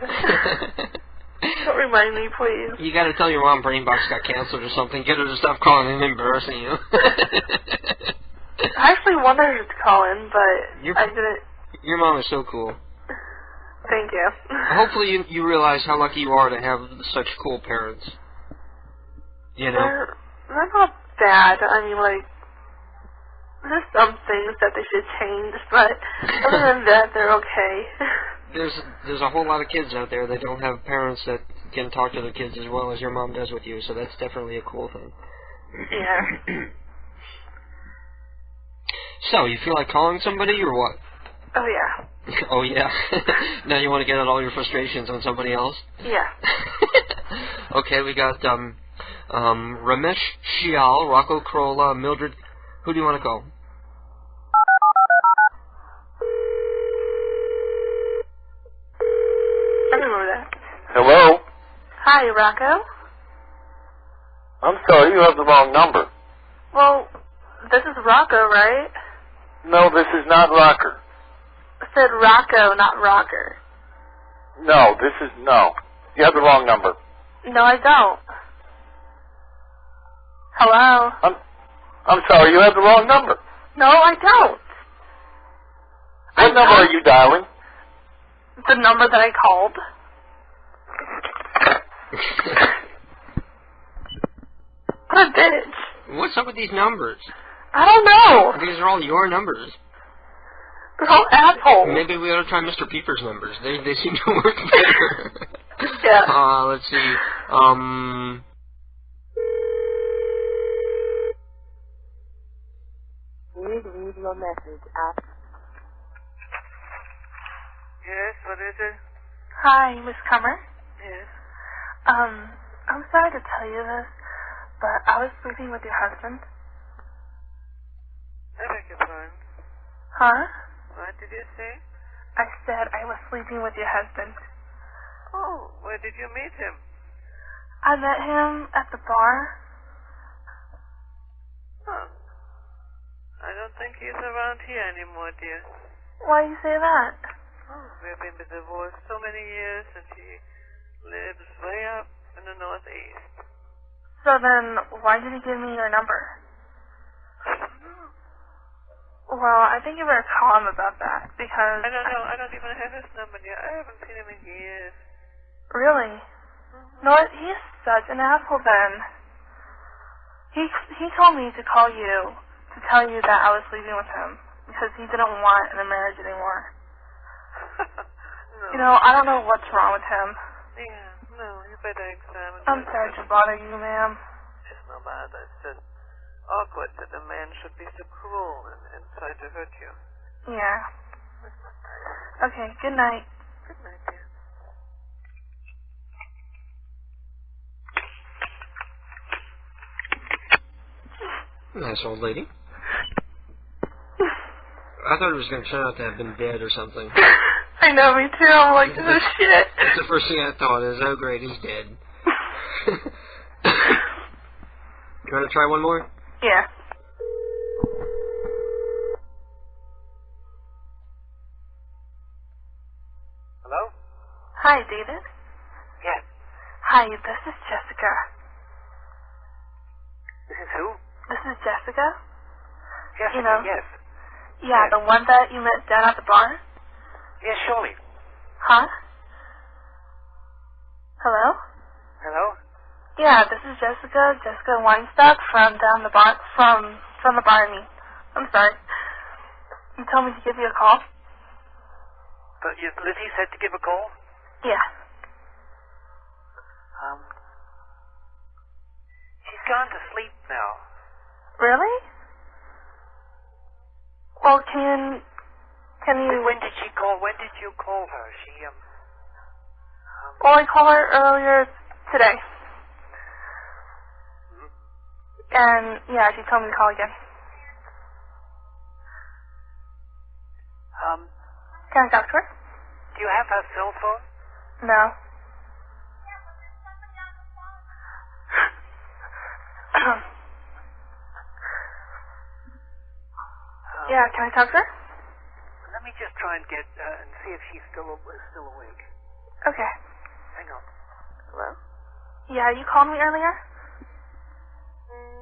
Don't remind me, please. You gotta tell your mom Brainbox got canceled or something. Get her to stop calling and embarrassing you. I actually wanted her to call in, but I didn't. Your mom is so cool. Thank you. Hopefully you realize how lucky you are to have such cool parents. You know? They're not bad. I mean, there's some things that they should change, but other than that, they're okay. There's a whole lot of kids out there that don't have parents that can talk to their kids as well as your mom does with you, so that's definitely a cool thing. Yeah. So, you feel like calling somebody or what? Oh, yeah. Oh, yeah. Now you want to get out all your frustrations on somebody else? Yeah. Okay, we got Ramesh Shial, Rocco Corolla, Mildred. Who do you want to call? I remember that. Hello? Hi, Rocco. I'm sorry, you have the wrong number. Well, this is Rocco, right? No, this is not Rocker. I said Rocco, not Rocker. No, no. You have the wrong number. No, I don't. Hello? I'm sorry, you have the wrong number. No, I don't. What number are you dialing? The number that I called. What a bitch. What's up with these numbers? I don't know. These are all your numbers. They're all assholes. Maybe we ought to try Mr. Peeper's numbers. They seem to work better. Yeah. Let's see. Please leave your message after. Yes, what is it? Hi, Miss Comer. Yes. I'm sorry to tell you this, but I was sleeping with your husband. I beg your pardon. Huh? What did you say? I said I was sleeping with your husband. Oh, where did you meet him? I met him at the bar. Huh. I don't think he's around here anymore, dear. Why do you say that? Oh, we've been divorced so many years, and he lives way up in the Northeast. So then, why did he give me your number? Well, I think you better call him about that, because... I don't know. I don't even have his number yet. I haven't seen him in years. Really? No, he's such an asshole then. He told me to call you to tell you that I was sleeping with him. because he didn't want a marriage anymore. No. You know, I don't know what's wrong with him. Yeah, no, you better examine I'm sorry to bother you, ma'am. It's no bother. It's just awkward that a man should be so cruel and try to hurt you. Yeah. Okay, good night. Good night, dear. Nice old lady. I thought it was going to turn out to have been dead or something. I know, me too. I'm like, oh shit. That's the first thing I thought is, oh great, he's dead. You want to try one more? Yeah. Hello? Hi, David. Yes. Hi, this is Jessica. This is who? This is Jessica. Jessica, You know? yes. Yeah, the one that you met down at the bar? Yes, surely. Huh? Hello? Hello? Yeah, this is Jessica Weinstock from down the bar, from the bar, I mean. I'm sorry. You told me to give you a call? But Lizzie said to give a call? Yeah. She's gone to sleep now. Really? Well, can you... When did she call? When did you call her? She, Well, I called her earlier today. And, yeah, she told me to call again. Can I talk to her? Do you have her cell phone? No. Yeah, can I talk to her? Let me just try and get, and see if she's still awake. Okay. Hang on. Hello? Yeah, you called me earlier?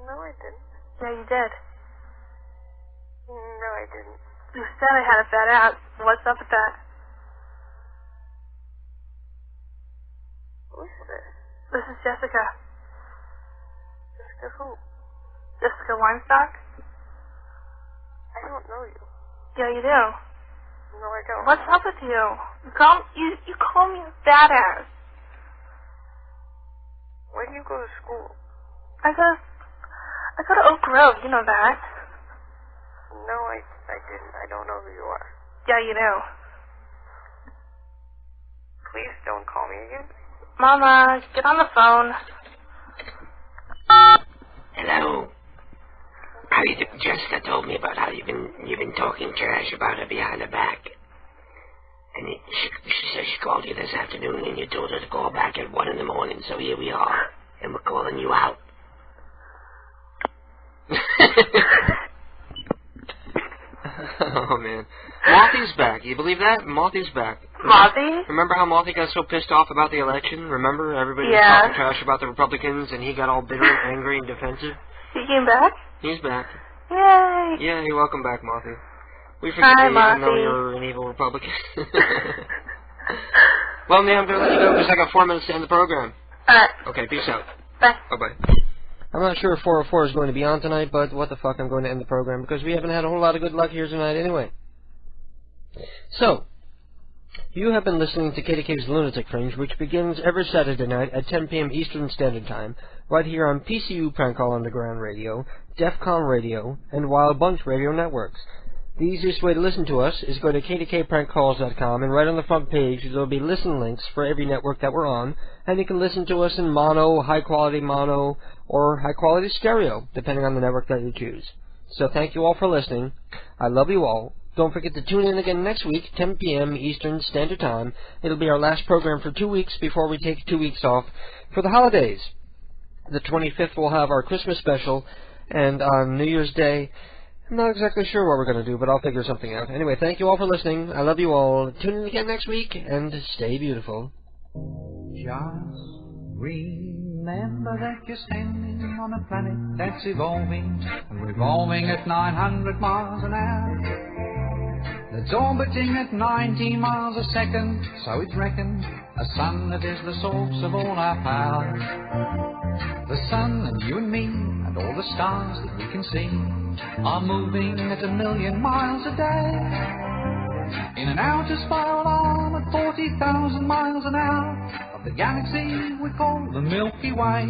No, I didn't. Yeah, you did. No, I didn't. You said I had a fat ass. What's up with that? Who's this? This is Jessica. Jessica who? Jessica Weinstock? I don't know you. Yeah, you do. No, I don't. What's up with you? You call me a fat ass. Where do you go to school? I go to Oak Grove, you know that. No, I didn't. I don't know who you are. Yeah, you do. Please don't call me again. Mama, get on the phone. Hello. How you doing? Jessica told me about how you've been talking trash about her behind her back. And she said she called you this afternoon and you told her to call back at 1 in the morning, so here we are. And we're calling you out. Oh, man. Mothy's back. You believe that? Mothy's back. Mothy? Remember how Mothy got so pissed off about the election? Remember? Everybody was talking trash about the Republicans, and he got all bitter and angry and defensive. He came back? He's back. Yay! Yeah, you're welcome back, Mothy. We forgive you, even though you're an evil Republican. Well, man, I'm going to let you go because I got 4 minutes to end the program. Alright. Okay, peace out. Bye. Bye-bye. I'm not sure if 404 is going to be on tonight, but what the fuck, I'm going to end the program because we haven't had a whole lot of good luck here tonight anyway. So, you have been listening to KDK's Lunatic Fringe, which begins every Saturday night at 10 p.m. Eastern Standard Time, right here on PCU Prank Call Underground Radio, DEFCON Radio, and Wild Bunch Radio Networks. The easiest way to listen to us is go to kdkprankcalls.com, and right on the front page there will be listen links for every network that we're on, and you can listen to us in mono, high-quality mono, or high-quality stereo, depending on the network that you choose. So thank you all for listening. I love you all. Don't forget to tune in again next week, 10 p.m. Eastern Standard Time. It'll be our last program for 2 weeks before we take 2 weeks off for the holidays. The 25th we'll have our Christmas special, and on New Year's Day, I'm not exactly sure what we're going to do, but I'll figure something out. Anyway, thank you all for listening. I love you all. Tune in again next week, and stay beautiful. Just remember that you're standing on a planet that's evolving and revolving at 900 miles an hour. That's orbiting at 19 miles a second, so it's reckoned a sun that is the source of all our power. The sun and you and me and all the stars that we can see are moving at 1,000,000 miles a day in an outer spiral arm at 40,000 miles an hour of the galaxy we call the Milky Way.